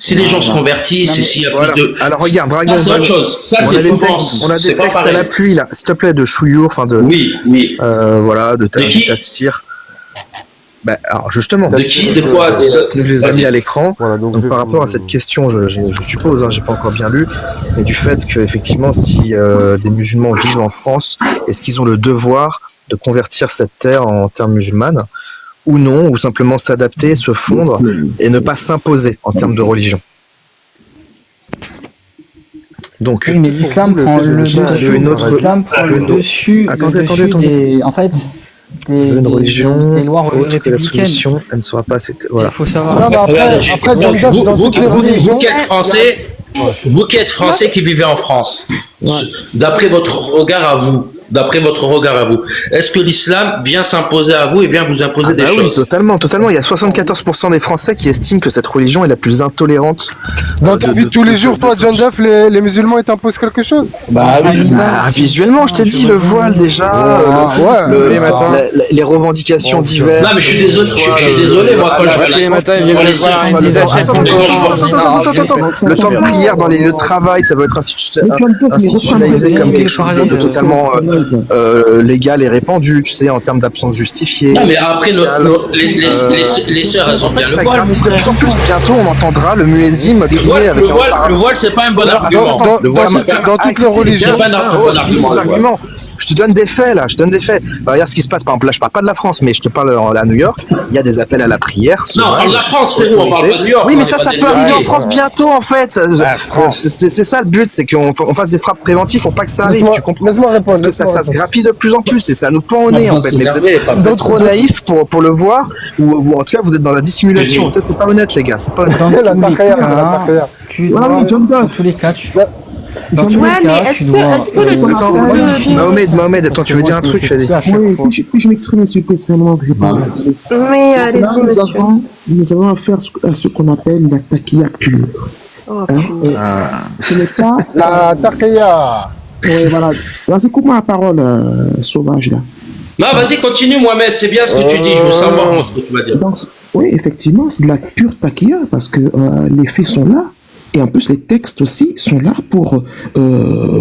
Si les gens se convertissent, et s'il y a plus de... Alors regarde, ça c'est autre chose. Ça on c'est a des textes à la pluie là, s'il te plaît, de Chouyour, enfin de... Oui. Voilà, de Tafsir. Bah, alors justement. De qui, de quoi nous les a mis à l'écran. Voilà, donc par rapport à cette question, je suppose, j'ai pas encore bien lu, mais du fait que effectivement, si des musulmans vivent en France, est-ce qu'ils ont le devoir de convertir cette terre en terre musulmane ou non, ou simplement s'adapter, se fondre et ne pas s'imposer en termes de religion. Donc, oui, mais l'islam prend le dessus. Attendez. En fait, des lois républicaines. Elle ne sera pas cette. Voilà. Il faut savoir. Vous qui êtes français qui vivez en France, d'après votre regard à vous, est-ce que l'islam vient s'imposer à vous et vient vous imposer des choses? Oui, totalement. Il y a 74% des Français qui estiment que cette religion est la plus intolérante. Dans ta vie de tous les jours, toi, John Duff, les musulmans, ils t'imposent quelque chose? Visuellement, je t'ai dit, le voile déjà, les revendications diverses. Non, mais je suis désolé, moi, quand je vais tous les matins, le temps de prière dans les lieux de travail, ça va être institutionnalisé comme quelque chose de totalement légal et répandu, tu sais, en termes d'absence justifiée. Non, mais après, les sœurs, elles ont bien le voile. De plus en plus, bientôt, on entendra le muezzin crier avec le voile, c'est pas un bon argument. Dans toutes les religions. C'est pas un bon argument. Je te donne des faits là, regarde ce qui se passe, par exemple, là je parle pas de la France, mais je te parle à New York, il y a des appels à la prière. Non, on parle de la France, frérot, on parle pas de New York. Oui, mais ça peut arriver en France bientôt en fait. C'est ça le but, c'est qu'on fasse des frappes préventives pour pas que ça arrive, tu comprends? Laisse-moi répondre. Parce que ça se grappille de plus en plus et ça nous pend au nez en fait. Mais vous êtes trop naïfs pour le voir, ou en tout cas vous êtes dans la dissimulation. Ça c'est pas honnête les gars, c'est pas honnête. Tu dois, dans tous les cas, Dans tous les cas, tu dois... Mohamed, attends, tu veux dire un truc, vas-y. Oui, puis-je m'exprimer, s'il vous plaît, c'est que j'ai parlé. Oui, allez-y, monsieur. Nous avons affaire à ce qu'on appelle la taquilla pure. Ce n'est pas... La taquilla. Oui, voilà. Vas-y, coupe-moi la parole, sauvage, là. Non, vas-y, continue, Mohamed, c'est bien ce que tu dis, je veux savoir ce que tu vas dire. Donc, oui, effectivement, c'est de la pure taquilla, parce que les faits sont là. Et en plus, les textes aussi sont là pour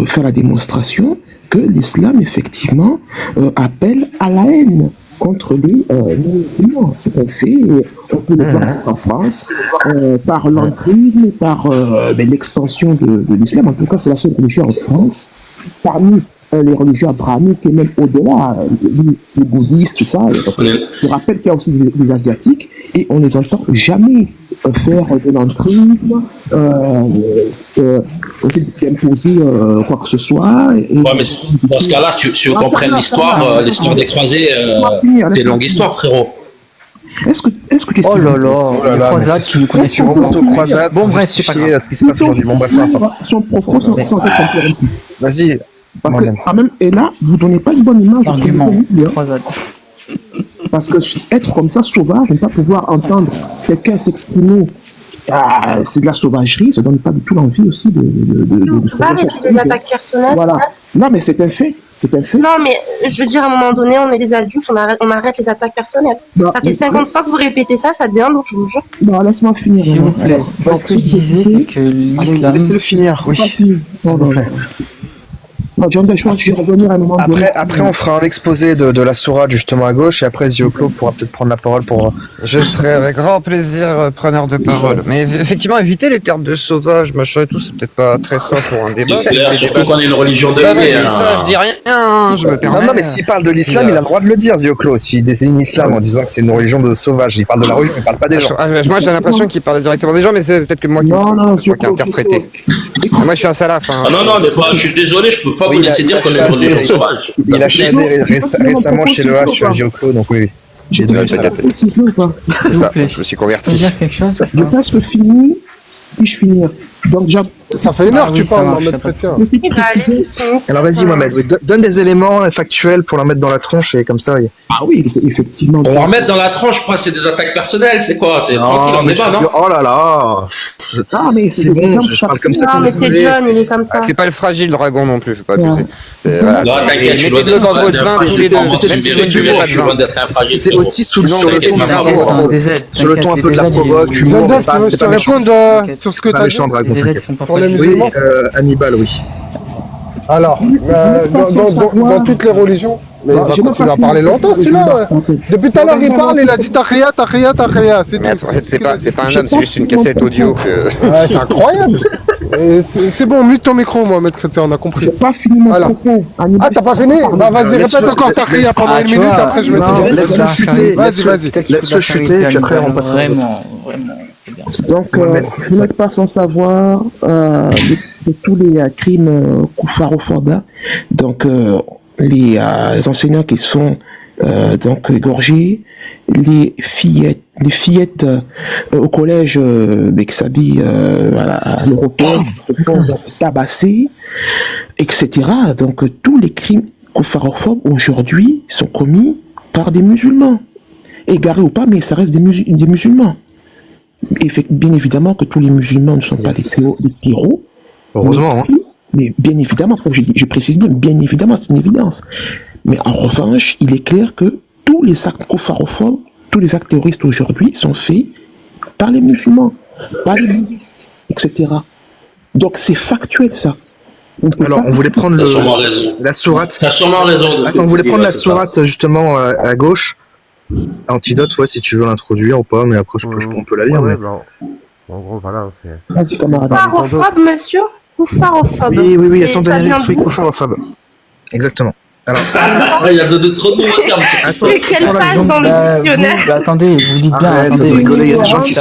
faire la démonstration que l'islam, effectivement, appelle à la haine contre les non-musulmans. C'est un fait, et on peut le voir en France, par l'entrisme et par l'expansion de l'islam. En tout cas, c'est la seule religion en France, parmi les religions abrahamiques et même au-delà, les bouddhistes, tout ça. Je rappelle qu'il y a aussi des asiatiques, et on les entend jamais faire de l'entrisme, d'imposer quoi que ce soit. Ouais, mais dans ce cas-là, tu veux qu'on prenne l'histoire des croisés, c'est une longue histoire, frérot. Est-ce que tu sais... Oh là là, les croisades, tu ne connais pas aux croisades. Bon, bref, c'est pas grave. Ce qui se passe aujourd'hui. Bon, bref, son propos sans être interrompu. Vas-y. Et là, vous ne donnez pas une bonne image. Argument, croisade. Parce que être comme ça, sauvage, ne pas pouvoir entendre quelqu'un s'exprimer, c'est de la sauvagerie, ça ne donne pas du tout l'envie aussi de pas arrêter des attaques personnelles. Voilà. Non, mais c'est un fait. Non, mais je veux dire, à un moment donné, on est des adultes, on arrête les attaques personnelles. Ça fait 50 fois que vous répétez ça devient lourd, je vous jure. Non, laisse-moi finir. S'il vous plaît. Ce que je disais, c'est que l'islam... Laissez-le finir, oui. Non, John Dashwan, je vais revenir à un moment donné. Après, on fera un exposé de la sourate justement à gauche, et après Zioclo pourra peut-être prendre la parole pour... Je serai avec grand plaisir preneur de parole. Mais effectivement, éviter les termes de sauvage, machin et tout, c'est peut-être pas très sain pour un débat. Surtout qu'on est une religion de ça, je dis rien, je me permets. Non, mais s'il parle de l'islam, il a le droit de le dire, Zioclo. S'il désigne l'islam en disant que c'est une religion de sauvage, il parle de la religion, il parle pas des gens. Moi, j'ai l'impression qu'il parle directement des gens, mais c'est peut-être que moi qui ai interprété. Moi, je suis un salaf. Non, mais je suis désolé, je peux pas vous laisser dire qu'on est une religion sauvage. Il a shadé récemment chez le H sur Zioclo, donc oui. J'ai deux C'est ça, je me suis converti. dire quelque chose? Je pense que fini, puis-je finir? Donc, Ça fait une heure que tu parles, marche, Mohamed Chrétien. Alors vas-y Mohamed, oui, donne des éléments factuels pour leur mettre dans la tronche et comme ça. Ah oui, effectivement. Pour leur mettre dans la tronche, je crois que c'est des attaques personnelles, c'est quoi? C'est tranquille, on mais débat, non? oh là là. Ah mais c'est bon, je parle comme ça. Non, mais c'est John, il est comme ça. C'est pas le fragile dragon non plus, faut pas abuser. Non, t'inquiète, tu dois Mettez-le dans votre vin tous les deux. Même si vous ne buvez pas de vin. C'était aussi sur le ton Sur le ton un peu de la provoque, humour. John Duff, tu veux que je te réponde sur ce que Pas t'as dit méchant dragon, t'inquiète. sur les Oui, musulmans? Hannibal, oui. Alors, dans toutes les religions, mais tu vas parler longtemps celui-là. Depuis tout à l'heure, il parle, il a dit Tahia, Tahia, Tahia. C'est Mais attends, c'est pas un homme, c'est juste une cassette audio que. Ouais, c'est incroyable. C'est bon, mute ton micro, Mohamed Chrétien, on a compris. J'ai pas fini mon propos. Ah, t'as pas fini? Bah vas-y, répète encore Tahia pendant une minute, après je vais te dire. Laisse-le chuter. Vas-y. Laisse-le chuter, puis après on passe. Vraiment, c'est bien. Donc, vous n'êtes pas sans savoir de tous les crimes kouffarophobes. Donc, les enseignants qui sont donc égorgés, les fillettes au collège Bexabi à l'européenne se font tabasser, etc. Donc, tous les crimes kouffarophobes aujourd'hui sont commis par des musulmans. Égarés ou pas, mais ça reste des musulmans. Et bien évidemment que tous les musulmans ne sont pas des terreaux. Heureusement, hein. Mais bien évidemment, comme je précise bien évidemment, c'est une évidence. Mais en revanche, il est clair que tous les actes kouffarophobes, tous les actes terroristes aujourd'hui sont faits par les musulmans, par les bouddhistes, etc. Donc c'est factuel ça. Alors, on voulait prendre la sourate. T'as sûrement raison. Attends, on voulait prendre la sourate justement à gauche. Antidote, ouais, si tu veux l'introduire ou pas, mais après on peut la lire. Ouais, Mais... en gros, voilà, c'est. Vas-y, camarade. Kouffarophobe, monsieur? Kouffarophobe. Oui, attends, Daniel, oui, kouffarophobe. Exactement. Alors, Il y a trop de nouveaux termes. C'est quelle page dans le dictionnaire? Attendez, vous dites bien. arrête de rigoler, il y a des gens qui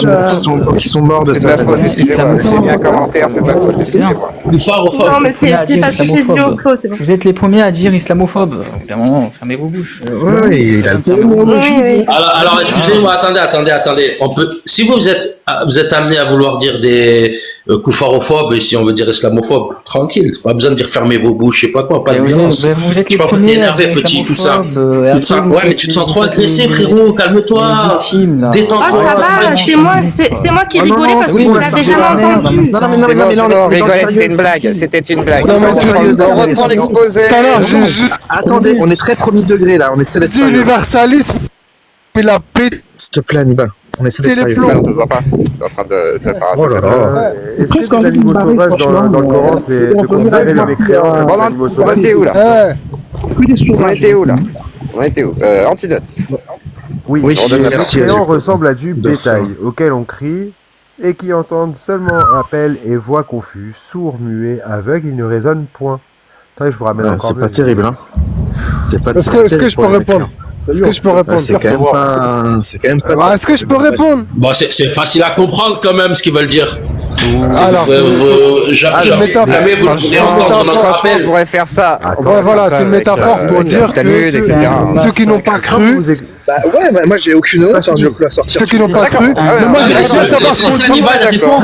sont morts de C'est ça. pas faute, excusez-moi, j'ai mis un commentaire, c'est pas faute, excusez-moi. Non, mais c'est parce que c'est vu au clos, c'est pour ça. Vous êtes les premiers à dire islamophobe. Évidemment, fermez vos bouches. Oui, il a le temps. Oui. Alors excusez-moi, attendez. Si vous êtes amené à vouloir dire des kouffarophobes, et si on veut dire islamophobes, tranquille, pas besoin de dire fermez vos bouches, je sais pas quoi, pas de violence. Vous êtes Tu les vas pas premiers à t'énerver, dire petit, tout ça. islamophobe, Ouais, mais tu te sens trop agressé, frérot, calme-toi. Détends-toi. Ah, ça va, c'est moi qui rigolais parce que oui, vous bon, l'avez ça jamais va. entendu. Non, Rigolez, c'était une blague, c'était une blague. Non, mais On sérieux, reprend l'exposé. Tout à l'heure, Attendez, on est très premier degré là, on essaie d'être dit sérieux. l'universalisme, il a pété S'il te plaît, Hannibal, on essaie d'être les sérieux. plombs. On te voit pas. T'es en train de se faire Oh là là. Est-ce que les animaux sauvages dans le Coran, c'est de considérer les mécréants comme des animaux On sauvages? était où là? Que des On sauvages. était où là? On était où? Antidote. Oui, Oui, les merci, mécréants Azul. ressemblent à du De bétail auquel on crie et qui entendent seulement appel et voix confus, sourds, muets, aveugles, ils ne raisonnent point. Attendez, je vous ramène encore C'est mieux. pas terrible, hein. C'est pas Est-ce que je peux répondre? Est-ce que je peux répondre? C'est quand même pas. Est-ce que je peux répondre? Bon, c'est facile à comprendre quand même ce qu'ils veulent dire. Alors, Jamais vous ne pourrez entendre notre Franchement, on appel. pourrait faire ça. ouais, voilà, c'est une métaphore pour dire que ceux qui n'ont pas cru, Bah ouais, moi j'ai aucune honte, je veux la sortir. ceux qui n'ont pas cru, mais moi j'ai réussi à savoir ce qu'on Laissez dit. Hannibal répondre.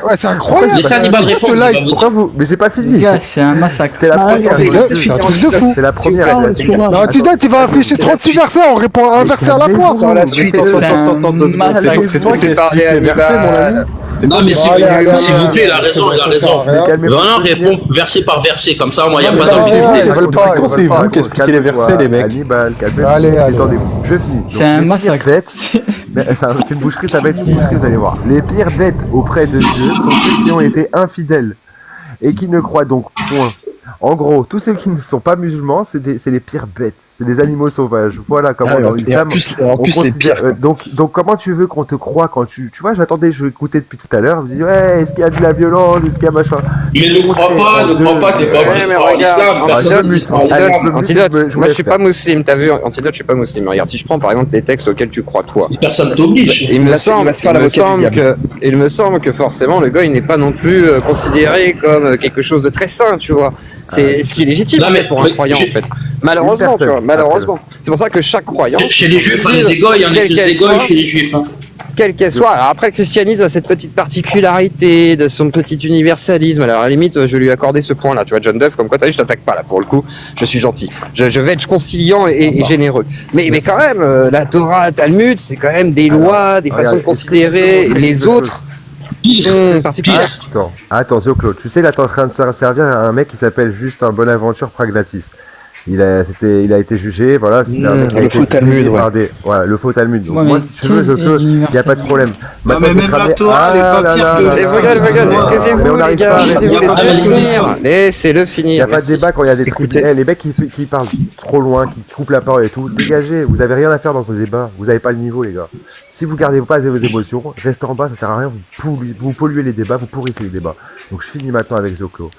Ouais, c'est incroyable. Laissez Hannibal répondre. Ce live, il va vous Pourquoi vous... Mais j'ai pas Les fini. gars, c'est un massacre. C'était la première. C'est un truc de fou. C'est la première. et la seconde. Non, Antidote, il va afficher 36 versets, on répond à un verset à la fois. Sur la suite, C'est un massacre. C'est parler à Hannibal. Non, mais s'il vous plaît, il a raison. Calmez-vous. Vraiment, réponds verset par verset, comme ça, moi, il n'y a pas Allez, d'ambiguïté. allez, C'est vous qui expliquez les versets, les mecs. Hannibal, calmez-vous. Allez. Détendez-vous. Je finis. C'est un massacre. C'est une boucherie, ça va être une boucherie, vous allez voir. Les pires bêtes auprès de Dieu sont ceux qui ont été infidèles et qui ne croient donc point. En gros, tous ceux qui ne sont pas musulmans, c'est les pires bêtes. C'est des animaux sauvages. Voilà comment dans l'islam. En plus les pires. Donc comment tu veux qu'on te croie quand tu vois, j'attendais, je écoutais depuis tout à l'heure, je me dis ouais, est-ce qu'il y a de la violence, est-ce qu'il y a machin. Mais ne crois pas, t'es pas Ouais, mais regarde, Antidote, je moi je suis pas musulman, t'as vu, Antidote, je suis pas musulman. Regarde, si je prends par exemple les textes auxquels tu crois toi, Personne t'oblige. il me semble que forcément le gars il n'est pas non plus considéré comme quelque chose de très sain, tu vois. C'est ce qui est légitime Non, mais- pour un croyant en fait. Malheureusement, tu vois, malheureusement. C'est pour ça que chaque croyant. Chez les juifs, il y a des goy, chez les juifs. quelle qu'elle soit. Alors après, le christianisme a cette petite particularité de son petit universalisme. Alors à la limite, je vais lui accorder ce point-là. Tu vois, John Duff, comme quoi, t'as vu, je t'attaque pas là pour le coup. Je suis gentil. Je vais être conciliant et généreux. Mais quand même, la Torah, Talmud, c'est quand même des lois, des façons de considérer les autres. Particulières. Attends, Zoclo, tu sais, là, t'es en train de se servir à un mec qui s'appelle juste un Bonaventure Pragmatis. Il a été jugé, voilà. Le faux Talmud, voilà, le faux Talmud. Donc, Ouais, moi, mais si tu veux, Zoclo, il n'y a pas de problème. Non, mais même la Torah, elle est pas pire que Taisez-vous, les gars, laissez-le finir. Il n'y a pas de débat quand il y a des trucs. Les mecs qui parlent trop loin, qui coupent la parole et tout, dégagez. Vous avez rien à faire dans ce débat. Vous n'avez pas le niveau, les gars. Si vous gardez pas vos émotions, restez en bas, ça sert à rien. Vous polluez les débats, vous pourrissez les débats. Donc je finis maintenant avec Zoclo.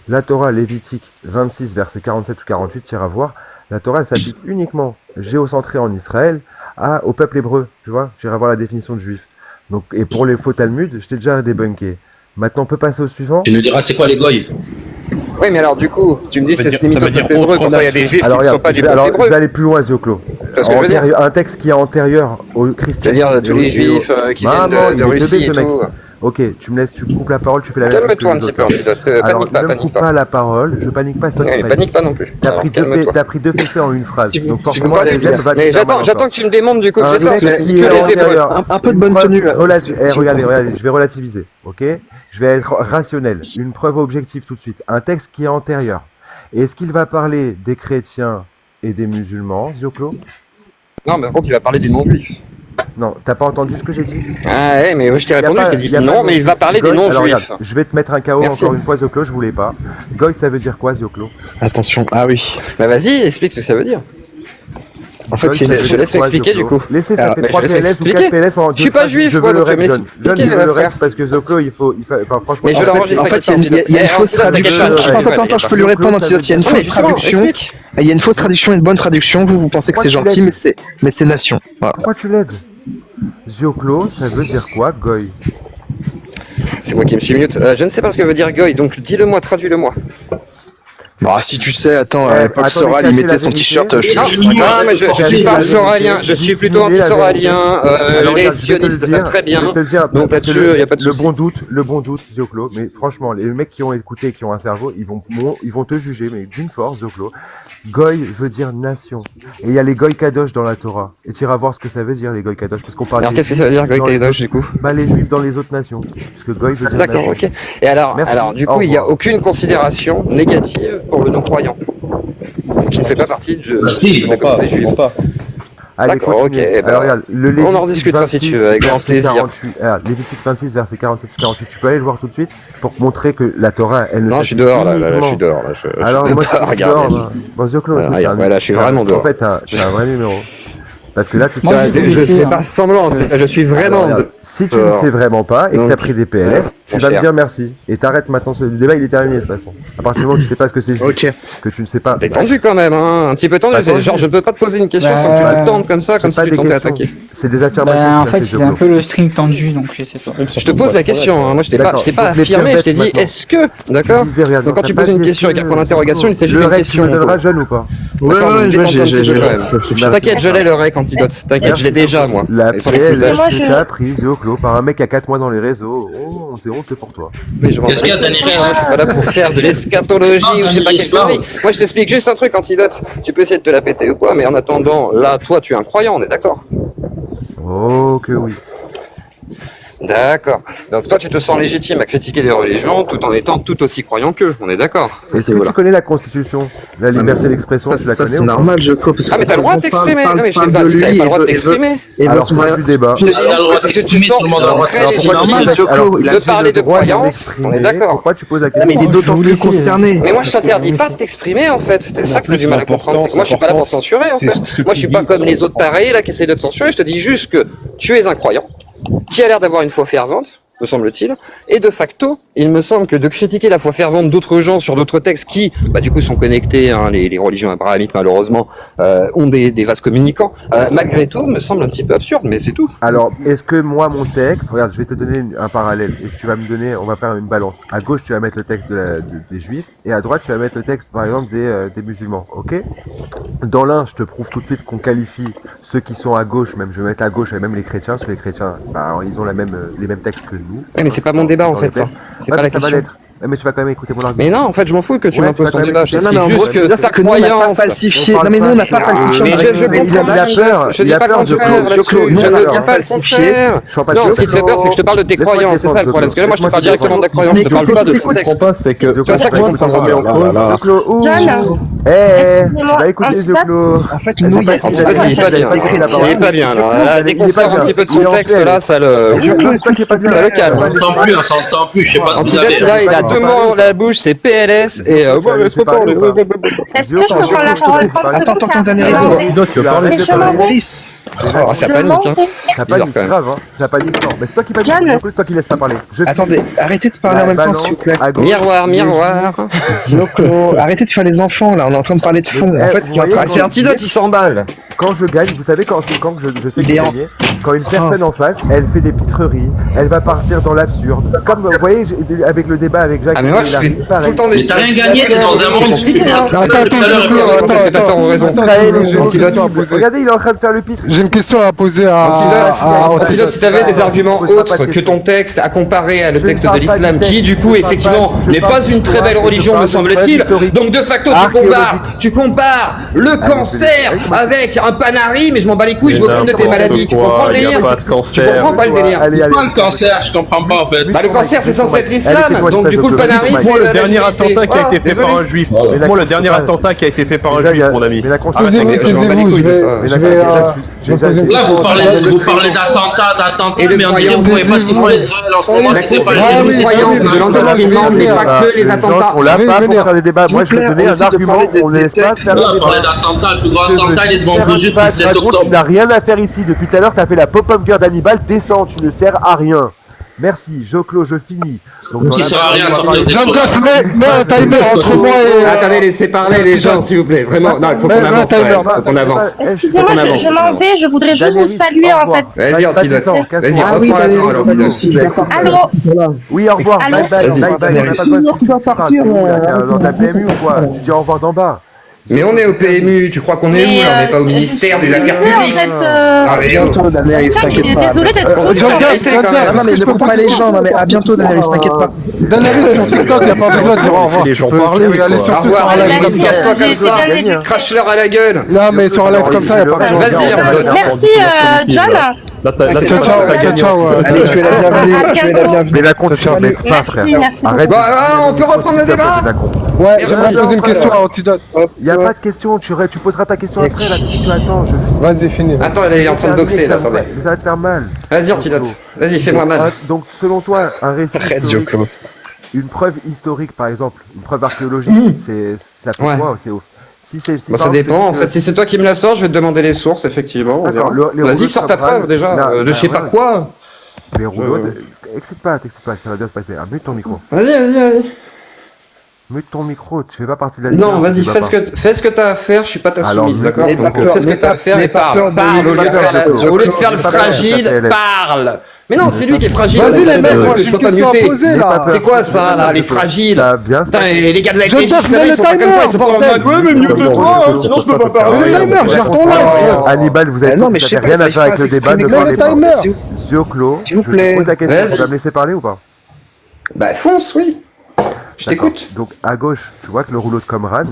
La Torah Lévitique 26, versets 47 ou 48, tu iras voir. La Torah, elle s'applique uniquement géocentrée en Israël au peuple hébreu. Tu vois, j'irai voir la définition de juif. Donc, et pour les faux Talmud, je t'ai déjà débunké. Maintenant, on peut passer au suivant. Tu nous diras c'est quoi les goy? Oui, mais alors du coup, tu me dis que c'est limite au peuple hébreu quand il y a des juifs qui ne sont pas du peuple hébreu. Je vais aller plus loin, Zoclo. Un texte qui est antérieur au christianisme. C'est-à-dire tous les juifs qui viennent de Russie et tout. Ok, tu me laisses, tu coupes la parole, tu fais la même chose. Calme-toi un petit peu, Antidote. Alors, ne me coupe pas la parole, je panique pas, c'est toi qui panique. Panique pas non plus. T'as pris deux fessées en une phrase. Donc forcément, mais j'attends que tu me démontres du coup que j'ai tort. Un peu de bonne tenue là. Regardez, je vais relativiser, ok? Je vais être rationnel. Une preuve objective tout de suite. Un texte qui est antérieur. Et est-ce qu'il va parler des chrétiens et des musulmans, Zoclo? Non, mais par contre, il va parler des non-juifs. Non, t'as pas entendu ce que j'ai dit? Ah ouais, mais je t'ai répondu, je t'ai dit non, mais il va parler des non-juifs. Je vais te mettre un KO encore une fois, Zoclo, je voulais pas. Goy, ça veut dire quoi, Zoclo? Attention, ah oui. Bah vas-y, explique ce que ça veut dire. En fait, je laisse m'expliquer du coup. Laissez, ça fait 3 PLS ou 4 PLS en 2. Je suis pas juif, je veux le rep, John. Je veux le rep parce que Zoclo, il faut, enfin franchement. En fait, il y a une fausse traduction. Attends, je peux lui répondre, Antidote. Il y a une fausse traduction. Il y a une fausse traduction et une bonne traduction. Vous pensez que c'est gentil, mais c'est nation. Pourquoi tu l'aides? Zoclo, ça veut dire quoi, Goy? C'est moi qui me suis mute. Je ne sais pas ce que veut dire Goy, donc dis-le-moi, traduis-le-moi. Bah si tu sais, attends, à l'époque Soral, il mettait son t-shirt. Non, mais je suis pas soralien, je suis plutôt anti-soralien. Les sionistes savent très bien. Donc là-dessus, il n'y a pas de souci. Le bon doute, Zoclo. Mais franchement, les mecs qui ont écouté, qui ont un cerveau, ils vont te juger, mais d'une force, Zoclo. Goy veut dire nation. Et il y a les Goy Kadosh dans la Torah. Et tu iras voir ce que ça veut dire, les Goy Kadosh. Parce qu'on parle. Alors qu'est-ce que ça veut dire, Goy Kadosh, du coup? Bah, les juifs dans les autres nations. Parce que Goy veut dire nation. D'accord, ok. Et alors, du coup, il n'y a aucune considération négative pour le non-croyant. Qui ne fait pas partie de la juifs. D'accord, ok. Alors, regarde, on en rediscutera si tu veux, avec grand plaisir. Lévitique 26, verset 47-48, tu peux aller le voir tout de suite pour montrer que la Torah, elle ne. Non, je suis dehors, là, je suis dehors. Alors, moi, je suis dehors. Bon, Zoclo, je suis vraiment dehors. En fait, tu as un vrai numéro. Parce que là, tu je fais pas semblant, je suis vraiment. Si tu ne sais vraiment pas et que tu as pris des PLS, tu vas me dire merci. Et t'arrêtes maintenant, le débat il est terminé de toute façon. À partir du moment où tu sais pas ce que c'est juste, que tu ne sais pas. T'es tendu quand même, hein, un petit peu tendu. Genre, je peux pas te poser une question sans que tu te tendes comme ça, comme si tu t'en attaqué. C'est des affirmations. En fait, c'est un peu le string tendu, donc je sais pas. Je te pose la question, moi je t'ai pas affirmé, je t'ai dit est-ce que, d'accord? Donc quand tu poses une question avec un point d'interrogation, il s'agit d'une question. Tu me donneras jeune ou pas? Ouais, t'inquiète, je l'ai le rec Antidote, t'inquiète, je l'ai déjà moi. La PLS que t'as prise, Zoclo, par un mec à 4 mois dans les réseaux, c'est honte pour toi. Qu'est-ce qu'il y a, Daniel? Je suis pas là pour faire de l'eschatologie ou je sais pas quelle connerie. Moi je t'explique juste un truc Antidote, tu peux essayer de te la péter ou quoi, mais en attendant, là, toi tu es un croyant, on est d'accord? Oh que oui. D'accord. Donc toi, tu te sens légitime à critiquer les religions tout en étant tout aussi croyant qu'eux. On est d'accord. Est-ce que tu connais la Constitution? La liberté d'expression, tu la connais? C'est normal, je crois. Ah mais t'as le droit de t'exprimer. Non mais je t'ai pas dit, t'avais pas le droit de t'exprimer. Alors c'est du débat. T'as le droit de t'exprimer, tout le monde a le droit de s'exprimer. De parler de croyance, on est d'accord. Pourquoi tu poses la question? Mais il est d'autant plus concerné. Mais moi je t'interdis pas de t'exprimer en fait. C'est ça que j'ai du mal à comprendre. C'est que moi je suis pas là pour censurer en fait. Moi je suis pas comme les autres pareils là qui essayent de te censurer. Je te dis juste que tu es un croyant qui a l'air d'avoir une foi fervente, me semble-t-il, et de facto, il me semble que de critiquer la foi fervente d'autres gens sur d'autres textes qui, du coup, sont connectés, hein, les religions abrahamiques, malheureusement, ont des vases communicants, malgré tout, me semble un petit peu absurde, mais c'est tout. Alors, est-ce que moi, mon texte, regarde, je vais te donner un parallèle, et tu vas me donner, on va faire une balance. À gauche, tu vas mettre le texte des juifs, et à droite, tu vas mettre le texte, par exemple, des musulmans, ok? Dans l'un, je te prouve tout de suite qu'on qualifie ceux qui sont à gauche, même je vais mettre à gauche, et même les chrétiens, parce que les chrétiens, bah, ils ont les mêmes textes que nous. Ouais, mais c'est pas mon débat en fait, ça. C'est pas la ça va question. l'être. Mais tu vas quand même écouter mon argument. Mais non, en fait, je m'en fous que tu m'imposes ton débat. Non, mais en gros, c'est dire que nous, on n'a pas falsifié. Non, mais nous, on n'a pas falsifié. Mais je comprends. Il a peur. Je dis pas le contraire là-dessus. Je ne dis pas le contraire. Non, ce qui te fait peur, c'est que je te parle de tes croyances. C'est ça le problème. Parce que là, moi, je te parle directement de la croyance. Je te parle pas de ton texte. C'est que Tu vois ça que ça remet en cause. John, tu vas écouter Zoclo. En fait, nous, il y a Il est pas bien. Là, dès qu'on sort un petit peu de son texte, là, ça le calme. On s'entend plus, on s'entend plus, je sais pas ce que vous avez. Là, il a deux mots dans la bouche, c'est PLS et est-ce que je peux prendre la parole 30 Attends, Daenerys. Tu veux parler de Daenerys. Oh, ça panique, hein. Ça panique grave, hein. Ça panique fort. Mais c'est toi qui panique, c'est toi qui laisse pas parler. Attendez, arrêtez de parler en même temps, s'il vous plaît. Miroir. Zoclo, arrêtez de faire les enfants, là. On est en train de parler de fond. En fait, c'est Antidote, il s'emballe. Quand je gagne, vous savez quand je sais gagner, quand une personne en face, elle fait des pitreries, elle va partir dans l'absurde. Comme vous voyez avec le débat avec Jacques. Ah mais moi je fais tout le temps des... Mais t'as rien gagné, t'es dans un monde. Regardez, il est en train de faire le pitre. J'ai une question à poser à Antidote, si t'avais des arguments autres que ton texte à comparer à le texte de l'islam, qui du coup effectivement n'est pas une très belle religion me semble-t-il, donc de facto tu compares le cancer avec un panari, mais je m'en bats les couilles, je veux plus de tes maladies, tu comprends le délire? Tu comprends pas le délire? Pas le cancer, je comprends pas en fait. Bah le cancer c'est censé être l'islam, donc du coup le panari c'est le dernier attentat qui a été fait par un juif. Moi le dernier attentat qui a été fait par un juif, mon ami. Je vais poser une Là vous parlez d'attentats, mais on dirait que vous voyez pas ce qu'ils font les Israéliens en ce moment, c'est pas les croyances de l'endoctrinement, mais pas que les attentats. On l'a pas pour faire des débats. Moi je vais donner un argument, on ne laisse pas faire des débats. Parler d'attentats, le plus grand attentat il est devant Brigitte le 7 octobre. Tu n'as rien à faire ici. Depuis tout à l'heure, tu as fait la pop-up girl d'Hannibal. Descends, tu ne sers à rien. Merci, Joclo, je finis. Qui sert à rien à sortir des John Duff, mets un timer entre moi et... Attendez, laissez parler les gens, s'il vous plaît. Vraiment, non, il faut qu'on avance. Excusez-moi, je m'en vais, je voudrais juste vous saluer en fait. Vas-y, Antidote. Vas-y, reprends la parole. Allô? Oui, au revoir. Bye bye. Tu dois partir. Dans ta PMU ou quoi? Tu dis au revoir d'en bas. Mais on est au PMU, tu crois qu'on est où là? On n'est pas au ministère des Affaires publiques. À bientôt, Daenerys, t'inquiète pas. Désolé d'être Non, mais ne coupe pas les gens, non, mais à bientôt, Daenerys, t'inquiète pas. Daenerys sur TikTok, il n'y a pas besoin de dire au revoir. Les gens parlent. Aller surtout sur un live comme ça. Casse-toi comme ça, crache-leur à la gueule. Non, mais sur un live comme ça, il n'y a pas besoin. Vas-y, Merci, John. Ciao. Allez, tu es la bienvenue. Mais la con, tu t'en mets pas, frère. Arrête. on peut reprendre le débat? Ouais, j'aimerais poser une question à Antidote. Il n'y a pas de question, tu poseras ta question après, là, tu attends, je finis. Vas-y, finis. Attends, il est en train de boxer là, attendez. Ça va te faire mal. Vas-y, Antidote. Vas-y, fais-moi mal. Donc, selon toi, un récit historique, une preuve historique, par exemple, une preuve archéologique, ça fait quoi? C'est ouf. Si ça dépend, en fait. Si c'est toi qui me la sors, je vais te demander les sources, effectivement. Vas-y, sors ta preuve déjà. De je sais pas quoi. Les rouleaux, excite pas, ça va bien se passer. Mute ton micro. Vas-y. Mute ton micro, tu fais pas partie de la Non, vas-y, fais ce que t'as à faire, je suis pas ta soumise, d'accord? Donc fais ce que t'as à faire et parle. Au lieu de faire le fragile, parle. Mais non, c'est lui qui est fragile. Vas-y les mecs, moi je peux pas muter. C'est quoi ça là, les fragiles? Putain, les gars de la grille, ils sont pas comme toi, ils sont pas en mode ouais mais mute-toi, sinon je peux pas parler. Le timer, gère ton live. Hannibal, vous avez rien à faire avec le débat, ne parlez pas. Zioclo, je te pose la question, tu vas me laisser parler ou pas? Bah fonce, oui. Je t'écoute. Donc à gauche, tu vois que le rouleau de Qumran,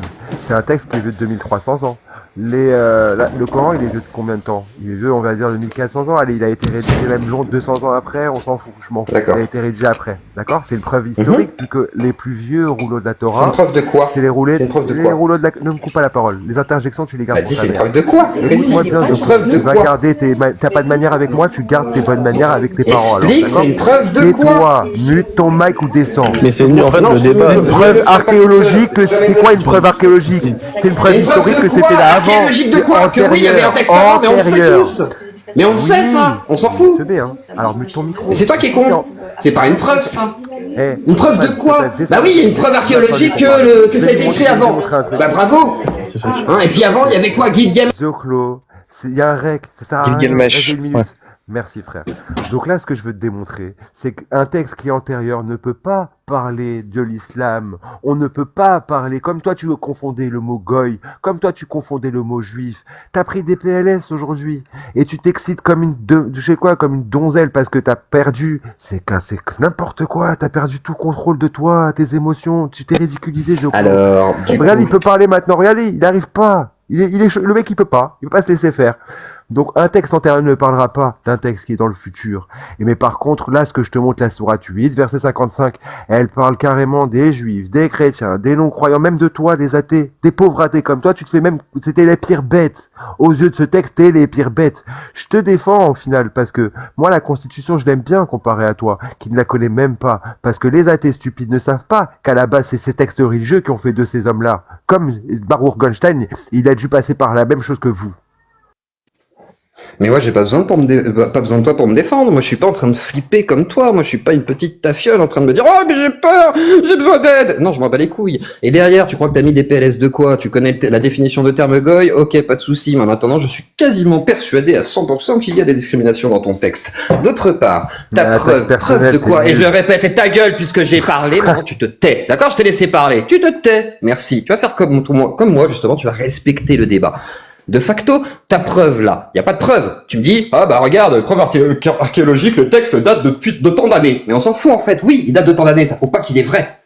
c'est un texte qui est vieux de 2300 ans. Le Coran, il est vieux de combien de temps? Il est vieux, on va dire, de 1400 ans. Allez, il a été rédigé même 200 ans après, on s'en fout, je m'en fous. Il a été rédigé après, d'accord? C'est une preuve historique, vu que les plus vieux rouleaux de la Torah... C'est une preuve de quoi? C'est les rouleaux de la... Ne me coupe pas la parole. Les interjections, tu les gardes pour ta mère. C'est une preuve de quoi? Une preuve de quoi? Tu vas garder t'as pas de manière avec moi, tu gardes tes bonnes manières avec tes parents. Explique, c'est une preuve de quoi? Tais-toi, mute ton mic ou descends. Mais c'est en fait le débat. Une preuve archéologique, c'est quoi une preuve archéologique? C'est une preuve historique que c'était là avant. Archéologique de quoi? Que oui, il y avait un texte avant, mais on le sait tous. Mais on le sait ça, on s'en fout. Alors mute ton micro. Mais c'est toi qui es con. C'est pas une preuve ça. Une preuve de quoi? Bah oui, il y a une preuve archéologique que ça a été écrit avant. Bah bravo. Et puis avant, il y avait quoi? Gilgamesh. Zoclo, il y a un rec, ça sert à rien. Gilgamesh. Merci frère. Donc là, ce que je veux te démontrer, c'est qu'un texte qui est antérieur ne peut pas parler de l'islam. On ne peut pas parler, comme toi tu confondais le mot goy, comme toi tu confondais le mot juif. T'as pris des PLS aujourd'hui et tu t'excites comme je sais quoi, comme une donzelle parce que t'as perdu. C'est n'importe quoi. T'as perdu tout contrôle de toi, tes émotions. Tu t'es ridiculisé. Alors, regarde, il peut parler maintenant. Regardez, il n'arrive pas. Le mec, il peut pas se laisser faire. Donc, un texte antérieur ne parlera pas d'un texte qui est dans le futur. Mais par contre, là, ce que je te montre, la sourate 8, verset 55, elle parle carrément des juifs, des chrétiens, des non-croyants, même de toi, des athées, des pauvres athées comme toi, tu te fais même, c'était les pires bêtes. Aux yeux de ce texte, t'es les pires bêtes. Je te défends, au final, parce que moi, la Constitution, je l'aime bien comparé à toi, qui ne la connaît même pas. Parce que les athées stupides ne savent pas qu'à la base, c'est ces textes religieux qui ont fait de ces hommes-là. Comme Baruch Goldstein, il a dû passer par la même chose que vous. Mais moi, j'ai pas besoin de toi pour me défendre. Moi, je suis pas en train de flipper comme toi. Moi, je suis pas une petite tafiole en train de me dire, oh, mais j'ai peur, j'ai besoin d'aide. Non, je m'en bats les couilles. Et derrière, tu crois que t'as mis des PLS de quoi? Tu connais la définition de terme goy? Ok, pas de souci. Mais en attendant, je suis quasiment persuadé à 100% qu'il y a des discriminations dans ton texte. D'autre part, ta preuve de quoi? Et je répète, ta gueule, puisque j'ai parlé, maintenant tu te tais. D'accord? Je t'ai laissé parler. Tu te tais. Merci. Tu vas faire comme moi, justement, tu vas respecter le débat. De facto, ta preuve là, il y a pas de preuve. Tu me dis, ah bah regarde, preuve archéologique, le texte date de tant d'années. Mais on s'en fout en fait. Oui, il date de tant d'années, ça prouve pas qu'il est vrai.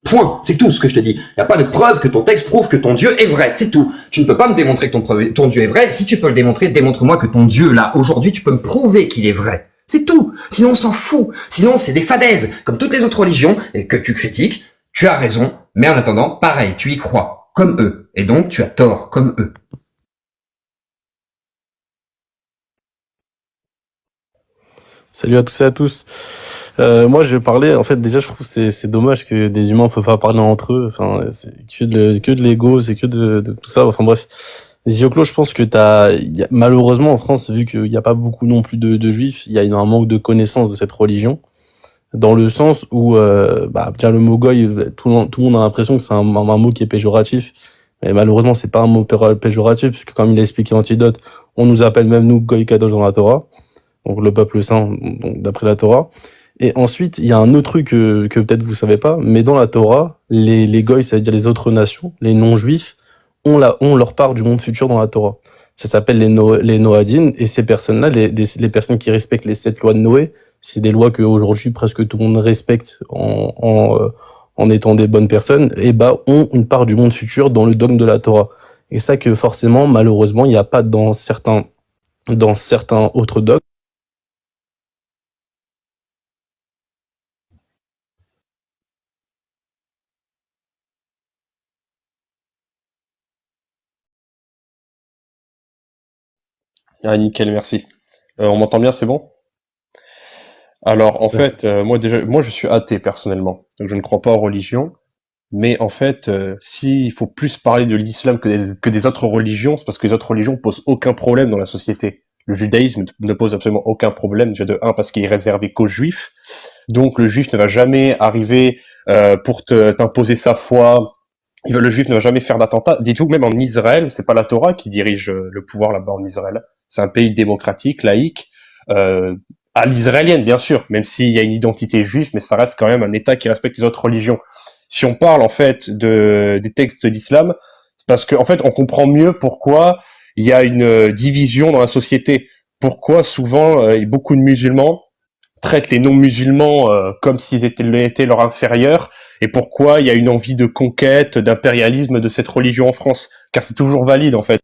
Point. C'est tout ce que je te dis. Il y a pas de preuve que ton texte prouve que ton Dieu est vrai. C'est tout. Tu ne peux pas me démontrer que ton Dieu est vrai. Si tu peux le démontrer, démontre-moi que ton Dieu là, aujourd'hui, tu peux me prouver qu'il est vrai. C'est tout. Sinon, on s'en fout. Sinon, c'est des fadaises. Comme toutes les autres religions, et que tu critiques, tu as raison. Mais en attendant, pareil, tu y crois. Comme eux. Et donc, tu as tort. Comme eux. Salut à tous et à tous. Moi, je vais parler. En fait, déjà, je trouve que c'est dommage que des humains ne peuvent pas parler entre eux. Enfin, c'est que de l'ego, c'est que de tout ça. Enfin bref. Zioclo, je pense que malheureusement en France, vu qu'il n'y a pas beaucoup non plus de juifs, il y a un manque de connaissance de cette religion. Dans le sens où, bien le mot goy, tout le monde a l'impression que c'est un mot qui est péjoratif. Mais malheureusement, c'est pas un mot péjoratif, puisque comme il a expliqué Antidote, on nous appelle même nous goy kadosh dans la Torah. Donc le peuple saint, donc d'après la Torah. Et ensuite, il y a un autre truc que peut-être vous savez pas, mais dans la Torah, les goy, c'est-à-dire les autres nations, les non-juifs, ont leur part du monde futur dans la Torah. Ça s'appelle les Noadim, et ces personnes-là, les personnes qui respectent les 7 lois de Noé, c'est des lois qu'aujourd'hui presque tout le monde respecte en étant des bonnes personnes, et ont une part du monde futur dans le dogme de la Torah. Et ça que forcément, malheureusement, il n'y a pas dans certains autres dogmes. Ah, nickel, merci. On m'entend bien, c'est bon? Alors, en fait, moi, je suis athée, personnellement. Donc, je ne crois pas aux religions. Mais, en fait, s'il faut plus parler de l'islam que des autres religions, c'est parce que les autres religions posent aucun problème dans la société. Le judaïsme ne pose absolument aucun problème, déjà de 1, parce qu'il est réservé qu'aux juifs. Donc, le juif ne va jamais arriver pour t'imposer sa foi. Le juif ne va jamais faire d'attentat. Dites-vous que même en Israël, c'est pas la Torah qui dirige le pouvoir là-bas en Israël. C'est un pays démocratique, laïque, à l'israélienne bien sûr, même s'il y a une identité juive, mais ça reste quand même un État qui respecte les autres religions. Si on parle en fait des textes de l'islam, c'est parce qu'en fait on comprend mieux pourquoi il y a une division dans la société. Pourquoi souvent beaucoup de musulmans traitent les non-musulmans comme s'ils étaient leur inférieurs, et pourquoi il y a une envie de conquête, d'impérialisme de cette religion en France, car c'est toujours valide en fait.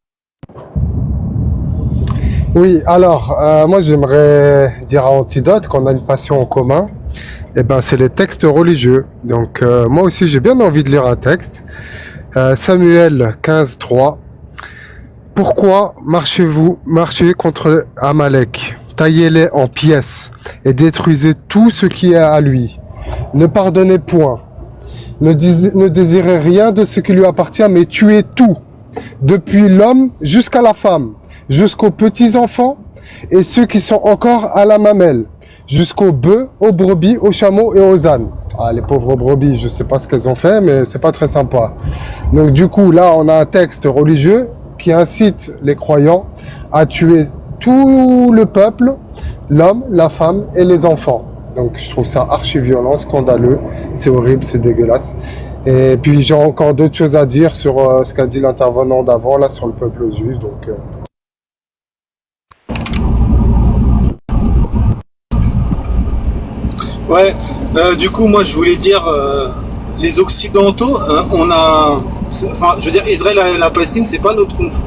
Oui, alors, moi j'aimerais dire à Antidote qu'on a une passion en commun, et ben c'est les textes religieux. Donc moi aussi j'ai bien envie de lire un texte. Samuel 15:3. Pourquoi marchez contre Amalek? Taillez-les en pièces et détruisez tout ce qui est à lui. Ne pardonnez point. Ne désirez rien de ce qui lui appartient, mais tuez tout, depuis l'homme jusqu'à la femme, jusqu'aux petits-enfants et ceux qui sont encore à la mamelle, jusqu'aux bœufs, aux brebis, aux chameaux et aux ânes. Ah, les pauvres brebis, je sais pas ce qu'elles ont fait, mais c'est pas très sympa. Donc du coup, là, on a un texte religieux qui incite les croyants à tuer tout le peuple, l'homme, la femme et les enfants. Donc je trouve ça archi violent, scandaleux, c'est horrible, c'est dégueulasse. Et puis j'ai encore d'autres choses à dire sur ce qu'a dit l'intervenant d'avant, là, sur le peuple juif. Donc, Ouais, du coup, moi, je voulais dire, les Occidentaux, enfin, je veux dire, Israël et la Palestine, c'est pas notre conflit.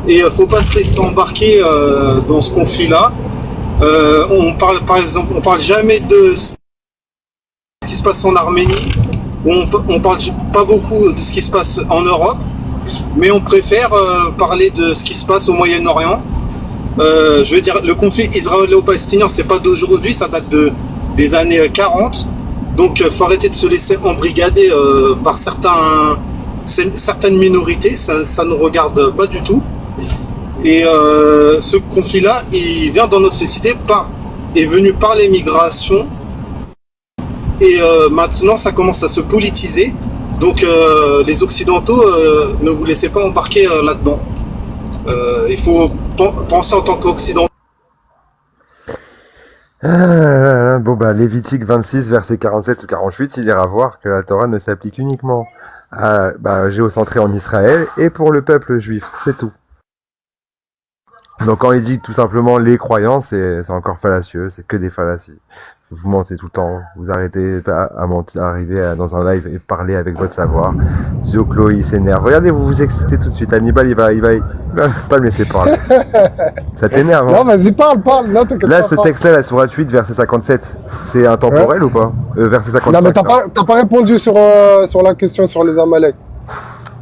Et faut pas se laisser embarquer dans ce conflit-là. On parle, par exemple, on parle jamais de ce qui se passe en Arménie. On parle pas beaucoup de ce qui se passe en Europe, mais on préfère parler de ce qui se passe au Moyen-Orient. Je veux dire, le conflit israélo-palestinien, c'est pas d'aujourd'hui, ça date des années 40. Donc, faut arrêter de se laisser embrigader par certaines minorités. Ça nous regarde pas du tout. Et ce conflit-là, il vient dans notre société est venu par l'immigration. Et maintenant, ça commence à se politiser. Donc, les Occidentaux, ne vous laissez pas embarquer là-dedans. Il faut penser en tant qu'Occidentaux. Bon bah Lévitique 26 verset 47 ou 48, il ira voir que la Torah ne s'applique uniquement géocentré en Israël et pour le peuple juif, c'est tout. Donc quand il dit tout simplement les croyants, c'est encore fallacieux, c'est que des fallacies. Vous mentez tout le temps, vous arrêtez à mentir, arriver dans un live et parler avec votre savoir. Zioclo, il s'énerve. Regardez, vous vous excitez tout de suite. Hannibal, il va pas le laisser parler. Ça t'énerve, hein? Non, vas-y, parle. Non, là, ce texte-là, la sourate 8, verset 57, c'est intemporel ou pas? Verset 55. Non, mais t'as pas répondu sur la question sur les Amalek.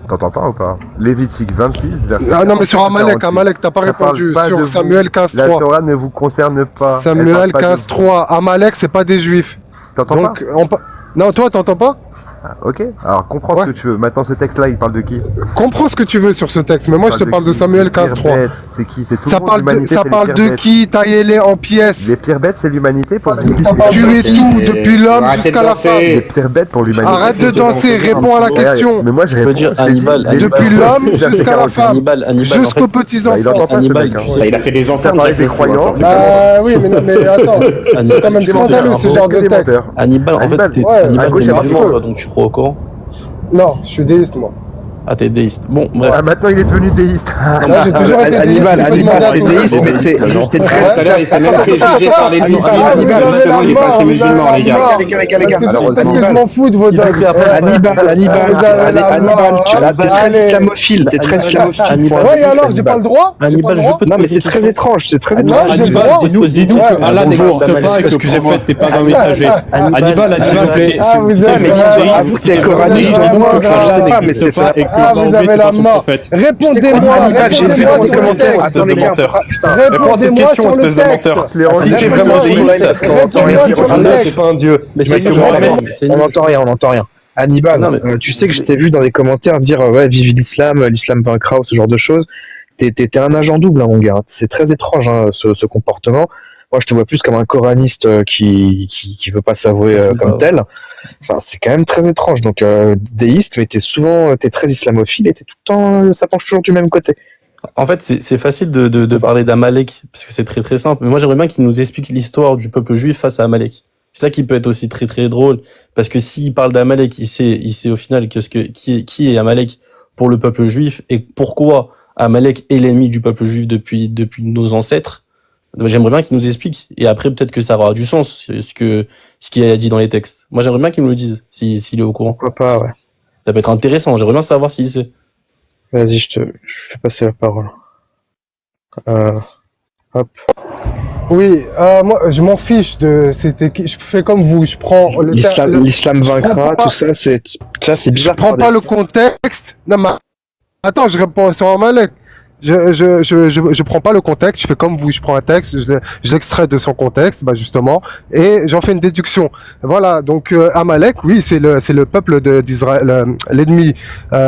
T'entends pas ou pas? Lévitique 26, verset 48. Non, mais sur Amalek, t'as pas répondu. Sur Samuel 15.3. La Torah ne vous concerne pas. Samuel 15.3. Amalek, c'est pas des juifs. T'entends pas? Non, toi, t'entends pas? Ok, alors comprends ce que tu veux. Maintenant, ce texte-là, il parle de qui? Comprends ce que tu veux sur ce texte, mais moi je te parle de Samuel 15.3. C'est qui? C'est tout ça parle de, ça parle de qui? Taillez-les en pièces. Les pires bêtes, c'est l'humanité pour tuer tout, depuis l'homme jusqu'à la femme. Les pires bêtes pour l'humanité. Arrête de danser, réponds à la question. Mais moi je réponds. Dire Hannibal, depuis l'homme jusqu'à la femme, jusqu'aux petits-enfants. Il a fait des enfants avec des croyants. Ah oui, mais attends, c'est quand même scandaleux ce genre de texte. Hannibal, en fait, Hannibal, t'es musulman, donc tu crois au Coran? Non, je suis déiste, moi. Ah, t'es déiste. Bon, bref. Ah, maintenant il est devenu déiste. Moi, j'ai toujours été déiste. Hannibal, t'es déiste, mais t'es juste très... Tout à l'heure, il s'est même fait juger par les musulmans. Justement, il est pas assez musulman, les gars. Les gars. Est-ce que je m'en fous de vos dogs? Hannibal, t'es très islamophile. T'es très islamophile. Ouais, alors, j'ai pas le droit? Hannibal, je peux te... Non, mais c'est très étrange, c'est très étrange. Dis-nous que Allah n'existe pas et que Prophète n'est pas un messager. Hannibal, s'il vous plaît. Avoue que t'es coraniste, moi, je sais pas, mais c'est ça. Ah, vous avez la main. Répondez-moi. Hannibal, j'ai vu dans les commentaires. Attends, les gars, répondez-moi sur le texte. C'est vraiment parce qu'on n'entend rien. C'est pas un dieu. On n'entend rien. Hannibal, tu sais que je t'ai vu dans les commentaires dire ouais, vive l'islam vaincra ou ce genre de choses. T'es un agent double, hein, mon gars. C'est très étrange, hein, ce comportement. Moi, je te vois plus comme un coraniste qui veut pas s'avouer comme tel. Enfin, c'est quand même très étrange. Donc, déiste, mais t'es très islamophile et t'es tout le temps, ça penche toujours du même côté. En fait, c'est facile de parler d'Amalek, parce que c'est très très simple. Mais moi, j'aimerais bien qu'il nous explique l'histoire du peuple juif face à Amalek. C'est ça qui peut être aussi très très drôle, parce que s'il parle d'Amalek, il sait au final qui est Amalek pour le peuple juif et pourquoi Amalek est l'ennemi du peuple juif depuis nos ancêtres. J'aimerais bien qu'il nous explique, et après peut-être que ça aura du sens, ce qu'il a dit dans les textes. Moi j'aimerais bien qu'il nous le dise, s'il est au courant. Pourquoi pas, ouais. Ça peut être intéressant, j'aimerais bien savoir s'il sait. Vas-y, je fais passer la parole. Hop. Oui, moi je m'en fiche de... Je fais comme vous, je prends... L'islam vaincra, tout ça, c'est bizarre. Je prends pas le contexte. Non, mais... Attends, je réponds sur Amalek. Je prends pas le contexte, je fais comme vous, je prends un texte, je l'extrais de son contexte, justement, et j'en fais une déduction. Voilà, donc Amalek, oui, c'est le peuple d'Israël, l'ennemi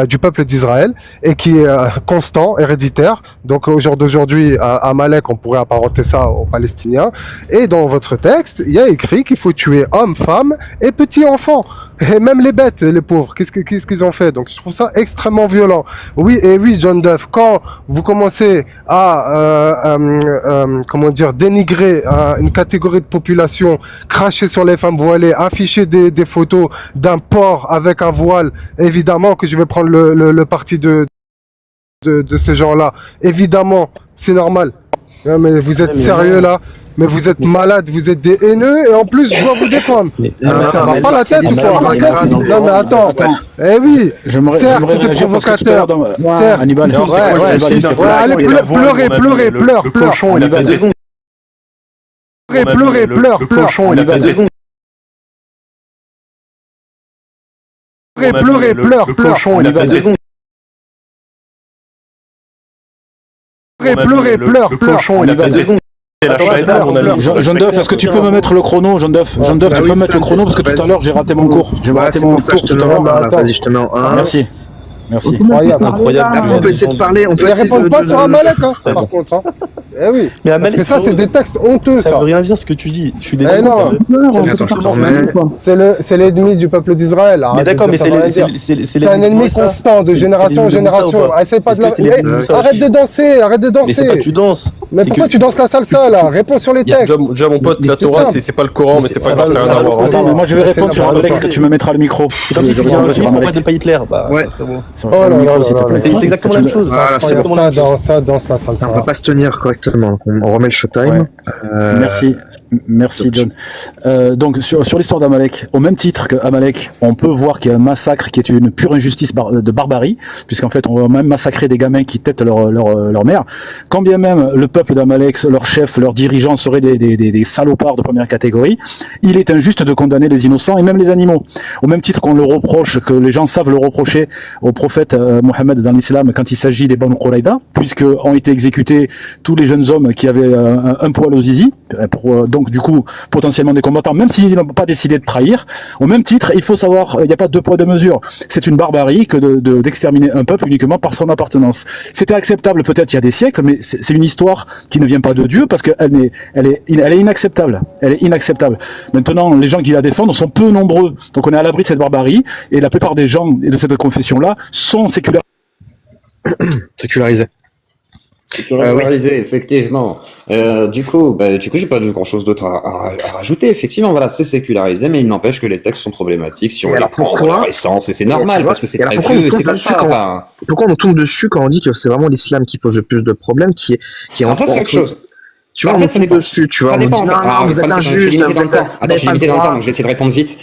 du peuple d'Israël, et qui est constant, héréditaire. Donc au jour d'aujourd'hui, Amalek, on pourrait apparenter ça aux Palestiniens. Et dans votre texte, il y a écrit qu'il faut tuer hommes, femmes et petits enfants. Et même les bêtes, les pauvres, qu'est-ce qu'ils ont fait? Donc je trouve ça extrêmement violent. Oui, et oui, John Duff, quand vous commencez à comment dire, dénigrer une catégorie de population, cracher sur les femmes voilées, afficher des photos d'un porc avec un voile, évidemment que je vais prendre le parti de ces gens-là. Évidemment, c'est normal. Non, mais vous êtes sérieux là? Mais vous êtes malade, vous êtes des haineux et en plus je dois vous défendre. Ça va pas la tête ou quoi? Non mais attends. Eh oui. Certes, c'était provocateur. Certes. Hannibal. Allez, pleurez. Pleurez. Jean Duff, est-ce que tu peux me mettre le chrono, Jean Duff? Jean Duff, tu peux me mettre le chrono parce que tout à l'heure j'ai raté mon cours. J'ai raté mon cours tout à l'heure. Vas-y, je te mets en 1. Merci. Incroyable. Après, on peut essayer de parler. On peut essayer de répondre pas sur Amalek, par contre. Eh oui. Mais parce que ça, c'est des textes honteux. Ça veut rien dire ce que tu dis. Je suis désolé. C'est l'ennemi du peuple d'Israël. Mais d'accord, mais c'est un ennemi constant de génération en génération. Essaye pas de arrête de danser. Mais c'est pas que tu danses. Mais pourquoi tu danses la salsa là? Réponds sur les textes. Déjà, mon pote, la Torah, c'est pas le Coran, mais c'est pas grave, ça n'a rien à voir. Attends, mais moi je vais répondre sur Amalek que tu me mettras le micro. Comme si tu dis un chiffre, on va pas Hitler. Ouais. C'est exactement la même chose. Ça danse la salsa. On peut pas se tenir correctement. On remet le showtime. Merci John. Donc sur l'histoire d'Amalek, au même titre que Amalek, on peut voir qu'il y a un massacre qui est une pure injustice de barbarie, puisqu'en fait on va même massacrer des gamins qui têtent leur mère. Quand bien même le peuple d'Amalek, leur chef, leurs dirigeants seraient des salopards de première catégorie, il est injuste de condamner les innocents et même les animaux. Au même titre qu'on le reproche, que les gens savent le reprocher au prophète Mohammed dans l'islam quand il s'agit des Banu Quraïda, puisque ont été exécutés tous les jeunes hommes qui avaient un poil au zizi, donc du coup potentiellement des combattants, même s'ils n'ont pas décidé de trahir. Au même titre, il faut savoir, il n'y a pas deux poids deux mesures. C'est une barbarie que d'exterminer un peuple uniquement par son appartenance. C'était acceptable peut-être il y a des siècles, mais c'est une histoire qui ne vient pas de Dieu parce qu'elle est inacceptable. Elle est inacceptable. Maintenant, les gens qui la défendent sont peu nombreux, donc on est à l'abri de cette barbarie et la plupart des gens de cette confession-là sont sécularisés. Sécularisé, effectivement. Du coup, j'ai pas grand-chose d'autre à rajouter. Effectivement, voilà, c'est sécularisé, mais il n'empêche que les textes sont problématiques si on les prend dans leur essence, et c'est normal parce que c'est très vieux, c'est comme ça. Pourquoi on tombe dessus quand on dit que c'est vraiment l'islam qui pose le plus de problèmes, qui est en quelque chose. Tu vois, on tombe dessus, tu vois, on dit non, vous êtes injuste. Attends, je suis limité dans le temps, donc je vais essayer de répondre vite.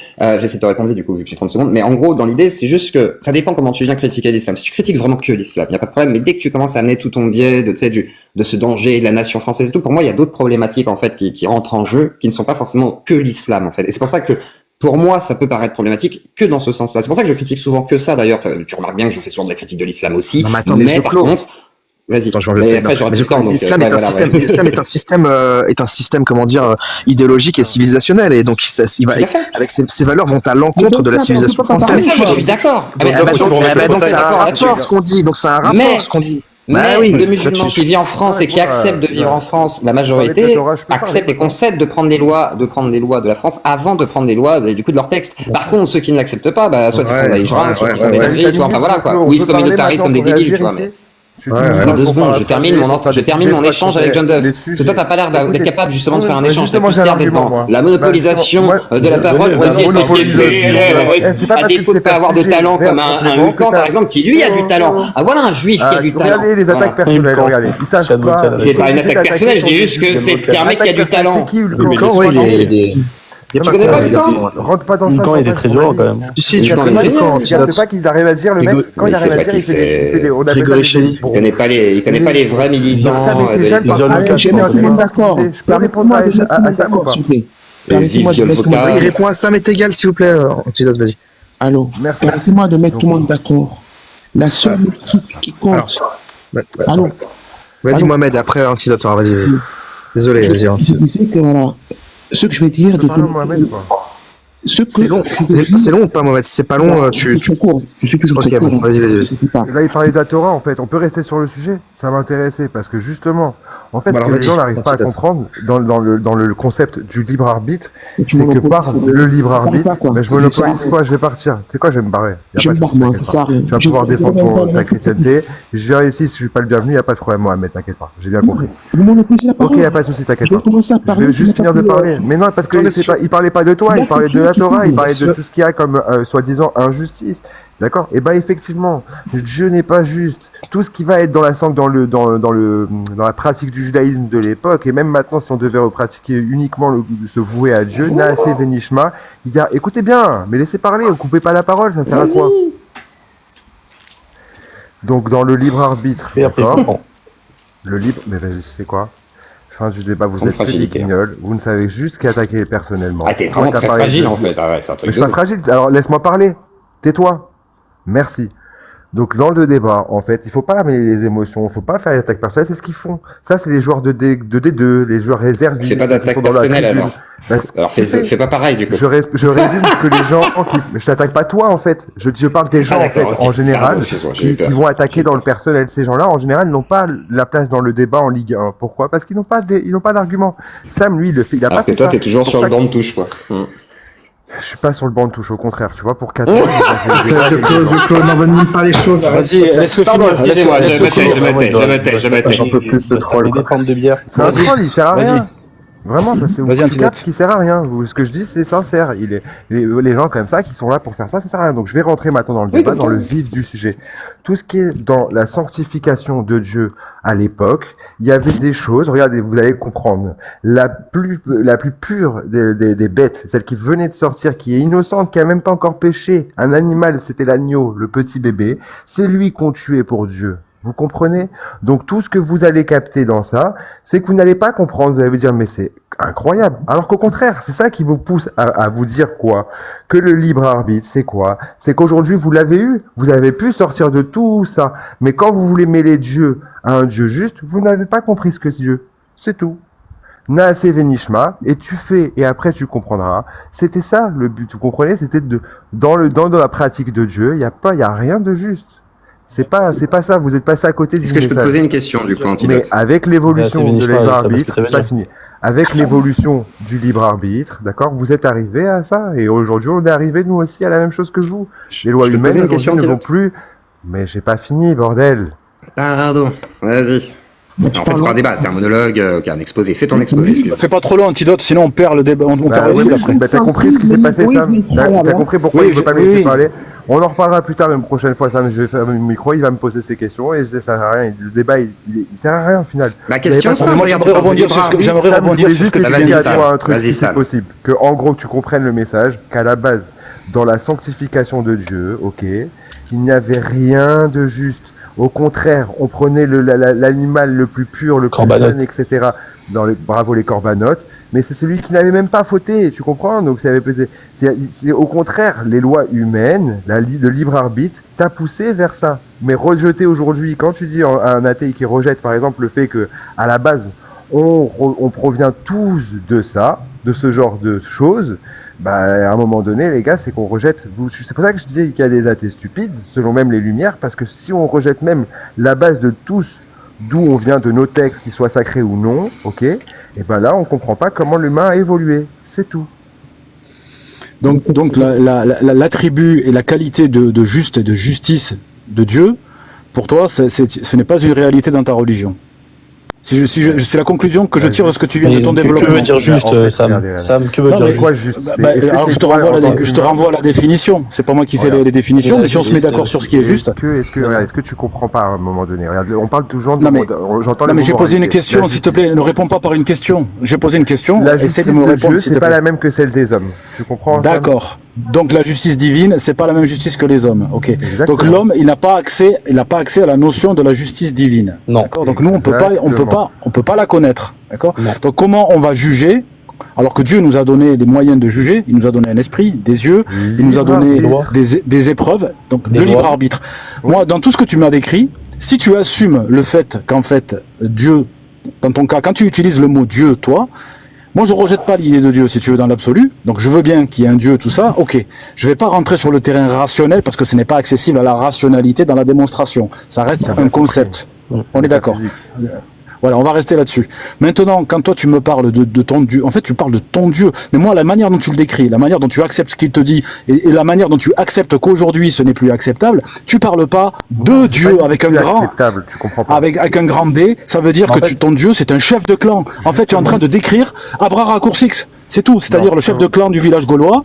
Du coup, vu que j'ai 30 secondes. Mais en gros, dans l'idée, c'est juste que ça dépend comment tu viens critiquer l'islam. Si tu critiques vraiment que l'islam, il n'y a pas de problème, mais dès que tu commences à amener tout ton biais de ce danger de la nation française et tout, pour moi, il y a d'autres problématiques, en fait, qui rentrent en jeu, qui ne sont pas forcément que l'islam, en fait. Et c'est pour ça que, pour moi, ça peut paraître problématique que dans ce sens-là. C'est pour ça que je critique souvent que ça, d'ailleurs. Tu remarques bien que je fais souvent de la critique de l'islam aussi. Non, mais attends, mais par contre, vas-y. L'islam est un système, comment dire, idéologique et civilisationnel, et donc avec ses valeurs vont à l'encontre de la civilisation française. Ça, je suis d'accord. Donc c'est un rapport ce qu'on dit. Mais le musulman qui vit en France et qui accepte de vivre en France, la majorité accepte et concède de prendre des lois de la France avant de prendre des lois du coup de leur texte. Par contre, ceux qui ne l'acceptent pas, soit ils font la hijra, soit ils font des dingueries, tu vois, enfin voilà quoi. Ou ils se communautarisent comme des débiles, tu vois. Dans 2 secondes, je termine mon échange avec John Duff. Parce que toi, t'as pas l'air d'être capable justement de faire un échange. T'as plus l'air d'être dans la monopolisation de la parole. À défaut de pas avoir de talent comme un Lucan par exemple, qui lui a du talent. Ah voilà un juif qui a du talent. Regardez les attaques personnelles, regardez. C'est pas une attaque personnelle, je dis juste que c'est un mec qui a du talent. Tu connais pas Lucan? Rentre pas dans ça. Lucan, il est très violent quand même. Si, tu connais Lucan. Tu sais pas qu'il a rien à dire, le mec. Quand il a rien à dire, il fait des. Il connaît pas les vrais militants. Je peux répondre à ça ou pas? Il répond à ça, mais égal, s'il vous plaît, Antidote, vas-y. Allô. Permettez-moi de mettre tout le monde d'accord. La seule équipe qui compte. Allô. Vas-y, Mohamed, après Antidote, vas-y. Désolé, vas-y. Je sais que voilà. Ce que je vais dire C'est long ou pas, Mohamed? Si c'est pas long, tu... Je suis toujours Ok, bon, vas-y. Là, il parlait de la Torah, en fait. On peut rester sur le sujet. Ça m'intéressait parce que justement, en fait, ce que les gens n'arrivent pas à comprendre dans le concept du libre arbitre, c'est que par le libre arbitre, mais je monopolise quoi? Je vais partir. C'est quoi? Je vais me barrer. Tu vas pouvoir défendre ta chrétienté. Je viens ici, si je suis pas le bienvenu, il n'y a pas de problème, Mohamed, t'inquiète pas. J'ai bien compris. Ok, il n'y a pas de souci, t'inquiète pas. Je vais juste finir de parler. Mais non, parce que il parlait pas de toi, il parlait de la Torah, il parlait de tout ce qu'il y a comme soi-disant injustice. D'accord? Et ben effectivement, Dieu n'est pas juste. Tout ce qui va être dans la pratique du judaïsme de l'époque, et même maintenant, si on devait pratiquer uniquement se vouer à Dieu, Naaseh Venishma, il y a, écoutez bien, mais laissez parler, ne coupez pas la parole, ça sert à quoi? Donc dans le libre arbitre, d'accord? Le libre, mais vas-y, c'est quoi? Fin du débat, vous êtes que des guignols, vous ne savez juste qu'attaquer personnellement. Ah, t'es vraiment très fragile en fait. Ah ouais, c'est un truc. Mais je suis pas fragile, alors laisse-moi parler. Tais-toi. Merci. Donc dans le débat, en fait, il faut pas mêler les émotions, il faut pas faire les attaques personnelles, c'est ce qu'ils font. Ça, c'est les joueurs de D2, les joueurs réservistes. Fais pas d'attaque personnelle alors. Alors fais pas pareil du coup. Je résume ce que les gens kiffent. Mais je t'attaque pas toi en fait. Je parle des gens en fait, en général, qui vont attaquer dans le personnel. Ces gens-là, en général, n'ont pas la place dans le débat en Ligue 1. Pourquoi? Parce qu'ils n'ont pas d'arguments. Sam, lui, il a pas fait ça. Toi, t'es toujours sur le banc de touche quoi. Je suis pas sur le banc de touche, au contraire, tu vois, pour 4 ans. Je n'envenime pas les choses. Vas-y, laisse-le finir. Je mettais. J'en peux plus de troll. C'est un troll, il sert à rien. Vraiment, ça c'est un cap qui sert à rien. Ce que je dis, c'est sincère. Les gens comme ça qui sont là pour faire ça, ça sert à rien. Donc je vais rentrer maintenant dans le débat, dans le vif du sujet. Tout ce qui est dans la sanctification de Dieu à l'époque, il y avait des choses. Regardez, vous allez comprendre. La plus pure des bêtes, celle qui venait de sortir, qui est innocente, qui a même pas encore péché. Un animal, c'était l'agneau, le petit bébé. C'est lui qu'on tuait pour Dieu. Vous comprenez? Donc tout ce que vous allez capter dans ça, c'est que vous n'allez pas comprendre. Vous allez vous dire mais c'est incroyable. Alors qu'au contraire, c'est ça qui vous pousse à vous dire quoi? Que le libre arbitre, c'est quoi? C'est qu'aujourd'hui vous l'avez eu. Vous avez pu sortir de tout ça. Mais quand vous voulez mêler Dieu à un Dieu juste, vous n'avez pas compris ce que c'est Dieu. C'est tout. Naaseh Venishma, et tu fais, et après tu comprendras. C'était ça le but. Vous comprenez? C'était dans la pratique de Dieu, il y a rien de juste. C'est pas ça, vous êtes passé à côté du message. Est-ce que je peux te poser une question du coup, Antidote? Mais avec l'évolution du libre arbitre, c'est pas fini. Avec l'évolution du libre arbitre, d'accord, vous êtes arrivé à ça, et aujourd'hui on est arrivé nous aussi à la même chose que vous. Les lois humaines aujourd'hui ne vont plus. Mais j'ai pas fini, bordel. Pardon, vas-y. En fait, c'est pas un débat, c'est un monologue, un exposé. Fais ton exposé, excuse-moi. Fais pas trop long, Antidote, sinon on perd le débat, on perd le fil après. T'as compris ce qui s'est passé, Sam? T'as compris pourquoi il veut pas me laisser parler? On en reparlera plus tard, une prochaine fois, Sam. Je vais faire mon micro, il va me poser ses questions et ça sert à rien. Le débat, il sert à rien au final. Ma question, c'est moi j'aimerais rebondir sur ce que tu viens de dire. Un truc si c'est possible. Que en gros, tu comprennes le message, qu'à la base, dans la sanctification de Dieu, ok, il n'y avait rien de juste. Au contraire, on prenait l'animal le plus pur, le plus jeune, etc. Bravo les corbanotes, mais c'est celui qui n'avait même pas fauté, tu comprends? Donc c'est au contraire, les lois humaines, le libre arbitre, t'a poussé vers ça. Mais rejeter aujourd'hui, quand tu dis à un athée qui rejette par exemple le fait que à la base on provient tous de ça, de ce genre de choses, à un moment donné, les gars, c'est qu'on rejette. C'est pour ça que je disais qu'il y a des athées stupides, selon même les Lumières, parce que si on rejette même la base de tous, d'où on vient de nos textes, qu'ils soient sacrés ou non, ok, et là, on comprend pas comment l'humain a évolué. C'est tout. Donc l'attribut et la qualité de juste et de justice de Dieu, pour toi, ce n'est pas une réalité dans ta religion. C'est la conclusion que je tire de ce que tu viens de ton développement. Que veut dire juste, Sam? Que veut dire quoi juste? Alors je te renvoie à la définition. C'est pas moi qui fais les définitions, mais si on se met d'accord sur ce qui est juste. Est-ce que tu comprends pas à un moment donné? Regarde, on parle toujours de. Non mais j'ai posé une question. S'il te plaît, ne réponds pas par une question. J'ai posé une question. Essaie de me répondre. C'est pas la même que celle des hommes. Tu comprends? D'accord. Donc la justice divine, c'est pas la même justice que les hommes. Ok. Exactement. Donc l'homme, il n'a pas accès à la notion de la justice divine. Non. D'accord. Donc nous, on peut pas la connaître. D'accord. Donc comment on va juger alors que Dieu nous a donné des moyens de juger? Il nous a donné un esprit, des yeux, il nous a donné des épreuves, donc le libre arbitre. Moi, dans tout ce que tu m'as décrit, si tu assumes le fait qu'en fait Dieu, dans ton cas, quand tu utilises le mot Dieu, toi, Moi, je rejette pas l'idée de Dieu, si tu veux, dans l'absolu. Donc, je veux bien qu'il y ait un Dieu, tout ça. Ok. Je vais pas rentrer sur le terrain rationnel parce que ce n'est pas accessible à la rationalité dans la démonstration. Ça reste un concept. On est d'accord. Voilà, on va rester là-dessus. Maintenant, quand toi tu me parles de ton Dieu, en fait tu parles de ton Dieu, mais moi la manière dont tu le décris, la manière dont tu acceptes ce qu'il te dit, et la manière dont tu acceptes qu'aujourd'hui ce n'est plus acceptable, tu parles pas de Dieu avec un grand, tu comprends pas. avec un grand D, ça veut dire que ton Dieu c'est un chef de clan. En fait tu es en train de décrire Abrara Coursix, c'est tout, c'est-à-dire le chef de clan du village gaulois,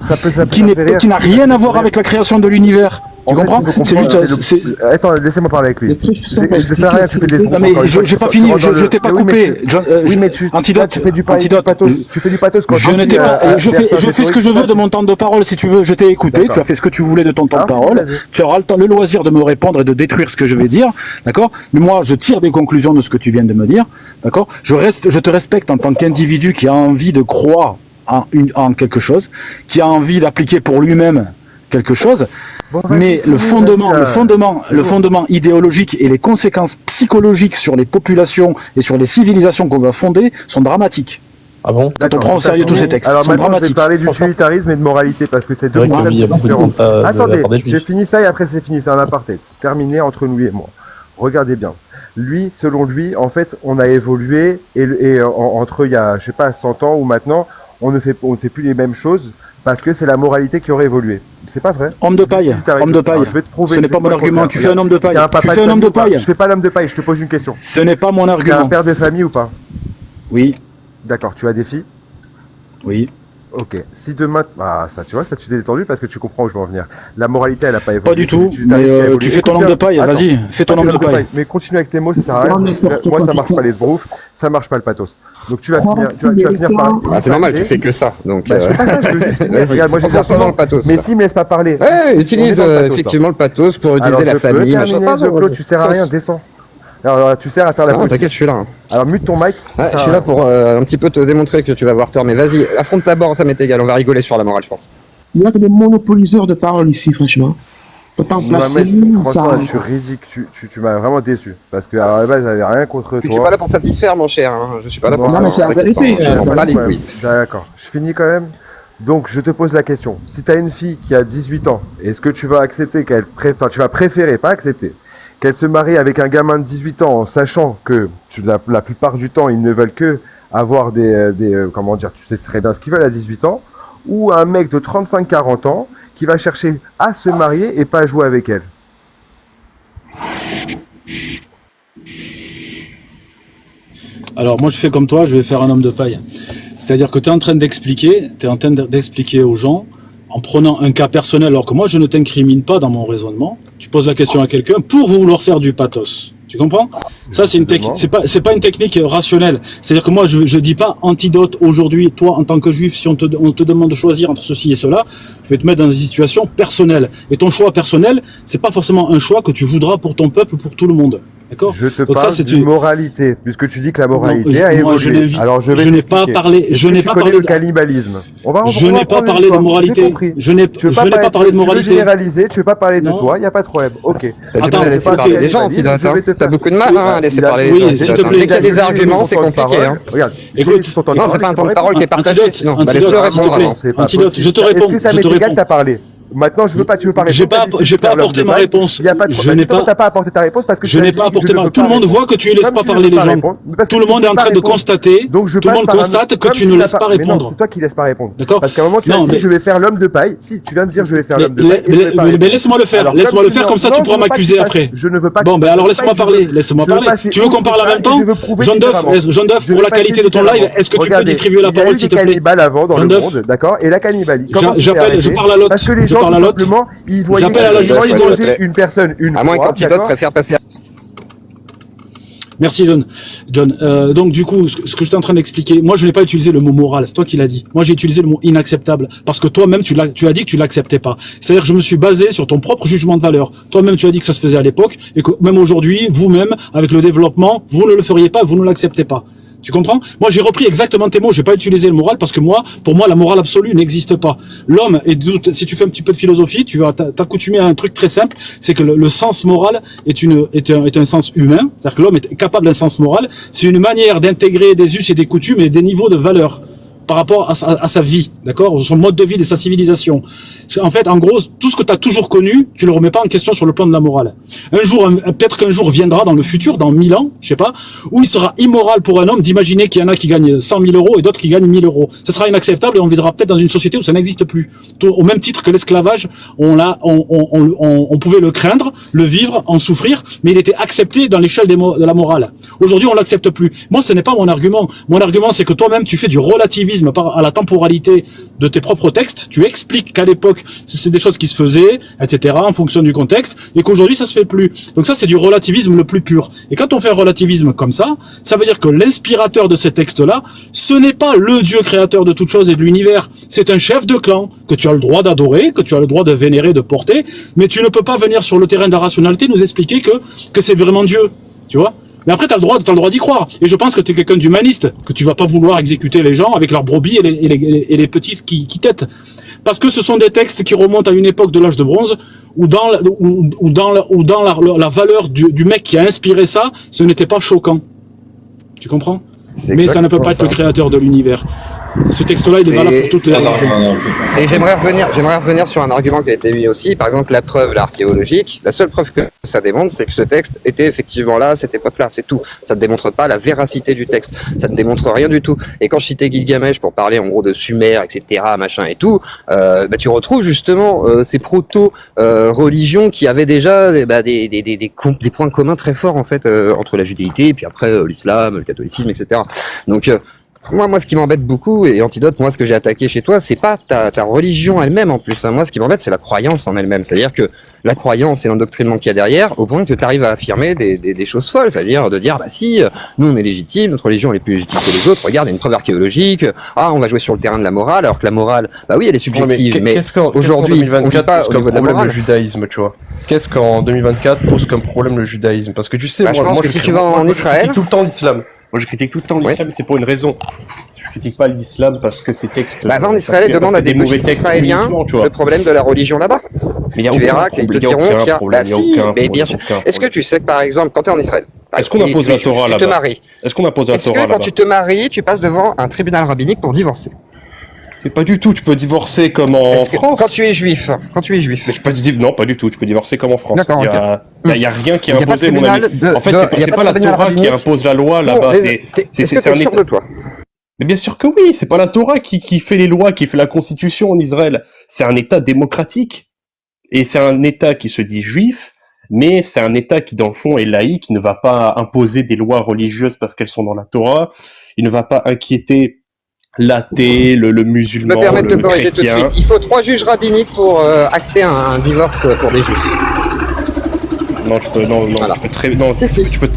qui n'a rien à voir avec la création de l'univers. Tu comprends? C'est juste. Attends, laissez-moi parler avec lui. Ça sert à rien, tu fais des. Non mais j'ai pas fini, je t'ai pas coupé. Oui, mais tu fais du pathos. Tu fais du pathos quand je n'étais pas. Je fais ce que je veux de mon temps de parole, si tu veux. Je t'ai écouté. Tu as fait ce que tu voulais de ton temps de parole. Tu auras le loisir de me répondre et de détruire ce que je vais dire, d'accord? Mais moi, je tire des conclusions de ce que tu viens de me dire, d'accord? Je te respecte en tant qu'individu qui a envie de croire en quelque chose, qui a envie d'appliquer pour lui-même quelque chose, mais le fondement idéologique et les conséquences psychologiques sur les populations et sur les civilisations qu'on va fonder sont dramatiques. Ah bon? Quand on prend au sérieux tous ces textes, alors sont dramatiques. Je vais parler d'utilitarisme et de moralité parce que c'est deux concepts différents. Attendez, j'ai fini ça et après c'est fini, c'est un aparté. Terminé entre nous et moi. Regardez bien. Lui, selon lui, en fait, on a évolué et entre il y a, je sais pas, 100 ans ou maintenant, on ne fait plus les mêmes choses. Parce que c'est la moralité qui aurait évolué. C'est pas vrai. Homme de paille. Homme de paille. Alors, je vais te prouver. Ce n'est pas mon argument. Tu fais un homme de paille. Tu fais un homme de paille. Je fais pas l'homme de paille. Je te pose une question. Ce n'est pas mon argument. Tu es un père de famille ou pas? Oui. D'accord. Tu as des filles? Oui. Ok. Si demain, ça, tu vois, ça tu t'es détendu parce que tu comprends où je veux en venir. La moralité, elle a pas évolué. Pas du tout. Mais tu fais ton homme de paille. Vas-y, fais ton homme de paille. Mais continue avec tes mots, ça sert à rien. Moi, ça marche pas les sbroufs, ça marche pas le pathos. Donc tu vas finir par. C'est normal, tu fais que ça. Donc. Je fais pas ça. Je veux juste finir. Regarde, moi j'ai ça dans le pathos. Mais s'il me laisse pas parler. Utilise effectivement le pathos pour utiliser la famille. Claude, tu sers à rien. Descends. Alors, tu sers à faire la politique. T'inquiète, je suis là. Alors, mute ton mic. Je suis là pour un petit peu te démontrer que tu vas avoir tort. Mais vas-y, affronte ta barre, ça m'est égal. On va rigoler sur la morale, je pense. Il y a des monopoliseurs de parole ici, franchement. Franchement, tu es ridicule. Tu m'as vraiment déçu. Parce que à la base, j'avais rien contre toi. Je suis pas là pour te satisfaire, mon cher. Je suis pas là pour ça. Non, mais c'est la vérité. D'accord. Je finis quand même. Donc, je te pose la question. Si tu as une fille qui a 18 ans, est-ce que tu vas accepter tu vas préférer, pas accepter, qu'elle se marie avec un gamin de 18 ans en sachant que la plupart du temps, ils ne veulent que avoir comment dire, tu sais très bien ce qu'ils veulent à 18 ans, ou un mec de 35-40 ans qui va chercher à se marier et pas à jouer avec elle? Alors, moi, je fais comme toi, je vais faire un homme de paille. C'est-à-dire que tu es en train d'expliquer aux gens en prenant un cas personnel, alors que moi je ne t'incrimine pas dans mon raisonnement. Tu poses la question à quelqu'un pour vouloir faire du pathos. Tu comprends? Ça, c'est une technique. C'est pas une technique rationnelle. C'est-à-dire que moi, je dis pas antidote aujourd'hui. Toi, en tant que juif, si on te demande de choisir entre ceci et cela, je vais te mettre dans une situation personnelle. Et ton choix personnel, c'est pas forcément un choix que tu voudras pour ton peuple, pour tout le monde. D'accord? Je te parle d'une moralité, puisque tu dis que la moralité a évolué. Alors je n'ai pas parlé. Je n'ai pas parlé de cannibalisme. Je n'ai pas parlé de moralité. Je n'ai pas parlé de moralité. Tu veux généraliser, tu veux pas parler de toi, il y a pas de problème. Ok. Attends, laisser parler les gens, t'as beaucoup de mal à laisser parler les gens. Oui, s'il te plaît. Dès qu'il y a des arguments, c'est compliqué. Regarde, écoute, non, c'est pas un temps de parole qui est partagé, sinon. Laisse-le répondre avant. Antidote, je te réponds. Est-ce que ça m'est égal que t'as parlé? Maintenant, tu veux pas répondre. J'ai pas apporté ma réponse. Il y a pas de problème. T'as pas apporté ta réponse parce que je n'ai pas apporté ma. Tout le monde voit que tu ne laisses pas parler les gens. Tout le monde est en train de constater. Tout le monde constate que tu ne laisses pas répondre. C'est toi qui laisses pas répondre. D'accord. Parce qu'à un moment, tu as dit je vais faire l'homme de paille. Si tu viens de dire je vais faire l'homme de paille. Mais laisse-moi le faire. Laisse-moi le faire comme ça, tu pourras m'accuser après. Je ne veux pas. Bon, ben alors laisse-moi parler. Laisse-moi parler. Tu veux qu'on parle en même temps? Jean Duff, pour la qualité de ton live, est-ce que tu peux distribuer la parole s'il te plaît? Cannibale avant dans le monde, d'accord. Et la cannibale. Je parle à l'autre. Parce que les gens simplement ils voyaient une personne une fois. À moins qu'Antidote préfère passer. Merci John. Donc du coup, ce que j'étais en train d'expliquer, moi je n'ai pas utilisé le mot moral, c'est toi qui l'as dit. Moi j'ai utilisé le mot inacceptable parce que toi-même tu as dit que tu l'acceptais pas. C'est-à-dire que je me suis basé sur ton propre jugement de valeur. Toi-même tu as dit que ça se faisait à l'époque et que même aujourd'hui, vous-même avec le développement, vous ne le feriez pas, vous ne l'acceptez pas. Tu comprends? Moi, j'ai repris exactement tes mots. J'ai pas utilisé le moral parce que pour moi, la morale absolue n'existe pas. L'homme si tu fais un petit peu de philosophie, tu vas t'accoutumer à un truc très simple. C'est que le sens moral est un sens humain. C'est-à-dire que l'homme est capable d'un sens moral. C'est une manière d'intégrer des us et des coutumes et des niveaux de valeur. par rapport à sa vie, d'accord, son mode de vie et sa civilisation. En fait, en gros, tout ce que tu as toujours connu, tu le remets pas en question sur le plan de la morale. Peut-être qu'un jour viendra dans le futur, dans 1000 ans, je sais pas, où il sera immoral pour un homme d'imaginer qu'il y en a qui gagnent 100 000 euros et d'autres qui gagnent 1000 euros. Ça sera inacceptable et on vivra peut-être dans une société où ça n'existe plus. Au même titre que l'esclavage, on pouvait le craindre, le vivre, en souffrir, mais il était accepté dans l'échelle de la morale. Aujourd'hui, on l'accepte plus. Moi, ce n'est pas mon argument. Mon argument, c'est que toi-même, tu fais du relativisme à la temporalité de tes propres textes. Tu expliques qu'à l'époque, c'est des choses qui se faisaient, etc., en fonction du contexte, et qu'aujourd'hui, ça se fait plus. Donc ça, c'est du relativisme le plus pur. Et quand on fait un relativisme comme ça veut dire que l'inspirateur de ces textes-là, ce n'est pas le Dieu créateur de toutes choses et de l'univers. C'est un chef de clan que tu as le droit d'adorer, que tu as le droit de vénérer, de porter, mais tu ne peux pas venir sur le terrain de la rationalité nous expliquer que c'est vraiment Dieu, tu vois. Mais après, t'as le droit d'y croire. Et je pense que t'es quelqu'un d'humaniste, que tu vas pas vouloir exécuter les gens avec leurs brebis et les petites qui têtent. Parce que ce sont des textes qui remontent à une époque de l'âge de bronze, où dans la valeur du mec qui a inspiré ça, ce n'était pas choquant. Tu comprends? Mais ça ne peut pas être le créateur de l'univers. Ce texte-là, il est valable pour toutes les religions. Et j'aimerais revenir sur un argument qui a été mis aussi. Par exemple, la preuve archéologique. La seule preuve que ça démontre, c'est que ce texte était effectivement là à cette époque-là. C'est tout. Ça ne démontre pas la véracité du texte. Ça ne démontre rien du tout. Et quand je citais Gilgamesh pour parler en gros de Sumer, etc., machin et tout, tu retrouves justement ces proto-religions qui avaient déjà des points communs très forts en fait entre la judéité et puis après l'islam, le catholicisme, etc. Donc moi, ce qui m'embête beaucoup, et Antidote, moi, ce que j'ai attaqué chez toi, c'est pas ta religion elle-même, en plus. Hein. Moi, ce qui m'embête, c'est la croyance en elle-même. C'est-à-dire que la croyance et l'endoctrinement qu'il y a derrière, au point que tu arrives à affirmer des choses folles. C'est-à-dire de dire, bah si, nous, on est légitime, notre religion, elle est plus légitime que les autres. Regarde, il y a une preuve archéologique. Ah, on va jouer sur le terrain de la morale, alors que la morale, bah oui, elle est subjective. Mais aujourd'hui, on vit pas au niveau de la morale. Le judaïsme, tu vois. Qu'est-ce qu'en 2024 pose comme problème le judaïsme? Parce que tu sais, je pense que si tu vas en Israël, tout le temps l'islam. Moi, je critique tout le temps l'islam, c'est pour une raison. Je critique pas l'islam parce que ces textes. Bah, va en Israël, demande à des mauvais textes israéliens le problème de la religion là-bas. Tu verras qu'ils te diront qu'il y a. Bah, si, mais bien sûr. Est-ce que tu sais que par exemple, quand tu es en Israël, est-ce qu'on impose la Torah là-bas? Tu te maries. Est-ce qu'on impose la Torah là-bas? Est-ce que quand tu te maries, tu passes devant un tribunal rabbinique pour divorcer? C'est pas du tout, tu peux divorcer comme en France. Quand tu es juif. Mais non, pas du tout, tu peux divorcer comme en France. D'accord, il y a rien qui est imposé, mon ami. En fait, c'est pas la Torah qui impose la loi là-bas. Est-ce que tu es sûr de toi? Mais bien sûr que oui, c'est pas la Torah qui fait les lois, qui fait la constitution en Israël. C'est un État démocratique. Et c'est un État qui se dit juif, mais c'est un État qui, dans le fond, est laïque, qui ne va pas imposer des lois religieuses parce qu'elles sont dans la Torah. Il ne va pas inquiéter l'athée, le musulman, je me permets de te le corriger tout de suite. Il faut 3 juges rabbiniques pour acter un divorce pour des juifs. Non, voilà.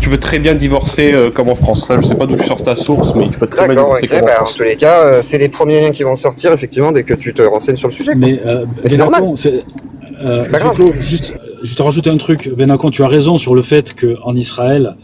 Tu peux très bien divorcer comme en France. Ça, je sais pas d'où tu sors ta source, mais tu peux très bien divorcer comme en France. En tous les cas, c'est les premiers liens qui vont sortir effectivement dès que tu te renseignes sur le sujet. Mais c'est normal. C'est pas grave. Juste rajouter un truc, Benakon, tu as raison sur le fait que en Israël,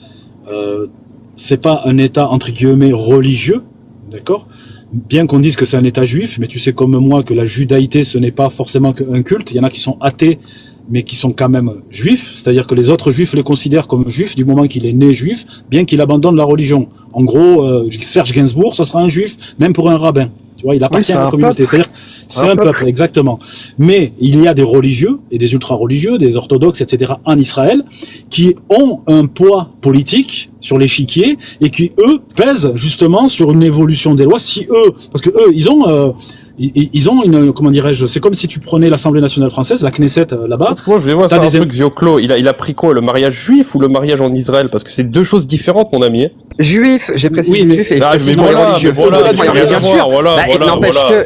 c'est pas un État entre guillemets religieux, d'accord? Bien qu'on dise que c'est un État juif, mais tu sais comme moi que la judaïté ce n'est pas forcément qu'un culte. Il y en a qui sont athées, mais qui sont quand même juifs, c'est-à-dire que les autres juifs les considèrent comme juifs du moment qu'il est né juif, bien qu'il abandonne la religion. En gros, Serge Gainsbourg, ça sera un juif, même pour un rabbin. Tu vois, il appartient à la communauté. C'est-à-dire, c'est un peuple, exactement. Mais il y a des religieux, et des ultra-religieux, des orthodoxes, etc., en Israël, qui ont un poids politique sur l'échiquier, et qui, eux, pèsent justement sur une évolution des lois, si eux, parce que eux, ils ont une, comment dirais-je, c'est comme si tu prenais l'Assemblée nationale française, la Knesset là-bas. Parce que moi, je vais voir ça un truc, Zioclo, il a pris quoi, le mariage juif ou le mariage en Israël? Parce que c'est deux choses différentes, mon ami. Juif, j'ai précisé juif et précisément religieux. Bien sûr.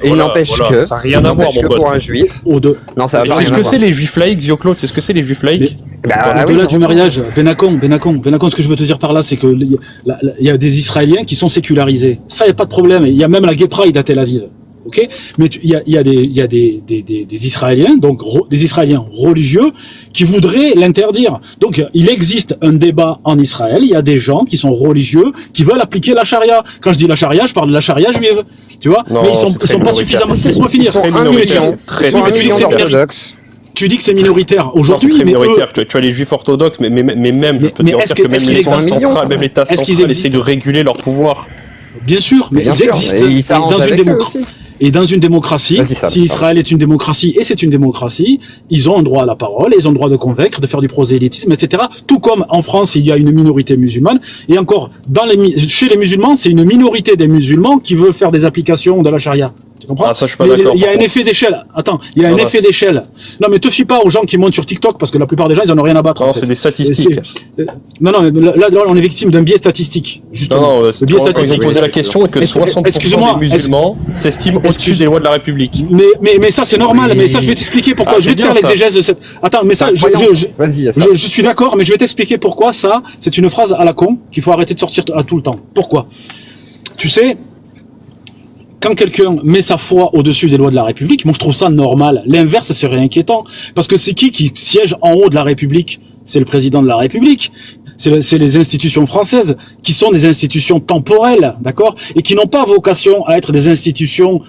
Il n'empêche que. Ça n'a rien à voir, mon pote. Pour un juif. Non, ça va rien à voir. C'est ce que c'est les juifs laïcs, Zioclo? C'est ce que c'est les juifs laïcs? Au-delà du mariage, Benakon, ce que je veux te dire par là, c'est que il y a des Israéliens qui sont sécularisés. Ça, il n'y a pas de problème. Il y a même la Gay Pride à Tel Aviv. Ok, mais il y a des Israéliens, donc des Israéliens religieux, qui voudraient l'interdire. Donc il existe un débat en Israël. Il y a des gens qui sont religieux, qui veulent appliquer la charia. Quand je dis la charia, je parle de la charia juive. Tu vois, mais ils sont pas suffisamment. Laisse-moi finir. Ils sont 1 million d'orthodoxes. Tu dis que c'est minoritaire aujourd'hui, mais minoritaire. Tu as les juifs orthodoxes, mais même, je peux te dire que même l'État central essaie de réguler leur pouvoir. Bien sûr, mais ils existent dans une démocratie. Et dans une démocratie, si Israël est une démocratie, et c'est une démocratie, ils ont un droit à la parole, ils ont le droit de convaincre, de faire du prosélytisme, etc. Tout comme en France, il y a une minorité musulmane, et encore, chez les musulmans, c'est une minorité des musulmans qui veulent faire des applications de la charia. Tu comprends? Ça, je suis pas d'accord. Il y a un effet d'échelle. Attends, il y a un effet d'échelle. Non, mais te fie pas aux gens qui montent sur TikTok parce que la plupart des gens, ils en ont rien à battre. Non, c'est des statistiques. Non, là, on est victime d'un biais statistique. Justement. Non, le biais statistique. Ils ont posé la question et que 60% des musulmans s'estiment au-dessus des lois de la République. Mais ça, c'est normal. Mais ça, je vais t'expliquer pourquoi. Je vais te faire l'exégèse de cette. Attends, mais ça, je suis d'accord, mais je vais t'expliquer pourquoi ça, c'est une phrase à la con qu'il faut arrêter de sortir à tout le temps. Pourquoi? Tu sais, quand quelqu'un met sa foi au-dessus des lois de la République, moi je trouve ça normal. L'inverse serait inquiétant. Parce que c'est qui siège en haut de la République? C'est le président de la République. C'est les institutions françaises qui sont des institutions temporelles, d'accord? Et qui n'ont pas vocation à être des institutions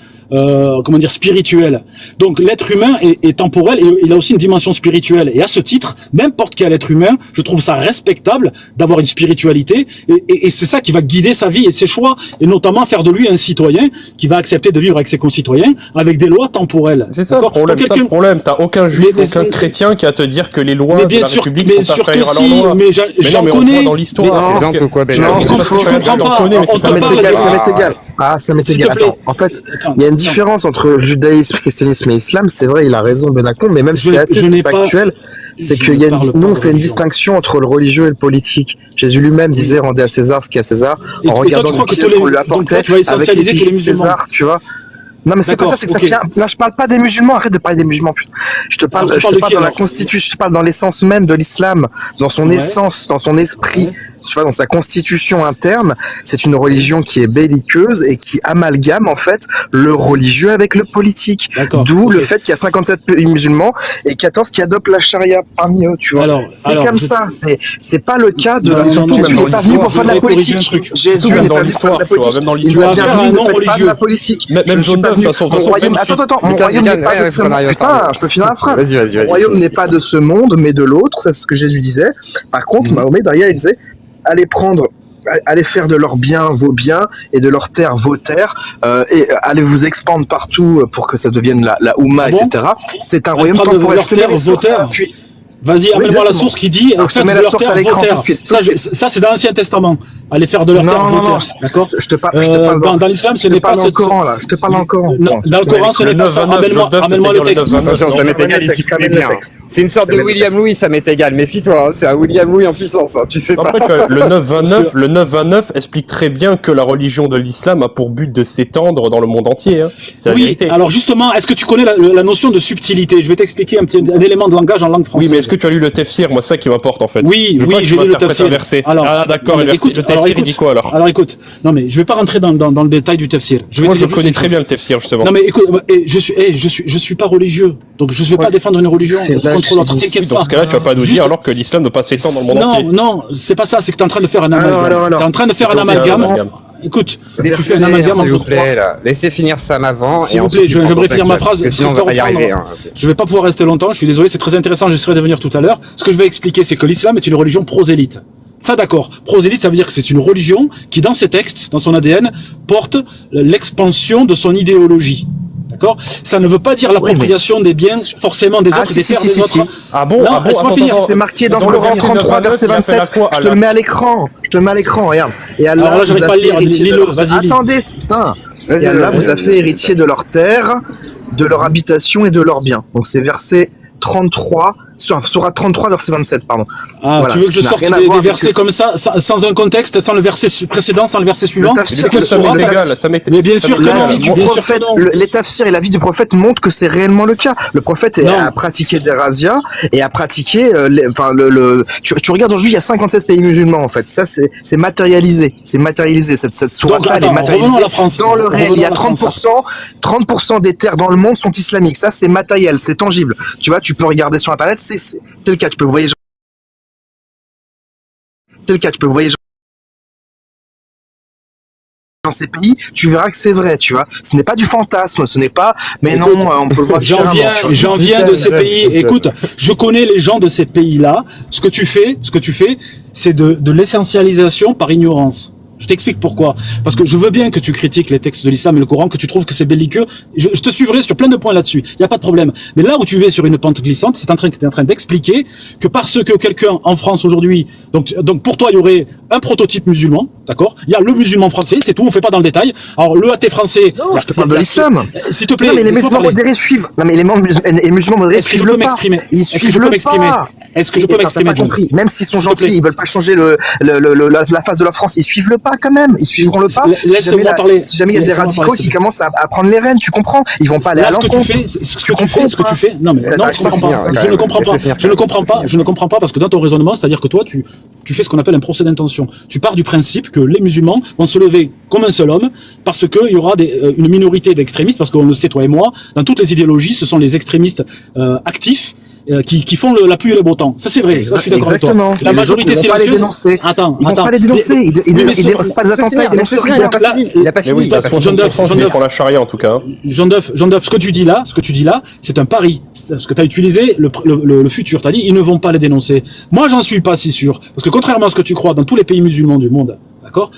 spirituelles. Donc l'être humain est temporel et il a aussi une dimension spirituelle. Et à ce titre, n'importe quel être humain, je trouve ça respectable d'avoir une spiritualité et c'est ça qui va guider sa vie et ses choix et notamment faire de lui un citoyen qui va accepter de vivre avec ses concitoyens avec des lois temporelles. C'est ça le problème. T'as aucun juif, aucun chrétien qui va te dire que les lois de la République sont inférieures à leurs lois. Mais j'en connais. Dans l'histoire. Je comprends pas. Ça m'est égal. Attends, en fait, il y a une différence entre judaïsme, christianisme et islam. C'est vrai, il a raison, Benacon, mais même si c'est athée, c'est factuel, c'est qu'il y a nous, on fait une distinction entre le religieux et le politique. Jésus lui-même disait, rendez à César ce qui est à César, en regardant ce qu'on lui apportait avec les fichiers de César, tu vois. Non, mais c'est pas ça, c'est que ça vient. Là, je parle pas des musulmans, arrête de parler des musulmans, putain. Je te parle dans la constitution, je te parle dans l'essence même de l'islam, dans son essence, dans son esprit, tu vois, dans sa constitution interne. C'est une religion qui est belliqueuse et qui amalgame, en fait, le religieux avec le politique. D'où le fait qu'il y a 57 pays musulmans et 14 qui adoptent la charia parmi eux, tu vois. C'est comme ça, c'est pas le cas de, Jésus n'est pas venu pour faire de la politique. Jésus n'est pas venu pour faire de la politique. Il va bien venu pour faire de la politique. Mon royaume, attends, mon royaume n'est pas de ce monde. Putain, je peux finir la phrase. Mon royaume n'est pas de ce monde, mais de l'autre. C'est ce que Jésus disait. Par contre, Mahomet, derrière, il disait, allez faire de leurs biens vos biens et de leurs terres vos terres, et allez vous expandre partout pour que ça devienne la Oumma, etc. C'est un royaume temporel. Je te mets les sources. Vas-y, amène-moi la source qui dit je te mets la source à l'écran tout de suite. Ça c'est dans l'Ancien Testament. Aller faire de leur terre vos terres. D'accord. Je te parle dans l'islam, ce n'est pas le Coran là. Je te parle dans le Coran. Dans le Coran, ce n'est pas ça. Amène-moi le texte. Ça m'est égal ici. C'est une sorte de William Louis, ça m'est égal. Méfie-toi, c'est un William Louis en puissance. Tu sais pas. Après, le 929 explique très bien que la religion de l'islam a pour but de s'étendre dans le monde entier. Oui. Alors justement, est-ce que tu connais la notion de subtilité? Je vais t'expliquer un élément de langage en langue française. Oui, mais est-ce que tu as lu le Tafsir? Moi, c'est ça qui m'importe en fait. Oui, j'ai lu le Tafsir. Ah d'accord. Écoute, le Tafsir, il dit quoi alors? Alors écoute, non mais je vais pas rentrer dans le détail du Tafsir. Moi je connais très bien le Tafsir justement. Non mais écoute, je suis pas religieux, donc je vais pas défendre une religion contre l'autre. T'inquiète pas. Dans ce cas-là, tu vas pas nous dire alors que l'islam ne doit pas s'étendre dans le monde entier. Non, c'est pas ça. C'est que t'es en train de faire un amalgame. T'es en train de faire un amalgame. Écoute, tu fais un amalgame entre trois. Laissez finir Sam avant. S'il vous plaît, j'aimerais finir ma phrase. Sinon, on va pas y arriver. Je vais pas pouvoir rester longtemps. Je suis désolé, c'est très intéressant. J'essaierai de venir tout à l'heure. Ce que je vais expliquer, c'est que l'islam est une religion prosélyte. Ça d'accord. Prosélyte, ça veut dire que c'est une religion qui, dans ses textes, dans son ADN, porte l'expansion de son idéologie. D'accord? Ça ne veut pas dire l'appropriation des biens forcément des autres, des terres des autres. Ah bon? Laisse-moi finir. C'est marqué dans le Coran 33 verset 27. Je te le mets à l'écran. Regarde. Et Allah, alors là, j'arrive pas à lire. Attendez, putain. Et Allah vous a fait héritier de leurs terres, de leur habitation et de leurs biens. Donc c'est verset 33, sera 33 verset 27, pardon. Ah, voilà, tu veux que je sorte des versets comme ça, sans un contexte, sans le verset précédent, sans le verset suivant? Mais bien sûr que non. Les tafsirs et la vie du prophète montrent que c'est réellement le cas. Le prophète a pratiqué des razzias et a pratiqué, tu regardes aujourd'hui, il y a 57 pays musulmans, en fait. Ça, c'est matérialisé. C'est matérialisé. Cette sourate-là, elle est matérialisée. Dans le réel, il y a 30% des terres dans le monde sont islamiques. Ça, c'est matériel, c'est tangible. Tu vois, tu peux regarder sur Internet, c'est le cas, tu peux voyager. C'est le cas, tu peux voyager dans ces pays, tu verras que c'est vrai, tu vois. Ce n'est pas du fantasme, ce n'est pas, mais non, on peut le voir différemment. J'en viens de ces pays. Écoute, je connais les gens de ces pays-là. Ce que tu fais, c'est de l'essentialisation par ignorance. Je t'explique pourquoi. Parce que je veux bien que tu critiques les textes de l'islam et le Coran, que tu trouves que c'est belliqueux. Je te suivrai sur plein de points là-dessus. Il n'y a pas de problème. Mais là où tu es sur une pente glissante, c'est que tu es en train d'expliquer que parce que quelqu'un en France aujourd'hui, donc pour toi, il y aurait un prototype musulman, d'accord? Il y a le musulman français, c'est tout, on fait pas dans le détail. Alors, le athée français. Non, je te parle de l'islam. S'il te plaît. Non, mais les musulmans modérés suivent. Non, mais les musulmans modérés suivent le pas. Ils suivent le pas. Est-ce que je peux m'exprimer? Même s'ils sont gentils, ils veulent pas changer la face de la France, ils suivent le pas quand même. Ils suivront le pas. Laisse-moi parler. Si jamais il y a des radicaux qui commencent à prendre les rênes, tu comprends? Ils vont pas aller à l'encontre. Ce que tu fais, non, je comprends pas. Je ne comprends pas. Je ne comprends pas parce que dans ton raisonnement, c'est-à-dire que toi, tu fais ce qu'on appelle un procès d'intention. Tu pars du principe que les musulmans vont se lever comme un seul homme parce qu'il y aura une minorité d'extrémistes, parce qu'on le sait, toi et moi, dans toutes les idéologies, ce sont les extrémistes actifs qui font la pluie et le beau temps. Ça, c'est vrai. Ça, je suis d'accord avec toi. La majorité silencieuse. Attends. Ils vont pas les dénoncer. Ils dénoncent pas des attentats. Il a pas fini. Jean Duff, pour la charia, en tout cas. Jean Duff, ce que tu dis là, c'est un pari. Ce que tu as utilisé, le futur. Tu as dit, ils ne vont pas les dénoncer. Moi, j'en suis pas si sûr. Parce que contrairement à ce que tu crois, dans tous les pays musulmans du monde, d'accord,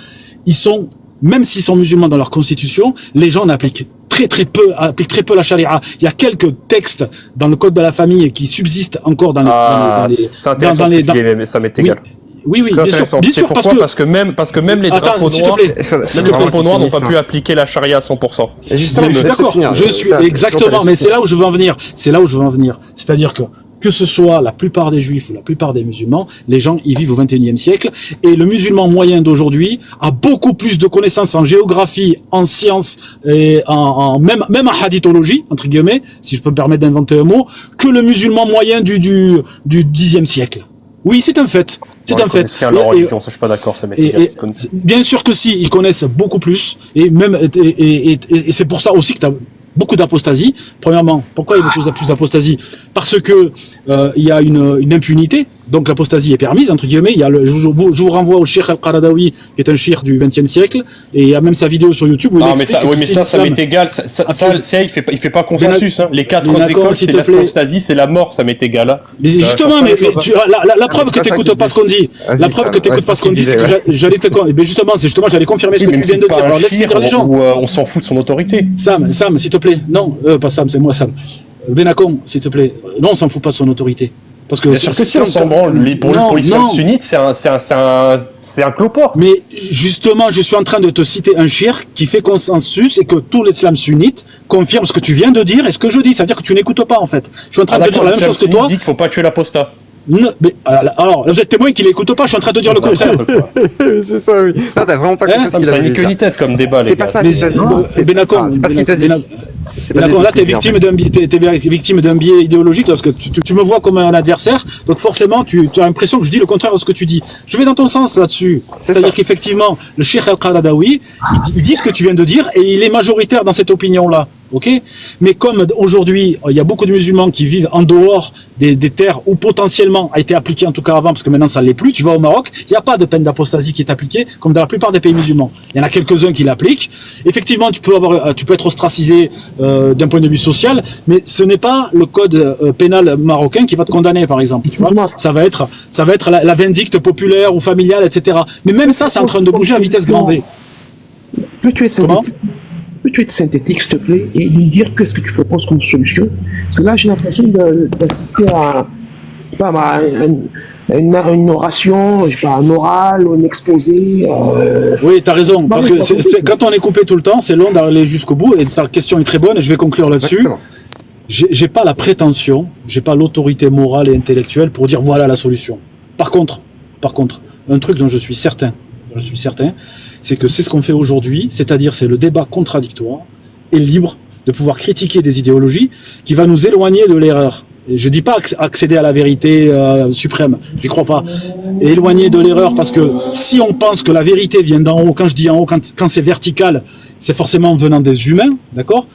même s'ils sont musulmans dans leur constitution, les gens appliquent très peu la charia. Il y a quelques textes dans le code de la famille qui subsistent encore dans les ça m'est égal. Oui, bien sûr, parce que même les drapeaux noirs n'ont pas pu appliquer la charia à 100%. Justement, je suis d'accord. Exactement, mais c'est là où je veux en venir. C'est-à-dire que ce soit la plupart des juifs ou la plupart des musulmans, les gens y vivent au XXIe siècle, et le musulman moyen d'aujourd'hui a beaucoup plus de connaissances en géographie, en sciences et même en hadithologie, entre guillemets, si je peux me permettre d'inventer un mot, que le musulman moyen du Xe siècle. Oui, c'est un fait. C'est un fait. Je suis pas d'accord, ça m'est égal. Bien sûr que si, ils connaissent beaucoup plus, et c'est pour ça aussi que tu as beaucoup d'apostasie. Premièrement, pourquoi il y a beaucoup plus d'apostasie? Parce que il y a une impunité, donc l'apostasie est permise, entre guillemets. Je vous renvoie au Cheikh Al-Qaradawi, qui est un cheikh du XXe siècle, et il y a même sa vidéo sur YouTube où il explique ça m'est égal. Ça, il fait pas consensus. Les quatre écoles, c'est l'apostasie, c'est la mort, ça m'est égal. Mais justement, la preuve que tu n'écoutes pas ce qu'on dit, c'est que j'allais confirmer ce que tu viens de dire. Alors laisse finir les gens. On s'en fout de son autorité. Sam, s'il te plaît. Non, pas Sam, c'est moi Sam. Benacon, s'il te plaît. Non, on s'en fout pas de son autorité. Parce que bien sûr que si, on s'en branle. Pour l'islam sunnite, c'est un cloport. Mais justement, je suis en train de te citer un cheikh qui fait consensus et que tout l'islam sunnite confirme ce que tu viens de dire et ce que je dis. Ça veut dire que tu n'écoutes pas, en fait. Je suis en train de te dire la même chose que toi. Il dit qu'il faut pas tuer l'apostat. Non, mais alors, vous êtes témoin qu'il n'écoute pas, je suis en train de dire le contraire. C'est ça, oui. Non, t'as vraiment pas compris ce qu'il a dit. C'est une tête comme débat, les gars. C'est Benacon. C'est pas ce qu'il t'a dit. D'accord, là, t'es victime d'un biais idéologique parce que tu me vois comme un adversaire, donc forcément, tu as l'impression que je dis le contraire de ce que tu dis. Je vais dans ton sens là-dessus. C'est-à-dire qu'effectivement, le Cheikh Al-Qaradawi, il dit ce que tu viens de dire et il est majoritaire dans cette opinion-là. Ok, mais comme aujourd'hui, il y a beaucoup de musulmans qui vivent en dehors des terres où potentiellement a été appliqué, en tout cas avant, parce que maintenant ça l'est plus. Tu vas au Maroc, il n'y a pas de peine d'apostasie qui est appliquée, comme dans la plupart des pays musulmans. Il y en a quelques-uns qui l'appliquent. Effectivement, tu peux être ostracisé d'un point de vue social, mais ce n'est pas le code pénal marocain qui va te condamner, par exemple. Tu vois, ça va être la vindicte populaire ou familiale, etc. Mais même ça, c'est en train de bouger à vitesse grand V. Peux-tu être synthétique, s'il te plaît, et nous dire qu'est-ce que tu proposes comme solution? Parce que là, j'ai l'impression d'assister à une oration, je sais pas, un oral, un exposé. Oui, t'as raison, parce que quand on est coupé tout le temps, c'est long d'aller jusqu'au bout, et ta question est très bonne, et je vais conclure là-dessus. J'ai pas la prétention, j'ai pas l'autorité morale et intellectuelle pour dire voilà la solution. Par contre, un truc dont je suis certain, c'est que c'est ce qu'on fait aujourd'hui, c'est-à-dire c'est le débat contradictoire et libre de pouvoir critiquer des idéologies qui va nous éloigner de l'erreur. Et je dis pas accéder à la vérité suprême, j'y crois pas. Et éloigner de l'erreur, parce que si on pense que la vérité vient d'en haut, quand je dis en haut, quand c'est vertical, c'est forcément venant des humains, d'accord ?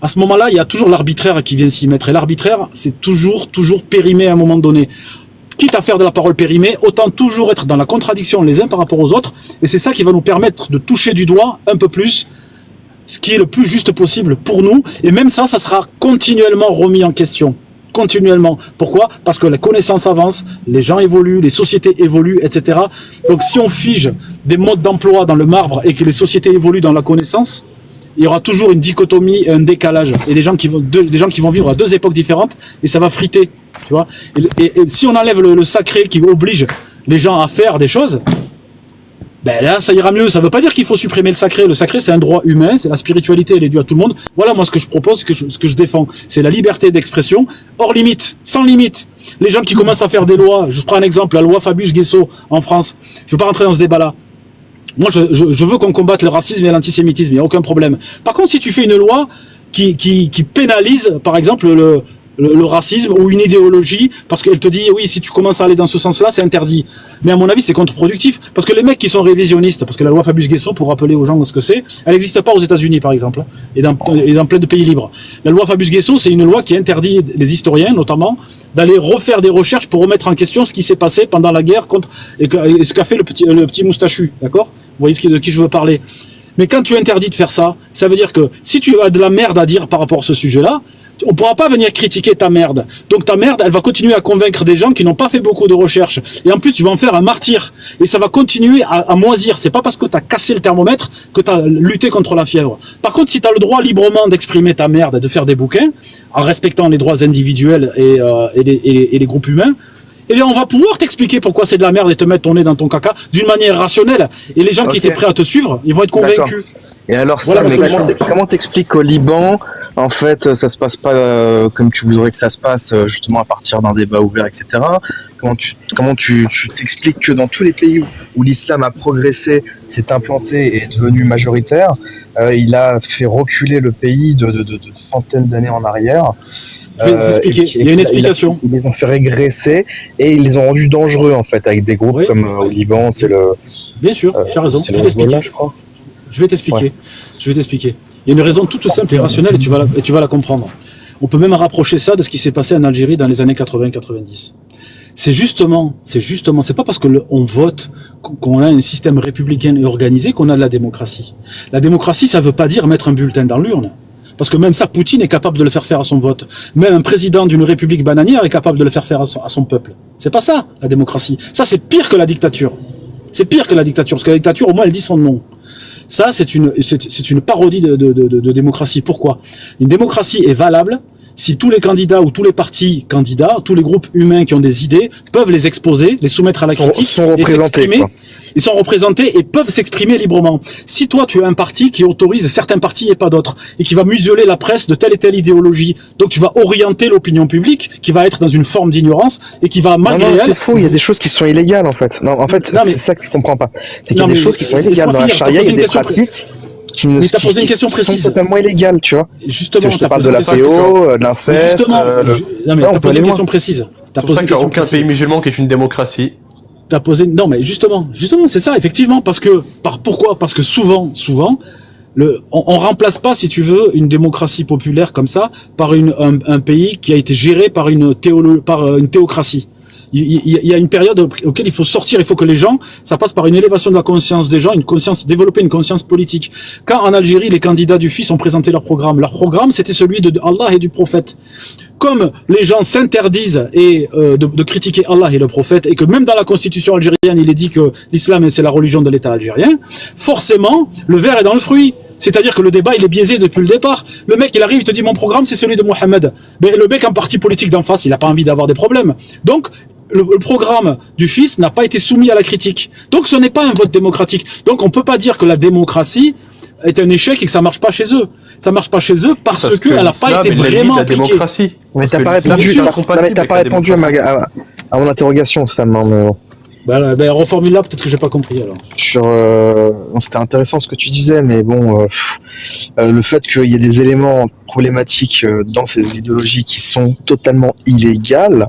À ce moment-là, il y a toujours l'arbitraire qui vient s'y mettre. Et l'arbitraire, c'est toujours périmé à un moment donné. Quitte à faire de la parole périmée, autant toujours être dans la contradiction les uns par rapport aux autres, et c'est ça qui va nous permettre de toucher du doigt un peu plus ce qui est le plus juste possible pour nous, et même ça sera continuellement remis en question. continuellement. Pourquoi? Parce que la connaissance avance, les gens évoluent, les sociétés évoluent, etc. Donc si on fige des modes d'emploi dans le marbre et que les sociétés évoluent dans la connaissance, il y aura toujours une dichotomie et un décalage. Et des gens qui vont vivre à deux époques différentes et ça va friter. Tu vois, et si on enlève le sacré qui oblige les gens à faire des choses, ben là, ça ira mieux. Ça veut pas dire qu'il faut supprimer le sacré. Le sacré, c'est un droit humain, c'est la spiritualité, elle est due à tout le monde. Voilà, moi, ce que je propose, ce que je défends, c'est la liberté d'expression, hors limite, sans limite. Les gens qui commencent à faire des lois, je prends un exemple, la loi Fabius-Guessot en France. Je veux pas rentrer dans ce débat-là. Moi, je veux qu'on combatte le racisme et l'antisémitisme, il n'y a aucun problème. Par contre, si tu fais une loi qui pénalise, par exemple, le racisme ou une idéologie, parce qu'elle te dit oui, si tu commences à aller dans ce sens-là, c'est interdit. Mais à mon avis, c'est contre-productif, parce que les mecs qui sont révisionnistes, parce que la loi Fabius-Guessot, pour rappeler aux gens ce que c'est, elle n'existe pas aux États-Unis, par exemple, et dans plein de pays libres. La loi Fabius-Guessot, c'est une loi qui interdit les historiens, notamment, d'aller refaire des recherches pour remettre en question ce qui s'est passé pendant la guerre et ce qu'a fait le petit moustachu, d'accord? Vous voyez de qui je veux parler. Mais quand tu interdis de faire ça, ça veut dire que si tu as de la merde à dire par rapport à ce sujet-là, on pourra pas venir critiquer ta merde. Donc ta merde, elle va continuer à convaincre des gens qui n'ont pas fait beaucoup de recherches. Et en plus, tu vas en faire un martyr. Et ça va continuer à moisir. C'est pas parce que tu as cassé le thermomètre que tu as lutté contre la fièvre. Par contre, si tu as le droit librement d'exprimer ta merde et de faire des bouquins, en respectant les droits individuels et les groupes humains, eh bien, on va pouvoir t'expliquer pourquoi c'est de la merde et te mettre ton nez dans ton caca d'une manière rationnelle. Et les gens qui étaient prêts à te suivre, ils vont être convaincus. Et alors voilà, ça, mais comment t'expliques qu'au Liban, en fait, ça se passe pas comme tu voudrais que ça se passe, justement à partir d'un débat ouvert, etc. Comment tu t'expliques que dans tous les pays où l'islam a progressé, s'est implanté et est devenu majoritaire, il a fait reculer le pays de centaines d'années en arrière. Je vais vous expliquer. Il y a une explication. Ils les ont fait régresser et ils les ont rendus dangereux, en fait, avec des groupes comme au Liban, c'est le... Bien sûr, tu as raison. C'est le Hezbollah, je crois. Je vais t'expliquer. Je vais t'expliquer. Il y a une raison toute simple et rationnelle et tu vas la comprendre. On peut même rapprocher ça de ce qui s'est passé en Algérie dans les années 80-90. C'est justement, c'est pas parce que on vote, qu'on a un système républicain et organisé qu'on a de la démocratie. La démocratie, ça veut pas dire mettre un bulletin dans l'urne. Parce que même ça, Poutine est capable de le faire à son vote. Même un président d'une république bananière est capable de le faire à son peuple. C'est pas ça, la démocratie. Ça, c'est pire que la dictature. C'est pire que la dictature, parce que la dictature, au moins, elle dit son nom. Ça, c'est une parodie de démocratie. Pourquoi? Une démocratie est valable si tous les candidats ou tous les partis candidats, tous les groupes humains qui ont des idées, peuvent les exposer, les soumettre à la critique, et s'exprimer. Ils sont représentés et peuvent s'exprimer librement. Si toi, tu as un parti qui autorise certains partis et pas d'autres, et qui va museler la presse de telle et telle idéologie, donc tu vas orienter l'opinion publique, qui va être dans une forme d'ignorance, et qui va, malgré elle... c'est faux, il y a des choses qui sont illégales, en fait. Non, en fait, c'est ça que tu comprends pas. C'est qu'il y a des choses qui sont illégales. Dans la charia, il y a des pratiques mais t'as posé une question précise. Sont totalement illégales, tu vois. Justement, je te parle de la PO, de l'inceste. Non, mais t'as posé une question précise. C'est pour ça qu'il n'y a aucun pays musulman qui est une démocratie. T'as posé, non, mais justement, c'est ça, effectivement, pourquoi? Parce que souvent, on remplace pas, si tu veux, une démocratie populaire comme ça par un pays qui a été géré par une théocratie. Il y a une période auquel il faut sortir, il faut que les gens, ça passe par une élévation de la conscience des gens, développer une conscience politique. Quand en Algérie, les candidats du FIS ont présenté leur programme c'était celui de Allah et du prophète. Comme les gens s'interdisent de critiquer Allah et le prophète, et que même dans la constitution algérienne, il est dit que l'islam c'est la religion de l'État algérien, forcément, le verre est dans le fruit. C'est-à-dire que le débat, il est biaisé depuis le départ. Le mec, il arrive, il te dit, mon programme, c'est celui de Mohamed. Mais le mec en parti politique d'en face, il n'a pas envie d'avoir des problèmes. Donc, le programme du fils n'a pas été soumis à la critique. Donc, ce n'est pas un vote démocratique. Donc, on peut pas dire que la démocratie est un échec et que ça marche pas chez eux. Ça marche pas chez eux parce qu'elle n'a pas été vraiment appliquée. Mais t'as pas répondu à mon interrogation, Sam. Reformule là, peut-être que j'ai pas compris alors. C'était intéressant ce que tu disais, mais bon, le fait qu'il y ait des éléments problématiques dans ces idéologies qui sont totalement illégales,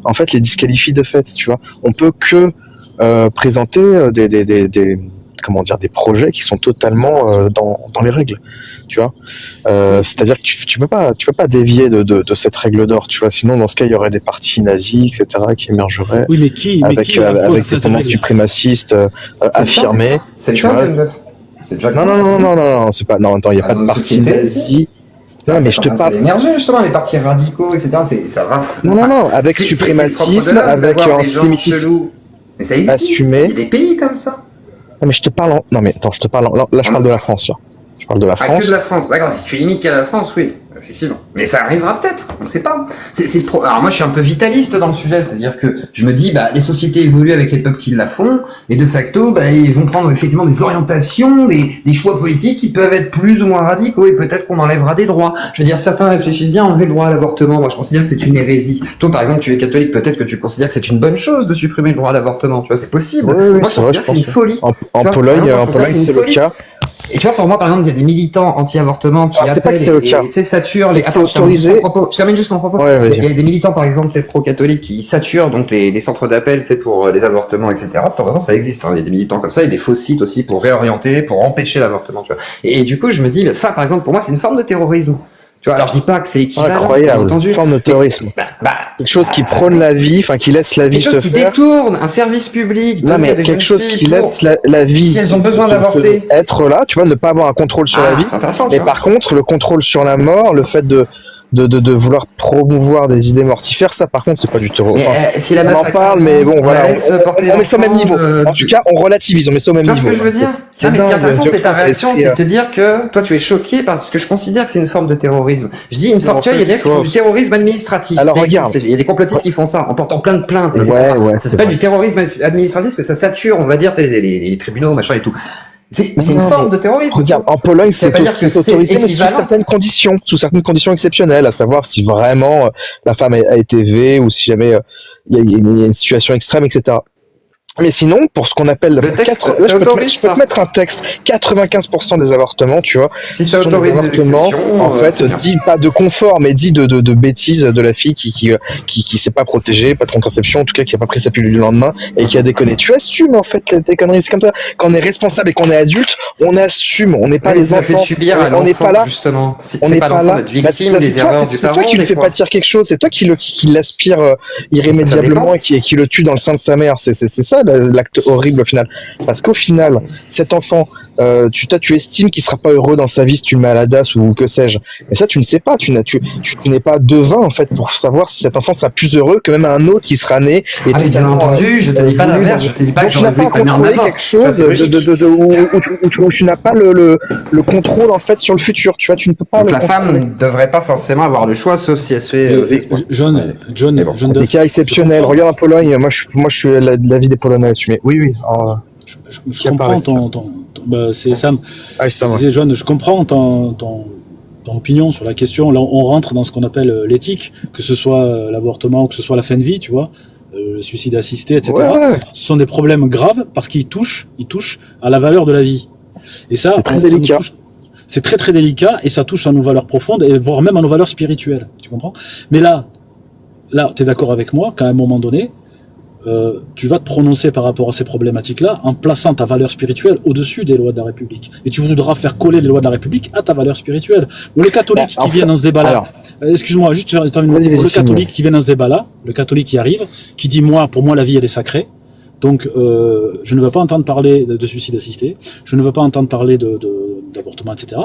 en fait, les disqualifie de fait, tu vois. On peut que présenter des projets qui sont totalement dans les règles, tu vois. C'est-à-dire que tu peux pas dévier de cette règle d'or, tu vois. Sinon, dans ce cas, il y aurait des partis nazis, etc., qui émergeraient. Oui, mais qui avec des tendances suprémacistes affirmées. C'est Jack 9. Non, c'est pas. Non, attends, il y a pas de parti nazi. Non, mais je te parle. C'est émergé justement les partis radicaux, etc. Ça va. Non, avec suprématisme, avec antisémitisme. Mais ça existe. Assumé. Il y a des pays comme ça. Non, mais je te parle. Non, mais attends, là, je parle de la France, là. Je parle de la France. Que de la France. D'accord, si tu limites qu'à la France, oui, effectivement. Mais ça arrivera peut-être, on sait pas. Alors moi, je suis un peu vitaliste dans le sujet, c'est-à-dire que je me dis, les sociétés évoluent avec les peuples qui la font, et de facto, ils vont prendre effectivement des orientations, des choix politiques qui peuvent être plus ou moins radicaux, et peut-être qu'on enlèvera des droits. Je veux dire, certains réfléchissent bien à enlever le droit à l'avortement. Moi, je considère que c'est une hérésie. Toi, par exemple, tu es catholique, peut-être que tu considères que c'est une bonne chose de supprimer le droit à l'avortement. Tu vois, c'est possible. Oui, moi, je considère que c'est une folie. En Pologne, c'est le cas. Et tu vois, pour moi, par exemple, il y a des militants anti-avortement qui appellent et saturent les... Attends, je termine juste mon propos. Ouais, il y a des militants, par exemple, pro-catholiques qui saturent donc les centres d'appel, pour les avortements, etc. De temps en temps, ça existe. Il y a des militants comme ça, il y a des faux sites aussi pour réorienter, pour empêcher l'avortement, tu vois. Et du coup, je me dis, ça, par exemple, pour moi, c'est une forme de terrorisme. Tu vois, alors je dis pas que c'est équivalent, incroyable, entendu, une forme de terrorisme. Quelque chose qui prône la vie, qui laisse la vie se faire. Quelque chose qui détourne un service public. Non, mais quelque chose qui laisse la vie. Si elles ont besoin d'avorter. Être là, tu vois, ne pas avoir un contrôle sur la vie. Et par contre, le contrôle sur la mort, le fait de vouloir promouvoir des idées mortifères, ça par contre c'est pas du terrorisme. Si on en parle, mais bon voilà, on met ça au même niveau. En tout cas, on relativise, on met ça au même niveau. Tu vois ce que je veux dire? Ce qui est intéressant, c'est ta réaction, c'est de te dire que toi tu es choqué parce que je considère que c'est une forme de terrorisme. Je dis une forme, tu vois, il y a des gens qui font du terrorisme administratif. Alors regarde, il y a des complotistes qui font ça en portant plein de plaintes, etc. Ça s'appelle du terrorisme administratif parce que ça sature, on va dire, les tribunaux, machin et tout. C'est une forme de terrorisme. Regarde, en Pologne, c'est autorisé, mais sous certaines conditions exceptionnelles, à savoir si vraiment la femme a été élevée ou si jamais il y a une situation extrême, etc. Mais sinon, pour ce qu'on appelle le texte, je peux te mettre un texte. 95% des avortements, tu vois, si ça autorise avortements, en fait, dit pas de confort, mais dit de bêtises de la fille qui s'est pas protégée, pas de contraception, en tout cas qui a pas pris sa pilule du lendemain et qui a déconné. Tu assumes en fait tes conneries, c'est comme ça. Quand on est responsable et qu'on est adulte, on assume, on n'est pas les enfants. On n'est pas là. Justement, on n'est pas là. Victime des erreurs du parent. C'est toi qui le fais pâtir quelque chose. C'est toi qui l'aspire irrémédiablement et qui le tue dans le sein de sa mère. C'est ça l'acte horrible au final, parce qu'au final cet enfant tu estimes qu'il sera pas heureux dans sa vie si tu le mets à la DAS ou que sais-je, mais ça tu ne sais pas, tu n'es pas devin en fait pour savoir si cet enfant sera plus heureux que même un autre qui sera né et bien entendu, je te dis pas l'inverse, je te dis pas que tu n'as pas contrôlé quelque chose où tu n'as pas le contrôle en fait sur le futur, tu vois, tu ne peux pas. Donc la femme ne devrait pas forcément avoir le choix sauf si elle se fait John, des cas exceptionnels. Regarde en Pologne, moi je suis l'avis des Polonais assumés. Oui. Je comprends c'est Sam. John, je comprends ton opinion sur la question. Là, on rentre dans ce qu'on appelle l'éthique, que ce soit l'avortement ou que ce soit la fin de vie, tu vois, le suicide assisté, etc. Ouais. Ce sont des problèmes graves parce qu'ils touchent à la valeur de la vie. Et ça, c'est très délicat. C'est très très délicat et ça touche à nos valeurs profondes et voire même à nos valeurs spirituelles. Tu comprends? Mais là, t'es d'accord avec moi qu'à un moment donné, tu vas te prononcer par rapport à ces problématiques-là en plaçant ta valeur spirituelle au-dessus des lois de la République. Et tu voudras faire coller les lois de la République à ta valeur spirituelle. Mais le catholique qui vient dans ce débat-là, excuse-moi, juste le catholique qui vient dans ce débat-là, le catholique qui arrive, qui dit pour moi la vie elle est sacrée. Donc je ne veux pas entendre parler de suicide assisté, je ne veux pas entendre parler d'avortement, etc.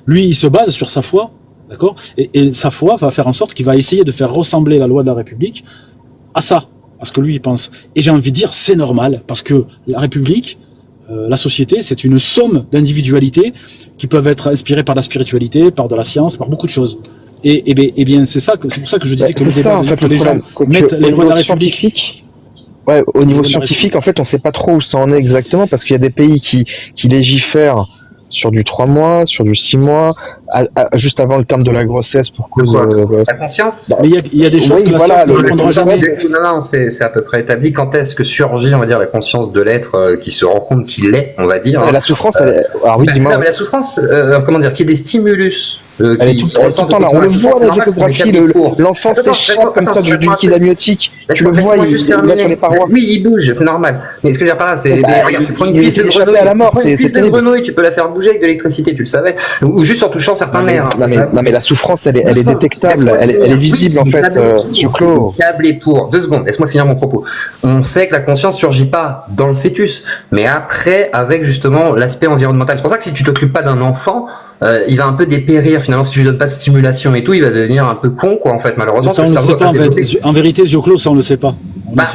Lui, il se base sur sa foi, d'accord, et sa foi va faire en sorte qu'il va essayer de faire ressembler la loi de la République à ça. Parce que lui il pense. Et j'ai envie de dire c'est normal, parce que la République, la société, c'est une somme d'individualités qui peuvent être inspirées par la spiritualité, par de la science, par beaucoup de choses. Et bien c'est pour ça que je disais que le débat en fait, que les gens mettent les lois de la République. Ouais, au niveau scientifique, en fait, on sait pas trop où ça en est exactement, parce qu'il y a des pays qui légifèrent sur du 3 mois, sur du 6 mois, juste avant le terme de la grossesse pour cause la conscience. Mais il y a des choses que la science ne répondra jamais. Non, c'est à peu près établi. Quand est-ce que surgit, on va dire, la conscience de l'être qui se rend compte qu'il est, on va dire. La souffrance, alors oui, dis-moi. Non, mais la souffrance, qu'il y ait des stimulus. Elle est tout le temps là, on le voit dans les échographies, l'enfant s'échappe comme ça du liquide amniotique, tu le vois, il est sur les parois. Oui, il bouge, c'est normal. Mais ce que je veux dire par là, c'est, regarde, tu prends une cuisse de grenouille, tu peux la faire bouger avec de l'électricité, tu le savais, ou juste en touchant certains nerfs. Non mais la souffrance, elle est détectable, elle est visible en fait, sur Claude. Câblé pour 2 secondes, laisse-moi finir mon propos. On sait que la conscience surgit pas dans le fœtus, mais après, avec justement l'aspect environnemental. C'est pour ça que si tu t'occupes pas d'un enfant, il va un peu dépérir finalement, si tu lui donnes pas de stimulation et tout, il va devenir un peu con, quoi, en fait, malheureusement. Ça, on ne sait pas, en vérité, yeux clos, ça, on ne le sait pas.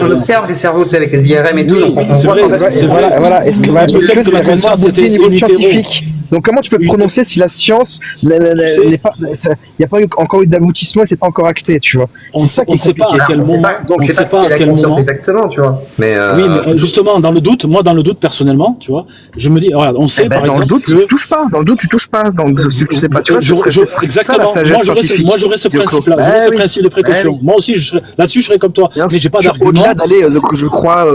On observe les cerveaux, tu sais, avec les IRM et tout, donc on c'est voit vrai, qu'en fait, c'est vrai. Voilà, est-ce que la conscience abouti au était niveau in utero. scientifique? Donc comment tu peux te prononcer si la science n'est pas, il n'y a pas encore eu d'aboutissement et c'est pas encore acté, tu vois? On ne sait pas à quel moment. Donc c'est pas ce qu'est la conscience exactement, tu vois. Mais oui, mais justement, dans le doute, personnellement, tu vois, je me dis, voilà, on sait par exemple dans le doute, tu touches pas. Dans le doute, tu touches pas. Tu sais pas, tu vois, exactement. Ça, la sagesse scientifique. Moi, j'aurais ce principe-là. J'aurais ce principe de précaution. Moi aussi, là-dessus, je serais comme toi. Mais j'ai pas d'argument. Au-delà d'aller, je crois,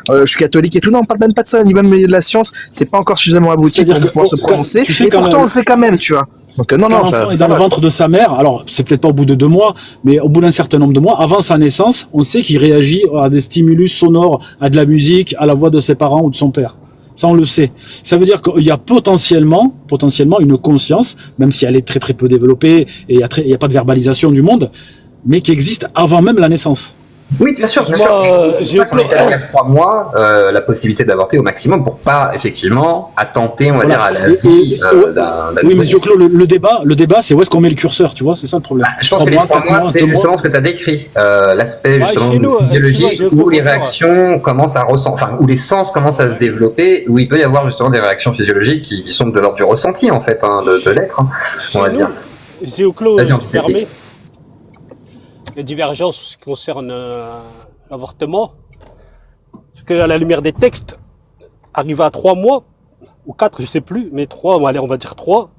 je suis catholique et tout. Non, on parle même pas de ça. Au niveau de la science, c'est pas encore suffisamment abouti pour pouvoir se prononcer. Et pourtant, on le fait quand même, tu vois. Donc non, l'enfant est dans le ventre de sa mère. Alors, c'est peut-être pas au bout de 2 mois, mais au bout d'un certain nombre de mois, avant sa naissance, on sait qu'il réagit à des stimulus sonores, à de la musique, à la voix de ses parents ou de son père. Ça, on le sait. Ça veut dire qu'il y a potentiellement une conscience, même si elle est très très peu développée et il y a pas de verbalisation du monde, mais qui existe avant même la naissance. Oui, bien sûr. J'ai établi il y a 3 mois la possibilité d'avorter au maximum pour pas effectivement attenter, on va dire, à la vie d'un. Oui, mais Claude, le débat, c'est où est-ce qu'on met le curseur, tu vois, c'est ça le problème. Je pense que les 3 mois, c'est justement ce que tu as décrit, l'aspect justement physiologique où les réactions commencent à ressentir, enfin où les sens commencent à se développer, où il peut y avoir justement des réactions physiologiques qui sont de l'ordre du ressenti en fait, de l'être, on va dire. Géoclos, fermé. Les divergences qui concernent l'avortement, parce qu'à la lumière des textes, arrivé à 3 mois, ou 4, je sais plus, mais 3, allez, on va dire 3,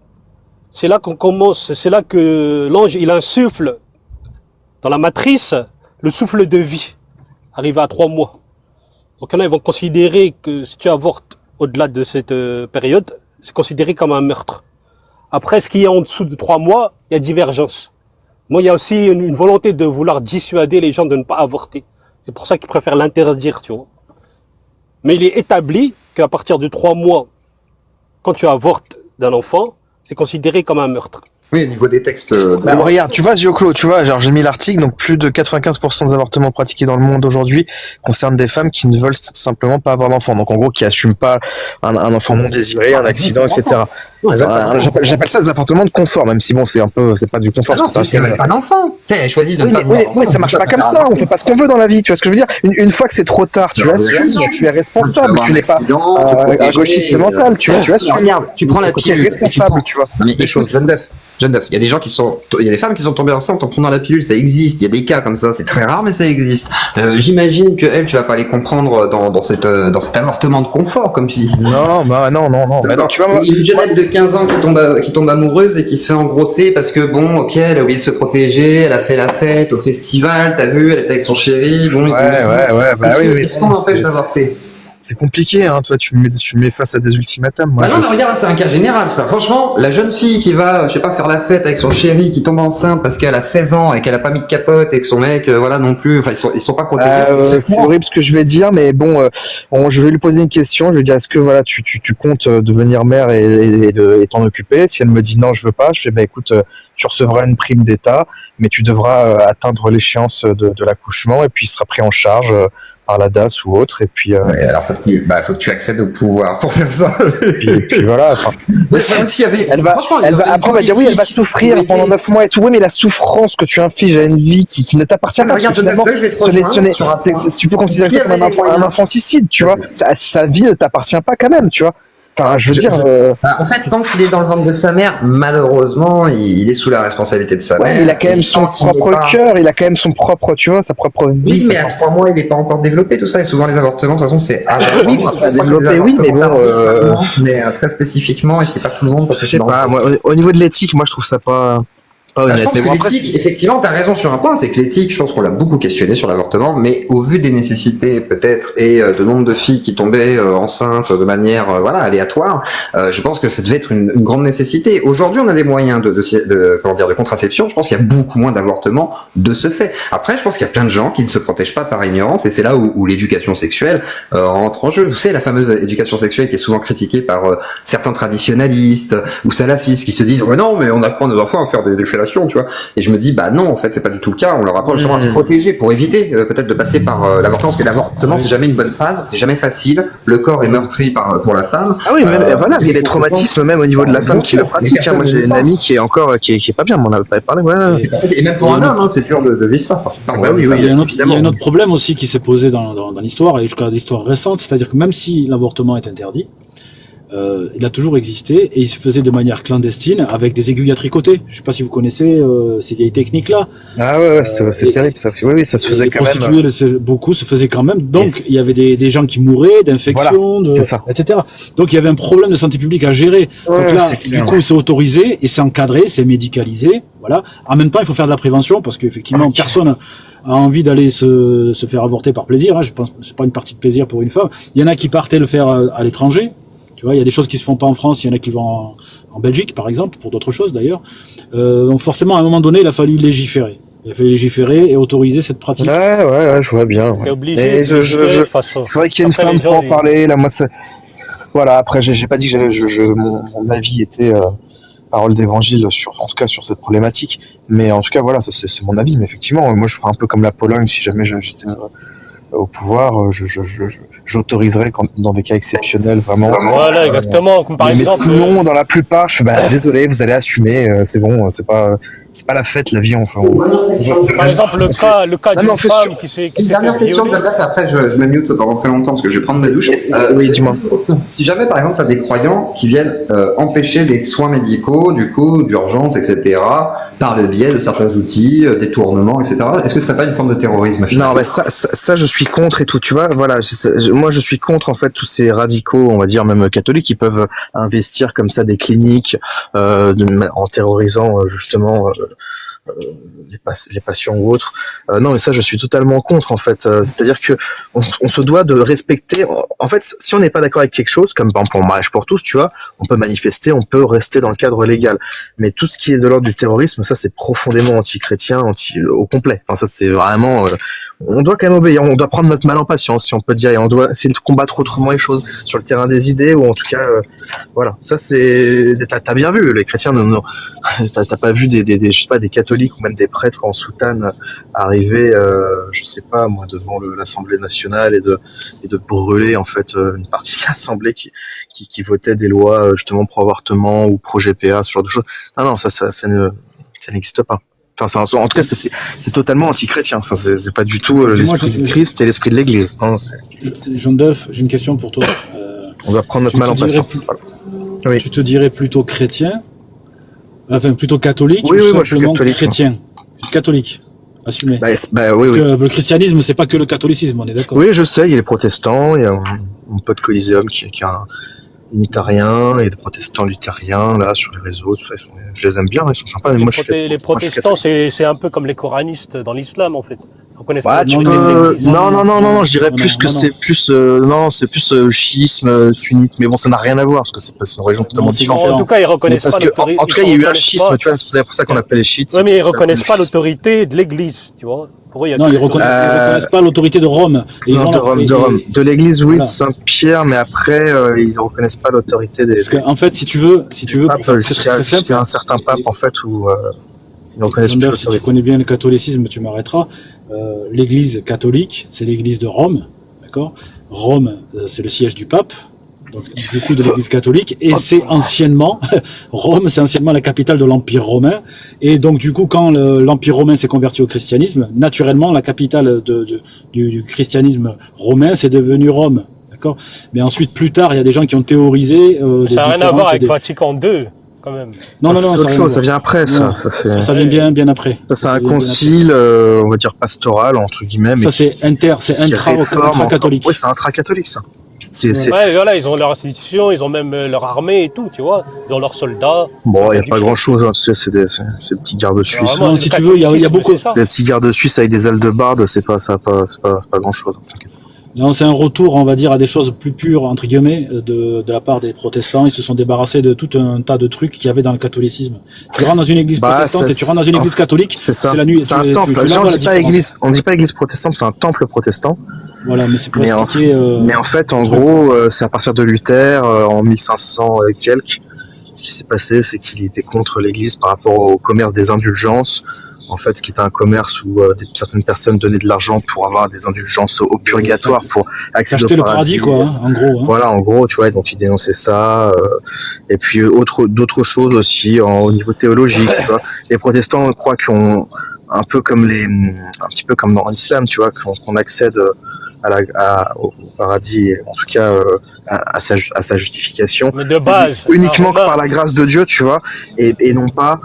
c'est là qu'on commence, c'est là que l'ange, il insuffle dans la matrice le souffle de vie, arrivé à 3 mois. Donc il y en a, ils vont considérer que si tu avortes au-delà de cette période, c'est considéré comme un meurtre. Après, ce qui est en dessous de 3 mois, il y a divergence. Moi, il y a aussi une volonté de vouloir dissuader les gens de ne pas avorter. C'est pour ça qu'ils préfèrent l'interdire, tu vois. Mais il est établi qu'à partir de 3 mois, quand tu avortes d'un enfant, c'est considéré comme un meurtre. Oui, au niveau des textes. Regarde, tu vois, Zioclo, tu vois, genre j'ai mis l'article, donc plus de 95% des avortements pratiqués dans le monde aujourd'hui concernent des femmes qui ne veulent simplement pas avoir d'enfant. Donc en gros, qui assument pas un enfant non désiré, un accident, etc. J'appelle ça des avortements de confort, même si bon, c'est pas du confort. Non, c'est même pas l'enfant. Tu sais, elle choisit de ne pas vouloir. Oui, ça marche pas comme ça. On fait pas ce qu'on veut dans la vie. Tu vois ce que je veux dire? Une fois que c'est trop tard, tu assumes, tu es responsable. Tu n'es pas un gauchiste mental. Tu assumes. Regarde, tu prends la pilule. Tu es responsable, tu vois. Mais des choses, jeune d'œuf. Il y a des gens il y a des femmes qui sont tombées enceintes en prenant la pilule, ça existe. Il y a des cas comme ça, c'est très rare, mais ça existe. J'imagine que elle, tu vas pas les comprendre dans cet avortement de confort, comme tu dis. Non. Bah non. Tu vois, une jeunette de 15 ans qui tombe amoureuse et qui se fait engrosser parce que bon, ok, elle a oublié de se protéger, elle a fait la fête au festival, t'as vu, elle était avec son chéri. Bon, bah oui. Qu'est-ce qu'on empêche d'avorter? C'est compliqué, hein, toi, tu me mets face à des ultimatums. Moi, non, mais regarde, c'est un cas général, ça. Franchement, la jeune fille qui va, je sais pas, faire la fête avec son chéri, qui tombe enceinte parce qu'elle a 16 ans et qu'elle a pas mis de capote et que son mec, voilà, non plus, enfin, ils sont pas protégés. C'est horrible ce que je vais dire, mais bon, je vais lui poser une question. Je vais dire, est-ce que, voilà, tu comptes devenir mère et t'en occuper? Si elle me dit non, je veux pas, je fais, bah, écoute, tu recevras une prime d'État, mais tu devras atteindre l'échéance de l'accouchement et puis il sera pris en charge par la DAS ou autre, et puis alors faut que tu accèdes au pouvoir pour faire ça. et puis voilà, elle va après on va dire oui, elle va souffrir pendant 9 mois et tout. Oui, mais la souffrance que tu infliges à une vie qui ne t'appartient pas, finalement, tu peux considérer ça comme un infanticide, tu vois. Sa vie ne t'appartient pas quand même, tu vois. Enfin, je veux dire. En fait, tant qu'il est dans le ventre de sa mère, malheureusement, il est sous la responsabilité de sa mère. Il a quand même son propre cœur, il a quand même son propre, tu vois, sa propre vie. Oui, mais à 3 mois, il n'est pas encore développé, tout ça. Et souvent, les avortements, de toute façon, c'est. Oui, développé, oui, mais bon. Mais très spécifiquement, et c'est pas tout le monde. Parce que je sais pas, moi, au niveau de l'éthique, moi, je trouve ça pas. Je pense que l'éthique, effectivement, t'as raison sur un point, c'est que l'éthique, je pense qu'on l'a beaucoup questionné sur l'avortement, mais au vu des nécessités peut-être et de nombre de filles qui tombaient enceintes de manière aléatoire, je pense que ça devait être une grande nécessité. Aujourd'hui, on a des moyens de contraception. Je pense qu'il y a beaucoup moins d'avortements de ce fait. Après, je pense qu'il y a plein de gens qui ne se protègent pas par ignorance, et c'est là où l'éducation sexuelle rentre en jeu. Vous savez, la fameuse éducation sexuelle qui est souvent critiquée par certains traditionalistes ou salafistes qui se disent non, mais on apprend nos enfants à faire des violation, tu vois. Et je me dis, bah non, en fait, c'est pas du tout le cas. On leur apprend justement à se protéger pour éviter peut-être de passer par l'avortement, parce que l'avortement, c'est jamais une bonne phase, c'est jamais facile. Le corps est meurtri pour la femme. Ah oui, même, voilà, il y a des traumatismes même au niveau de la femme qui le pratique. Moi, j'ai une amie qui est encore, qui est pas bien, on en avait pas parlé, ouais. Et même pour un homme, c'est dur de vivre ça. Il y a un autre problème aussi qui s'est posé dans l'histoire, et jusqu'à l'histoire récente, c'est-à-dire que même si l'avortement est interdit, il a toujours existé et il se faisait de manière clandestine avec des aiguilles à tricoter. Je sais pas si vous connaissez ces vieilles techniques-là. Ah ouais, c'est terrible ça. Oui, ça se faisait quand même. Beaucoup se faisaient quand même. Donc il y avait des gens qui mouraient d'infections, etc. Donc il y avait un problème de santé publique à gérer. Ouais, donc là, du coup, c'est autorisé et c'est encadré, c'est médicalisé. Voilà. En même temps, il faut faire de la prévention parce qu'effectivement, personne a envie d'aller se faire avorter par plaisir. Hein. Je pense que c'est pas une partie de plaisir pour une femme. Il y en a qui partaient le faire à l'étranger. Tu vois, il y a des choses qui se font pas en France, il y en a qui vont en Belgique, par exemple, pour d'autres choses d'ailleurs. Donc forcément, à un moment donné, il a fallu légiférer. Il a fallu légiférer et autoriser cette pratique. Ouais, je vois bien. T'es obligé. Il faudrait qu'il y ait une femme pour en parler. Là, moi, voilà. Après, j'ai pas dit que mon avis était parole d'évangile en tout cas sur cette problématique. Mais en tout cas, voilà, c'est mon avis. Mais effectivement, moi, je ferais un peu comme la Pologne si jamais j'étais au pouvoir, j'autoriserais dans des cas exceptionnels vraiment. Voilà, exactement. Comme par exemple. Mais sinon, dans la plupart, je suis désolé, vous allez assumer, c'est bon, c'est pas la fête, la vie. Enfin, par exemple, le cas d'une femme qui s'est. Une dernière question, Jadaf, et après je me mute pendant très longtemps parce que je vais prendre ma douche. Oui, dis-moi. Si jamais, par exemple, tu as des croyants qui viennent empêcher des soins médicaux, du coup, d'urgence, etc., par le biais de certains outils, détournements, etc., est-ce que ce serait pas une forme de terrorisme finalement? Non, mais ça, je suis contre et tout, tu vois, voilà, moi je suis contre en fait tous ces radicaux, on va dire même catholiques, qui peuvent investir comme ça des cliniques en terrorisant justement les patients ou autres. Non, mais ça, je suis totalement contre en fait. C'est-à-dire que on se doit de respecter. En fait, si on n'est pas d'accord avec quelque chose, comme par exemple pour le mariage pour tous, tu vois, on peut manifester, on peut rester dans le cadre légal. Mais tout ce qui est de l'ordre du terrorisme, ça, c'est profondément anti-chrétien, au complet. Enfin, ça, c'est vraiment. On doit quand même obéir. On doit prendre notre mal en patience, si on peut dire, et on doit essayer de combattre autrement les choses sur le terrain des idées, ou en tout cas, voilà. Ça, c'est. T'as bien vu, les chrétiens. T'as pas vu je sais pas, des catholiques ou même des prêtres en soutane arriver, je sais pas moi, devant l'Assemblée nationale et de brûler en fait une partie de l'Assemblée qui votait des lois justement pro avortement ou pro GPA, ce genre de choses. Non, ça n'existe pas. Enfin, en tout cas, c'est totalement anti-chrétien. Enfin, c'est pas du tout l'esprit du Christ et l'esprit de l'Église. Jean Duff, j'ai une question pour toi. On va prendre notre mal en patience. Oui. Tu te dirais plutôt chrétien, enfin plutôt catholique, oui, ou moi, je suis catholique, chrétien, catholique, assumé. Oui, Parce oui. que le christianisme, c'est pas que le catholicisme, on est d'accord. Oui, je sais, il y a les protestants, il y a mon pote Coliseum qui est un unitarien, et des protestants luthériens là sur les réseaux, tout ça, je les aime bien, ils sont sympas. Mais les protestants, c'est un peu comme les coranistes dans l'islam en fait. Non, je dirais plus que c'est plus c'est plus chiisme, sunnite, mais bon, ça n'a rien à voir parce que c'est une religion totalement différente. En tout cas, ils reconnaissent pas l'autorité. En tout cas, il y a eu un schisme, tu vois, c'est pour ça qu'on appelle les chiites. Oui, mais ils reconnaissent pas l'autorité de l'Église, tu vois. Pour eux, ils reconnaissent pas l'autorité de Rome. De Rome. De l'Église, oui, de Saint-Pierre, mais après, ils reconnaissent pas l'autorité des. Parce qu'en fait, si tu veux, jusqu'à un certain pape, en fait, où ils reconnaissent plus l'autorité. Si tu connais bien le catholicisme, tu m'arrêteras. L'Église catholique, c'est l'Église de Rome, d'accord. Rome, c'est le siège du pape, donc du coup de l'Église catholique, et c'est anciennement Rome, c'est anciennement la capitale de l'Empire romain, et donc du coup quand l'Empire romain s'est converti au christianisme, naturellement la capitale du christianisme romain c'est devenu Rome, d'accord. Mais ensuite plus tard, il y a des gens qui ont théorisé. Ça n'a rien à voir avec Vatican II. Quand même. Non, c'est autre chose, ça vient après, ça. Ça vient bien après. Ça, c'est un concile, on va dire pastoral, entre guillemets. Ça, c'est intra-catholique. Oui, c'est intra-catholique, ça. Ouais, voilà, ils ont leur institution, ils ont même leur armée et tout, tu vois. Ils ont leurs soldats. Bon, il n'y a pas grand-chose, hein, tu sais, c'est des petits gardes suisses. Non, si tu veux, il y a beaucoup. Des petits gardes suisses avec des ailes de barde, c'est pas grand-chose, t'inquiète. Non, c'est un retour, on va dire, à des choses plus pures, entre guillemets, de la part des protestants. Ils se sont débarrassés de tout un tas de trucs qu'il y avait dans le catholicisme. Tu rentres dans une église protestante et tu rentres dans une église catholique, c'est la nuit. C'est un temple. On dit pas église protestante, c'est un temple protestant. Voilà, mais c'est pour expliquer. Mais en fait, en gros, c'est à partir de Luther, en 1500 et quelques, ce qui s'est passé, c'est qu'il était contre l'Église par rapport au commerce des indulgences. En fait, ce qui était un commerce où certaines personnes donnaient de l'argent pour avoir des indulgences au purgatoire, pour accéder Acheter au le paradis. paradis, quoi, hein, en gros. Hein. Voilà, en gros, tu vois, donc il dénonçait ça. Et puis d'autres choses aussi au niveau théologique, tu vois. Les protestants croient qu'on un petit peu comme dans l'islam, tu vois, qu'on accède au paradis, et en tout cas à sa justification, Mais de base, uniquement Romain, que par la grâce de Dieu, tu vois, et non pas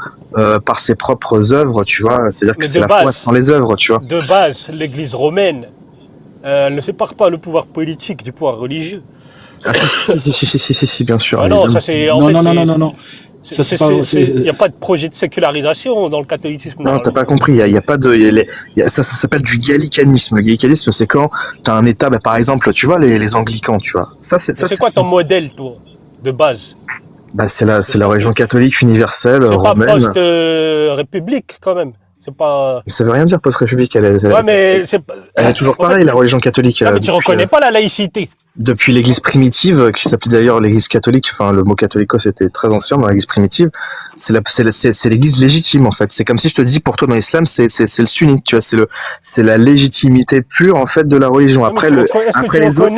par ses propres œuvres, tu vois. C'est-à-dire que mais c'est de la foi base, sans les œuvres, tu vois. de base, l'Église romaine, elle ne sépare pas le pouvoir politique du pouvoir religieux. Ah si, bien sûr. Ah non, évidemment. ça c'est en Non, fait, non, non, non, non, non. Ça, c'est pas. il n'y a pas de projet de sécularisation dans le catholicisme. Non, t'as pas compris. Il y a pas de. Ça s'appelle du gallicanisme. Le gallicanisme, c'est quand t'as un État, par exemple, tu vois, les anglicans, tu vois. C'est quoi ton modèle, toi, de base? C'est la religion catholique universelle C'est pas romaine. post-république, quand même. C'est pas. Ça veut rien dire post-république. Ouais, mais c'est elle est toujours pareille, la religion catholique. Ah, mais tu reconnais pas la laïcité. Depuis l'Église primitive, qui s'appelait d'ailleurs l'Église catholique, enfin le mot catholicos était très ancien dans l'Église primitive, c'est l'Église légitime en fait. C'est comme si je te dis pour toi dans l'islam c'est le sunnite, tu vois, c'est la légitimité pure en fait de la religion. Après les autres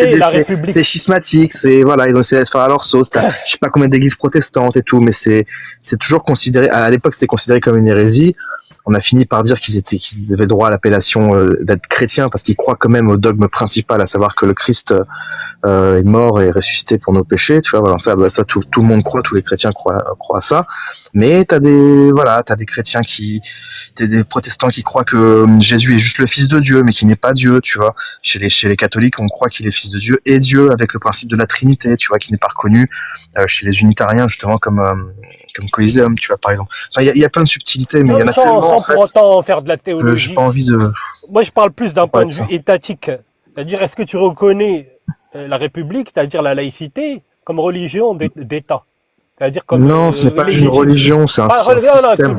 c'est schismatique, c'est voilà, ils ont essayé de faire à leur sauce. Je sais pas combien d'églises protestantes et tout, mais c'est toujours considéré, à l'époque c'était considéré comme une hérésie. On a fini par dire qu'ils avaient droit à l'appellation d'être chrétiens parce qu'ils croient quand même au dogme principal, à savoir que le Christ est mort et ressuscité pour nos péchés. Tu vois, voilà, ça tout le monde croit, tous les chrétiens croient à ça. Mais t'as des chrétiens des protestants qui croient que Jésus est juste le Fils de Dieu, mais qui n'est pas Dieu. Tu vois, chez les catholiques, on croit qu'il est Fils de Dieu et Dieu avec le principe de la Trinité. Tu vois, qui n'est pas reconnu chez les unitariens justement comme Coliseum, tu vois, par exemple. Enfin, il y a plein de subtilités, mais il y en a tellement. Sans pour autant faire de la théologie. J'ai pas envie de. Moi, je parle plus d'un point de vue étatique. C'est-à-dire, est-ce que tu reconnais la République, c'est-à-dire la laïcité, comme religion d'État? C'est-à-dire comme. Non, ce n'est pas une religion, c'est un système.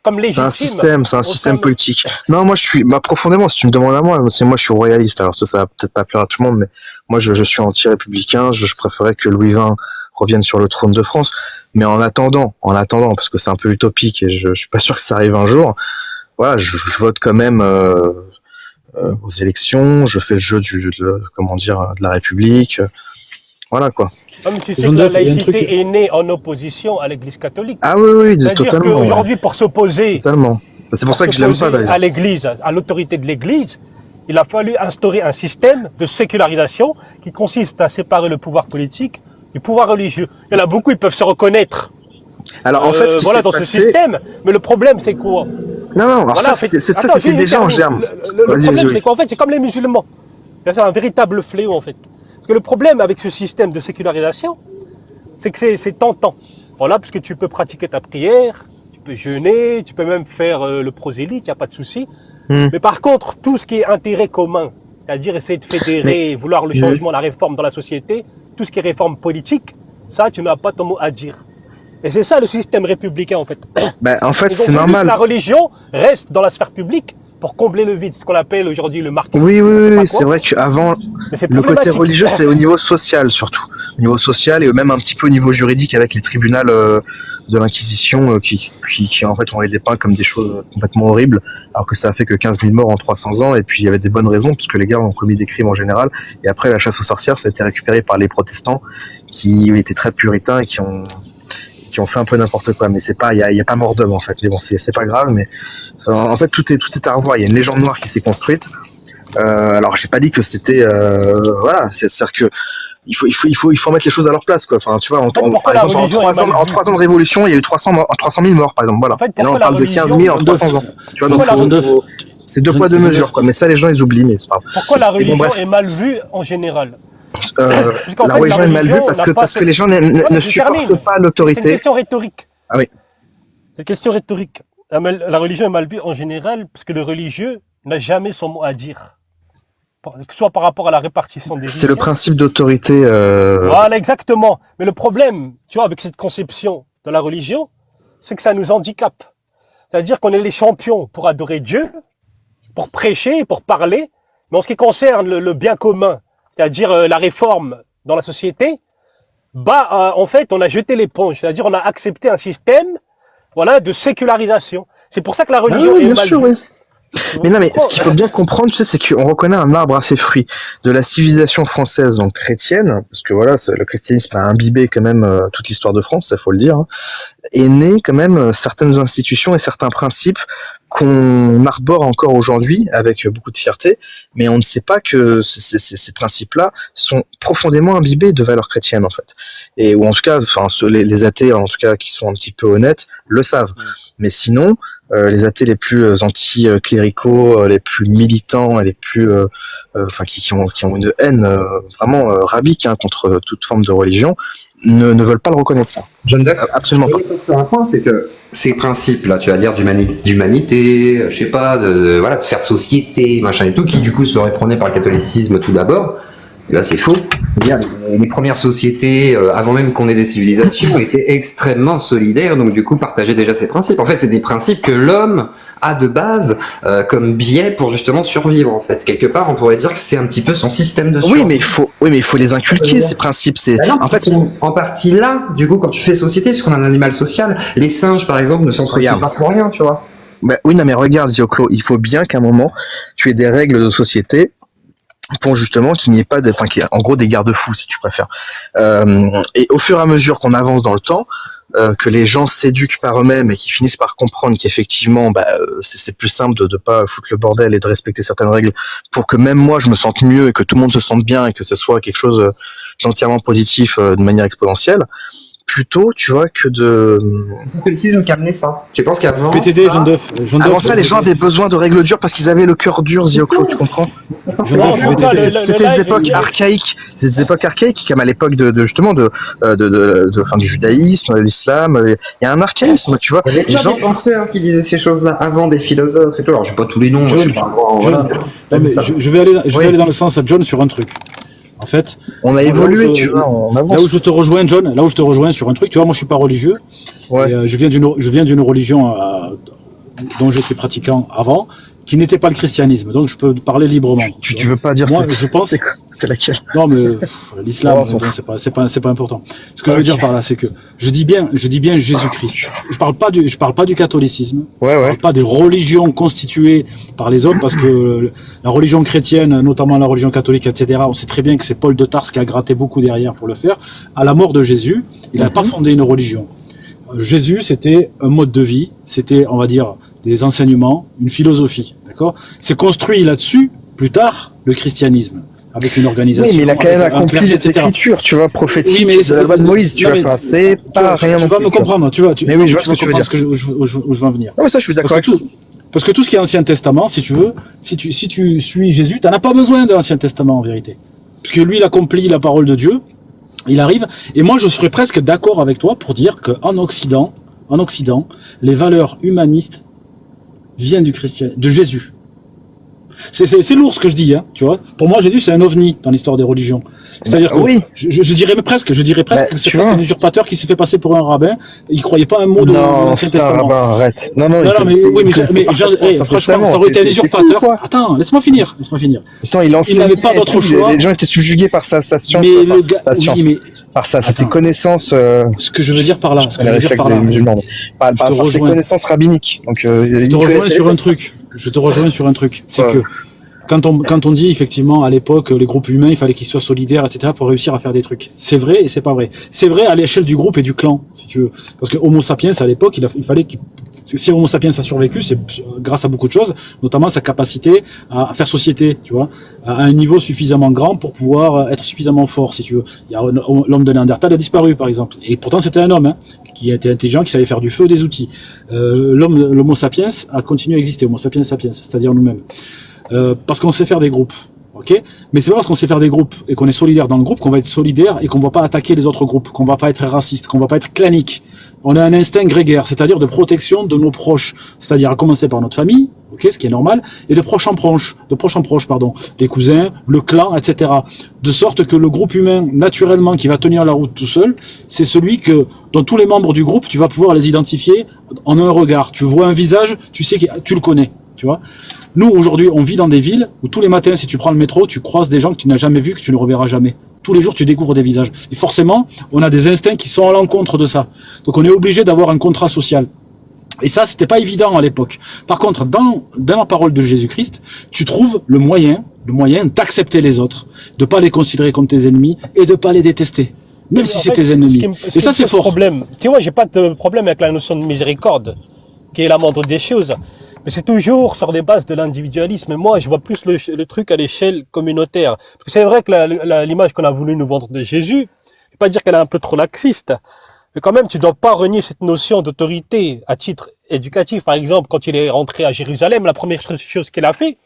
Comme légitime. C'est un système politique. Non, moi, profondément, si tu me demandes à moi, moi, je suis royaliste. Alors, ça va peut-être pas plaire à tout le monde, mais moi, je suis anti-républicain. Je préférais que Louis XX revienne sur le trône de France. Mais en attendant, parce que c'est un peu utopique et je suis pas sûr que ça arrive un jour, voilà, je vote quand même aux élections, je fais le jeu de la République, voilà quoi. Comme tu sais que la laïcité est née en opposition à l'Église catholique. Ah oui, totalement. Aujourd'hui, pour s'opposer, totalement. C'est pour ça que je l'aime pas d'ailleurs. À l'Église, à l'autorité de l'Église, il a fallu instaurer un système de sécularisation qui consiste à séparer le pouvoir politique du pouvoir religieux. Il y en a beaucoup, ils peuvent se reconnaître. Alors en fait, dans ce système. Mais le problème, c'est quoi? Non, alors ça, c'était déjà en germe. Le problème, c'est qu'en fait, c'est comme les musulmans. C'est un véritable fléau, en fait. Parce que le problème avec ce système de sécularisation, c'est que c'est tentant. Voilà, parce que tu peux pratiquer ta prière, tu peux jeûner, tu peux même faire le prosélyte, il n'y a pas de souci. Mais par contre, tout ce qui est intérêt commun, c'est-à-dire essayer de fédérer, vouloir le changement, la réforme dans la société, tout ce qui est réforme politique, ça, tu n'as pas ton mot à dire. Et c'est ça le système républicain, en fait. En fait, c'est normal. La religion reste dans la sphère publique pour combler le vide, ce qu'on appelle aujourd'hui le marxisme. Oui, c'est vrai qu'avant, le côté religieux, c'est au niveau social, surtout. Au niveau social et même un petit peu au niveau juridique avec les tribunaux de l'Inquisition qui en fait ont été dépeints comme des choses complètement horribles, alors que ça a fait que 15 000 morts en 300 ans, et puis il y avait des bonnes raisons, puisque les gars ont commis des crimes en général, et après la chasse aux sorcières, ça a été récupéré par les protestants, qui étaient très puritains et qui ont fait un peu n'importe quoi, mais il y a pas mort d'homme en fait, mais bon, c'est pas grave, mais en fait tout est à revoir. Il y a une légende noire qui s'est construite, alors j'ai pas dit que c'était voilà, c'est-à-dire que il faut mettre les choses à leur place, quoi. Enfin, tu vois, par exemple, en 3 ans de révolution, il y a eu 300 000 morts, par exemple, voilà. Et là, on parle de 15 000 en 300 ans. Tu vois, donc c'est 2 poids 2 mesures, quoi. Mais ça, les gens, ils oublient, mais c'est pas grave. Pourquoi la religion est mal vue en général? La religion est mal vue parce que les gens ne supportent pas l'autorité. C'est une question rhétorique. Ah oui. C'est une question rhétorique. La religion est mal vue en général parce que le religieux n'a jamais son mot à dire. Que ce soit par rapport à la répartition des C'est le principe d'autorité. Voilà, exactement. Mais le problème, tu vois, avec cette conception de la religion, c'est que ça nous handicape. C'est-à-dire qu'on est les champions pour adorer Dieu, pour prêcher, pour parler, mais en ce qui concerne le bien commun, c'est-à-dire la réforme dans la société, en fait, on a jeté l'éponge, c'est-à-dire on a accepté un système, voilà, de sécularisation. C'est pour ça que la religion est mal vue. Mais non, mais ce qu'il faut bien comprendre, tu sais, c'est qu'on reconnaît un arbre à ses fruits de la civilisation française, donc chrétienne, parce que voilà, le christianisme a imbibé quand même toute l'histoire de France, ça faut le dire, hein, est né quand même certaines institutions et certains principes qu'on arbore encore aujourd'hui avec beaucoup de fierté, mais on ne sait pas que ces principes-là sont profondément imbibés de valeurs chrétiennes en fait, et ou en tout cas, enfin les athées en tout cas qui sont un petit peu honnêtes le savent, mais sinon les athées les plus anti-cléricaux, les plus militants et les plus, enfin qui ont une haine vraiment rabique contre toute forme de religion, ne veulent pas le reconnaître ça. John Duff, absolument pas. Un point, c'est que ces principes-là, tu vas dire d'humanité, je sais pas, de faire société, machin et tout, qui du coup seraient prônés par le catholicisme tout d'abord. Et là, c'est faux. Les premières sociétés, avant même qu'on ait des civilisations, étaient extrêmement solidaires, donc du coup partageaient déjà ces principes. En fait, c'est des principes que l'homme a de base comme biais pour justement survivre. En fait, quelque part, on pourrait dire que c'est un petit peu son système de survie. Oui, mais il faut les inculquer ces principes. En fait, en partie là, du coup, quand tu fais société, puisqu'on a un animal social, les singes, par exemple, ne s'entretuent pas pour rien, tu vois. Bah, oui, non, mais regarde, Zioclo, il faut bien qu'à un moment, tu aies des règles de société pour justement qu'il n'y ait pas en gros des garde-fous si tu préfères. Et au fur et à mesure qu'on avance dans le temps, que les gens s'éduquent par eux-mêmes et qu'ils finissent par comprendre qu'effectivement c'est plus simple de pas foutre le bordel et de respecter certaines règles pour que même moi je me sente mieux et que tout le monde se sente bien et que ce soit quelque chose d'entièrement positif de manière exponentielle, plutôt, tu vois, que de... Le catholicisme qui a amené ça. Je pense qu'avant PTD, avant ça, les gens avaient besoin de règles dures parce qu'ils avaient le cœur dur, Zioclo, tu comprends? C'était des époques archaïques. C'était des époques archaïques, comme à l'époque justement du judaïsme, l'islam. Il y a un archaïsme, tu vois. Il y avait déjà des penseurs qui disaient ces choses-là avant, des philosophes et tout. Alors, j'ai pas tous les noms. Je vais aller dans le sens de John sur un truc. En fait, on a évolué, tu vois, on avance. Là où je te rejoins, John, sur un truc, tu vois, moi je suis pas religieux. Ouais. Et, je viens d'une religion dont j'étais pratiquant avant, qui n'était pas le christianisme, donc je peux parler librement. Tu veux pas dire moi, je pense. C'était laquelle? Non, mais l'islam, c'est pas important. Ce que je veux dire par là, c'est que je dis bien Jésus-Christ. Je parle pas du catholicisme. Je parle pas des religions constituées par les hommes, parce que la religion chrétienne, notamment la religion catholique, etc., on sait très bien que c'est Paul de Tarse qui a gratté beaucoup derrière pour le faire. À la mort de Jésus, il n'a pas fondé une religion. Jésus, c'était un mode de vie, c'était, on va dire, des enseignements, une philosophie, d'accord? C'est construit là-dessus, plus tard, le christianisme, avec une organisation. Oui, mais il a quand même accompli les écritures, tu vois, prophétiques, de la loi de Moïse, tu vois, enfin, c'est pas rien non plus. Tu vas me comprendre, tu vois. Mais oui, je vois ce que tu veux dire. Où je veux en venir. Ah ouais, ça, je suis d'accord avec toi. Parce que tout ce qui est Ancien Testament, si tu veux, si tu suis Jésus, t'en as pas besoin de l'Ancien Testament, en vérité. Parce que lui, il accomplit la parole de Dieu. Il arrive, et moi je serais presque d'accord avec toi pour dire qu'en Occident, les valeurs humanistes viennent de Jésus. C'est lourd ce que je dis, hein, tu vois. Pour moi, Jésus, c'est un ovni dans l'histoire des religions. C'est-à-dire que je dirais presque que c'est presque un usurpateur qui s'est fait passer pour un rabbin. Il croyait pas un mot de l'Ancien Testament. Non, arrête. Non, franchement, ça aurait été un usurpateur. Attends, laisse-moi finir. Attends, il n'avait pas d'autre choix. Les gens étaient subjugués par sa science. Par ses connaissances. Ce que je veux dire par là, par ses connaissances rabbiniques. Donc, je te rejoins sur un truc. C'est que quand on dit effectivement à l'époque les groupes humains, il fallait qu'ils soient solidaires, etc. pour réussir à faire des trucs. C'est vrai et c'est pas vrai. C'est vrai à l'échelle du groupe et du clan, si tu veux. Parce que Homo sapiens à l'époque, il fallait si Homo sapiens a survécu, c'est grâce à beaucoup de choses, notamment sa capacité à faire société, tu vois, à un niveau suffisamment grand pour pouvoir être suffisamment fort, si tu veux. L'homme de Néandertal a disparu, par exemple. Et pourtant, c'était un homme, hein, qui était intelligent, qui savait faire du feu, des outils. L'Homo sapiens a continué à exister, Homo sapiens sapiens, c'est-à-dire nous-mêmes. Parce qu'on sait faire des groupes, ok? Mais c'est pas parce qu'on sait faire des groupes et qu'on est solidaire dans le groupe qu'on va être solidaire et qu'on va pas attaquer les autres groupes, qu'on va pas être raciste, qu'on va pas être clanique. On a un instinct grégaire, c'est-à-dire de protection de nos proches, c'est-à-dire à commencer par notre famille, ok, ce qui est normal, et de proche en proche, les cousins, le clan, etc. De sorte que le groupe humain, naturellement, qui va tenir la route tout seul, c'est celui dont tous les membres du groupe, tu vas pouvoir les identifier en un regard. Tu vois un visage, tu sais que tu le connais. Tu vois, nous aujourd'hui on vit dans des villes où tous les matins si tu prends le métro tu croises des gens que tu n'as jamais vus, que tu ne reverras jamais. Tous les jours, tu découvres des visages. Et forcément, on a des instincts qui sont à l'encontre de ça. Donc on est obligé d'avoir un contrat social. Et ça, c'était pas évident à l'époque. Par contre, dans la parole de Jésus-Christ, tu trouves le moyen d'accepter les autres, de pas les considérer comme tes ennemis et de pas les détester, même si c'est tes ennemis. Et ça, c'est fort. Problème. Tu vois, j'ai pas de problème avec la notion de miséricorde, qui est la moindre des choses. Mais c'est toujours sur des bases de l'individualisme. Et moi, je vois plus le truc à l'échelle communautaire. Parce que c'est vrai que l'image qu'on a voulu nous vendre de Jésus, je vais pas dire qu'elle est un peu trop laxiste. Mais quand même, tu dois pas renier cette notion d'autorité à titre éducatif. Par exemple, quand il est rentré à Jérusalem, la première chose qu'il a fait,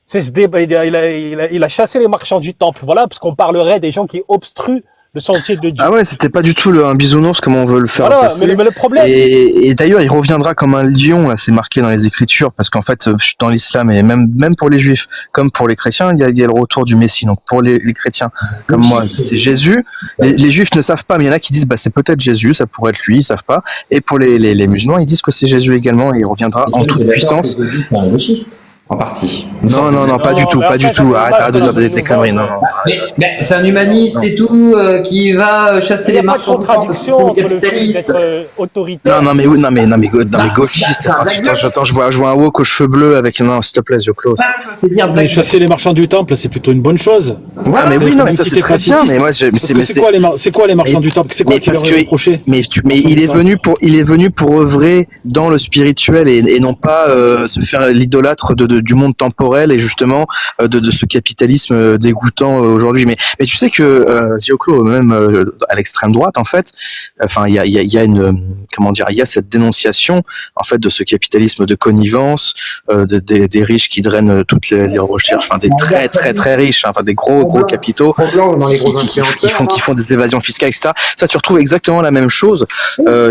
c'est il a chassé les marchands du temple. Voilà, parce qu'on parlerait des gens qui obstruent le sentier de Dieu. Ah ouais, c'était pas du tout un bisounours comme on veut le faire passer. Mais le problème... Et d'ailleurs, il reviendra comme un lion, là, c'est marqué dans les Écritures, parce qu'en fait, dans l'islam, et même pour les juifs, comme pour les chrétiens, il y a le retour du Messie. Donc pour les chrétiens, comme moi, c'est Jésus. Les juifs ne savent pas, mais il y en a qui disent, c'est peut-être Jésus, ça pourrait être lui, ils savent pas. Et pour les musulmans, ils disent que c'est Jésus également, et il reviendra en toute puissance. En partie. Non, pas du tout. Arrête de dire des conneries, non. Mais c'est un humaniste et tout, qui va chasser les marchands de contradiction entre le fait d'être autoritaire. Non, mais gauchiste. Attends, je vois un wok aux cheveux bleus avec, non, s'il te plaît, Zioclo. Mais chasser les marchands du temple, c'est plutôt une bonne chose. Ouais, mais oui, non, mais ça c'est très bien, mais moi, c'est quoi les marchands du temple? C'est quoi qui leur est reproché? Mais il est venu pour œuvrer dans le spirituel et non pas se faire l'idolâtre du monde temporel et justement de ce capitalisme dégoûtant aujourd'hui. Mais tu sais que Zioclo, même à l'extrême droite, en fait, enfin il y a une il y a cette dénonciation en fait de ce capitalisme de connivence, des riches qui drainent toutes les recherches, enfin des très très très riches, enfin des gros capitaux qui font des évasions fiscales, etc. Ça, tu retrouves exactement la même chose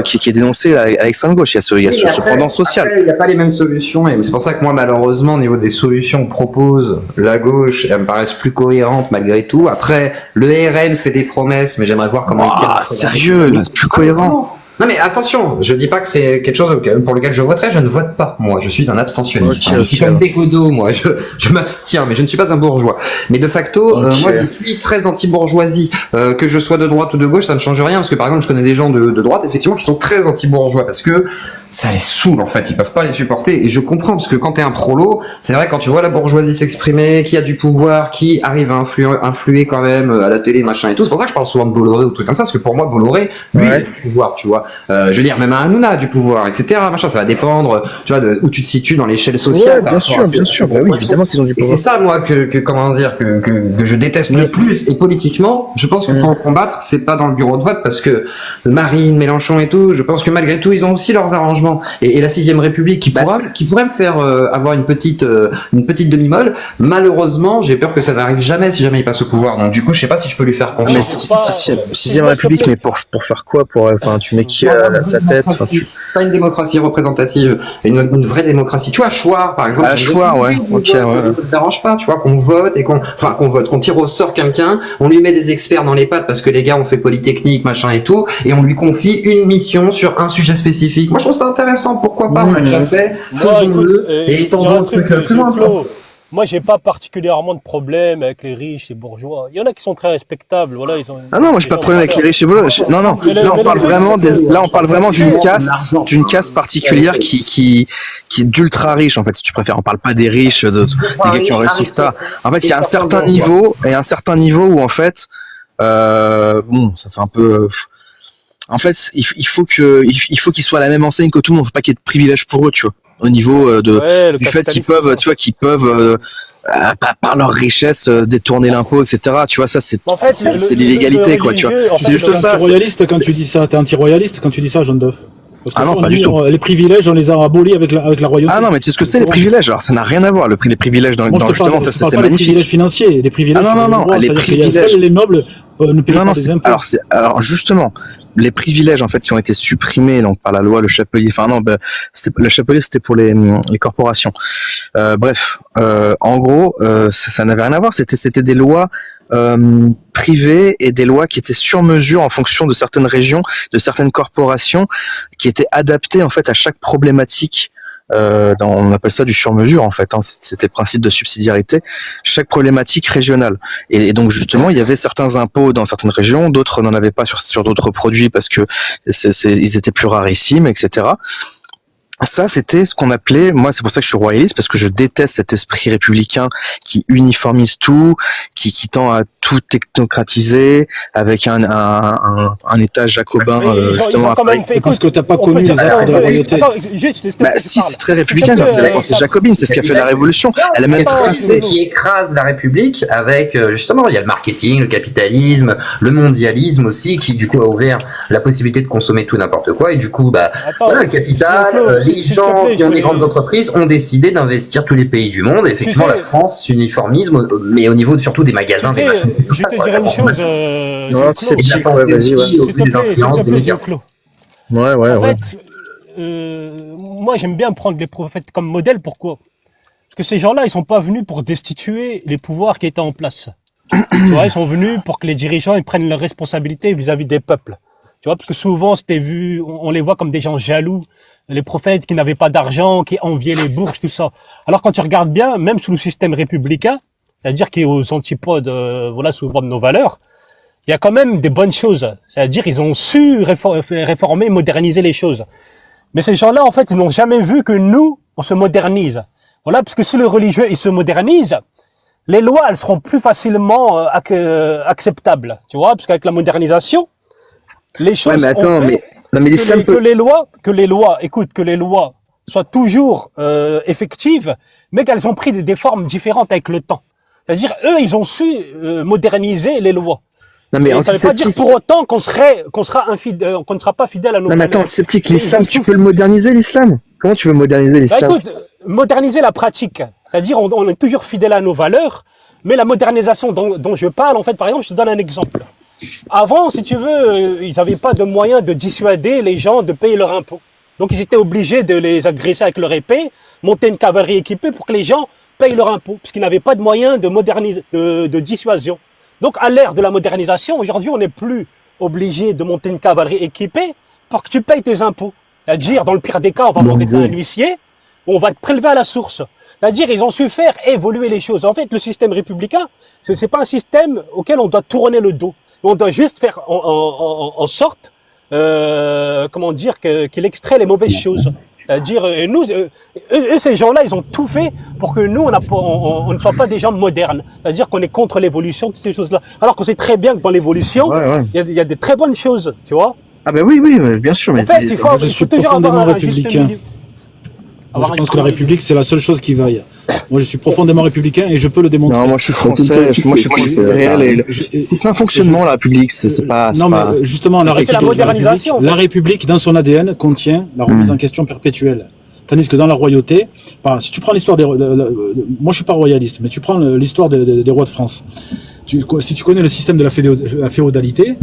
qui est dénoncée à l'extrême gauche. Il y a ce pendant social. Il n'y a pas les mêmes solutions et c'est pour ça que moi malheureusement au niveau des solutions que propose la gauche, elles me paraissent plus cohérentes malgré tout. Après, le RN fait des promesses, mais j'aimerais voir comment il tient. Sérieux, là, c'est plus cohérent. Non mais attention, je dis pas que c'est quelque chose pour lequel je voterai, je ne vote pas. Moi, je suis un abstentionniste. Je suis comme Bégodeau, moi, je m'abstiens, mais je ne suis pas un bourgeois. Mais de facto, moi je suis très anti-bourgeoisie. Que je sois de droite ou de gauche, ça ne change rien, parce que par exemple, je connais des gens de droite, effectivement, qui sont très anti-bourgeois, parce que ça les saoule en fait, ils peuvent pas les supporter. Et je comprends, parce que quand t'es un prolo, c'est vrai, quand tu vois la bourgeoisie s'exprimer, qui a du pouvoir, qui arrive à influer quand même à la télé, machin et tout, c'est pour ça que je parle souvent de Bolloré ou trucs comme ça, parce que pour moi, Bolloré, lui, il a du pouvoir, tu vois. Je veux dire, même à Hanouna du pouvoir, etc. Machin, ça va dépendre, tu vois, de où tu te situes dans l'échelle sociale. Ouais, bien sûr, bah oui, évidemment qu'ils ont du pouvoir. Et c'est ça, moi, que je déteste le plus. Et politiquement, je pense que pour le combattre, c'est pas dans le bureau de vote, parce que Marine, Mélenchon et tout, je pense que malgré tout, ils ont aussi leurs arrangements. Et la 6ème République, qui pourrait me faire avoir une petite demi-molle, malheureusement, j'ai peur que ça n'arrive jamais si jamais il passe au pouvoir. Donc du coup, je sais pas si je peux lui faire confiance. Mais 6ème République, mais pour faire quoi? Tu mets qui à sa tête? Pas une démocratie représentative, une vraie démocratie. Tu vois, Chouard, par exemple. Chouard, ouais. Ça te dérange pas, tu vois, qu'on vote et qu'on tire au sort quelqu'un, on lui met des experts dans les pattes parce que les gars ont fait Polytechnique, machin et tout, et on lui confie une mission sur un sujet spécifique. Moi, je trouve ça intéressant. Pourquoi pas? On l'a déjà fait. Faisons-le et étendons le truc plus loin. Moi, j'ai pas particulièrement de problème avec les riches et bourgeois. Il y en a qui sont très respectables. Voilà, ah non, moi j'ai pas de problème avec les riches et bourgeois. Non. Là, on parle vraiment d'une caste particulière qui est d'ultra riche en fait, si tu préfères. On parle pas des riches, des gars qui ont réussi ça. En fait, il y a un certain niveau où en fait, ça fait un peu. En fait, il faut qu'ils soient à la même enseigne que tout le monde. Faut pas qu'il y ait de privilèges pour eux, tu vois. Au niveau du fait qu'ils peuvent, par leur richesse détourner l'impôt, etc. Tu vois, ça c'est l'illégalité, quoi. Tu vois, c'est juste ça. T'es anti-royaliste quand tu dis ça. T'es anti-royaliste quand tu dis ça, Jean Duff. Ah non, pas du tout. Les privilèges, on les a abolis avec la royauté. Ah non, mais tu sais ce que c'est les privilèges? Alors ça n'a rien à voir. Le prix des privilèges dans justement, ça c'était magnifique. Les privilèges financiers, les privilèges. Ah non, les privilèges. Les nobles ne payent pas des impôts. Alors justement, les privilèges en fait qui ont été supprimés donc par la loi Le Chapelier. Enfin non, le Chapelier c'était pour les corporations. Bref, en gros, ça n'avait rien à voir. C'était des lois privées et des lois qui étaient sur mesure en fonction de certaines régions, de certaines corporations, qui étaient adaptées en fait à chaque problématique on appelle ça du sur-mesure en fait. Hein, c'était le principe de subsidiarité. Chaque problématique régionale. Et donc justement, il y avait certains impôts dans certaines régions, d'autres n'en avaient pas sur d'autres produits parce que ils étaient plus rarissimes, etc. Ça, c'était ce qu'on appelait, moi c'est pour ça que je suis royaliste, parce que je déteste cet esprit républicain qui uniformise tout, qui tend à tout technocratiser, avec un état jacobin, justement. C'est parce que t'as pas connu les affres de la royauté. Si, c'est très républicain, c'est la pensée jacobine, c'est ce qui a fait la révolution. Elle a même tracé. Qui écrase la République avec, justement, il y a le marketing, le capitalisme, le mondialisme aussi, qui du coup a ouvert la possibilité de consommer tout n'importe quoi, et du coup, voilà, le capital, les gens qui ont des grandes entreprises ont décidé d'investir tous les pays du monde. Et effectivement, la France s'uniformise, mais au niveau surtout des magasins, des marques. Je te dirais une chose. Non, c'est petit, vas-y. S'il te plaît, Jean-Claude. Ouais. En fait, moi, j'aime bien prendre les prophètes comme modèle. Pourquoi? Parce que ces gens-là, ils sont pas venus pour destituer les pouvoirs qui étaient en place. Tu vois, ils sont venus pour que les dirigeants ils prennent leurs responsabilités vis-à-vis des peuples. Tu vois, parce que souvent, c'était vu, on les voit comme des gens jaloux. Les prophètes qui n'avaient pas d'argent, qui enviaient les bourges, tout ça. Alors quand tu regardes bien, même sous le système républicain, c'est-à-dire qui est aux antipodes, voilà, souvent de nos valeurs, il y a quand même des bonnes choses. C'est-à-dire ils ont su réformer, moderniser les choses. Mais ces gens-là, en fait, ils n'ont jamais vu que nous, on se modernise. Voilà, parce que si le religieux, il se modernise, les lois, elles seront plus facilement acceptables. Tu vois, parce qu'avec la modernisation, les choses. Ouais, mais attends, non, mais que les lois soient toujours effectives, mais qu'elles ont pris des formes différentes avec le temps. C'est-à-dire, eux, ils ont su moderniser les lois. Non, mais ça ne veut pas dire pour autant qu'on ne sera pas fidèle à nos. Non, mais attends, antiseptique, l'islam, tu peux le moderniser, l'islam? Comment tu veux moderniser l'islam? Écoute, moderniser la pratique. C'est-à-dire, on est toujours fidèle à nos valeurs, mais la modernisation dont je parle, en fait, par exemple, je te donne un exemple. Avant, si tu veux, ils n'avaient pas de moyens de dissuader les gens de payer leur impôt. Donc, ils étaient obligés de les agresser avec leur épée, monter une cavalerie équipée pour que les gens payent leur impôt, puisqu'ils n'avaient pas de moyens de dissuasion. Donc, à l'ère de la modernisation, aujourd'hui, on n'est plus obligé de monter une cavalerie équipée pour que tu payes tes impôts. C'est-à-dire, dans le pire des cas, on va demander à un huissier, on va te prélever à la source. C'est-à-dire, ils ont su faire évoluer les choses. En fait, le système républicain, c'est pas un système auquel on doit tourner le dos. On doit juste faire en sorte, comment dire, qu'il extrait les mauvaises choses. C'est-à-dire, nous, ces gens-là, ils ont tout fait pour que nous, on ne soit pas des gens modernes. C'est-à-dire qu'on est contre l'évolution, toutes ces choses-là. Alors qu'on sait très bien que dans l'évolution, il y a de très bonnes choses, tu vois. Ah ben oui, bien sûr. En fait, il faut je suis profondément républicain. Je pense que la République, c'est la seule chose qui vaille. Moi, je suis profondément républicain et je peux le démontrer. Non, moi, je suis français. Moi, je suis réel. C'est un fonctionnement, la République. C'est pas. Non, mais justement, la République, dans son ADN, contient la remise en question perpétuelle. Tandis que dans la royauté, si tu prends l'histoire moi, je suis pas royaliste, mais tu prends l'histoire des rois de France. Si tu connais le système de la féodalité,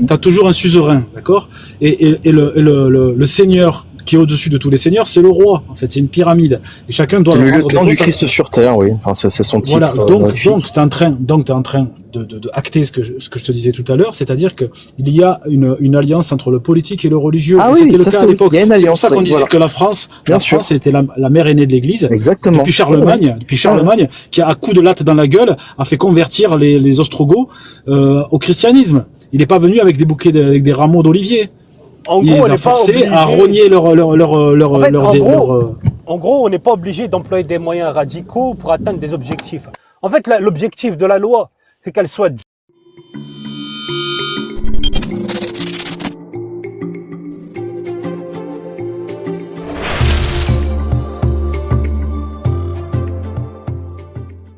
t'as toujours un suzerain, d'accord, et le seigneur qui est au-dessus de tous les seigneurs, c'est le roi. En fait, c'est une pyramide. Et chacun doit. C'est le lieutenant du Christ sur terre, oui. Enfin, c'est son titre. Voilà. Donc, t'es en train de acter ce que je te disais tout à l'heure, c'est-à-dire que il y a une alliance entre le politique et le religieux. Ah oui, c'était le cas à l'époque. C'est pour ça qu'on disait que la France était la mère aînée de l'Église. Exactement. Depuis Charlemagne, qui à coups de latte dans la gueule a fait convertir les Ostrogoths au christianisme. Il n'est pas venu avec des bouquets avec des rameaux d'olivier. En gros, on n'est pas obligé à rogner En gros, on n'est pas obligé d'employer des moyens radicaux pour atteindre des objectifs. En fait, l'objectif de la loi, c'est qu'elle soit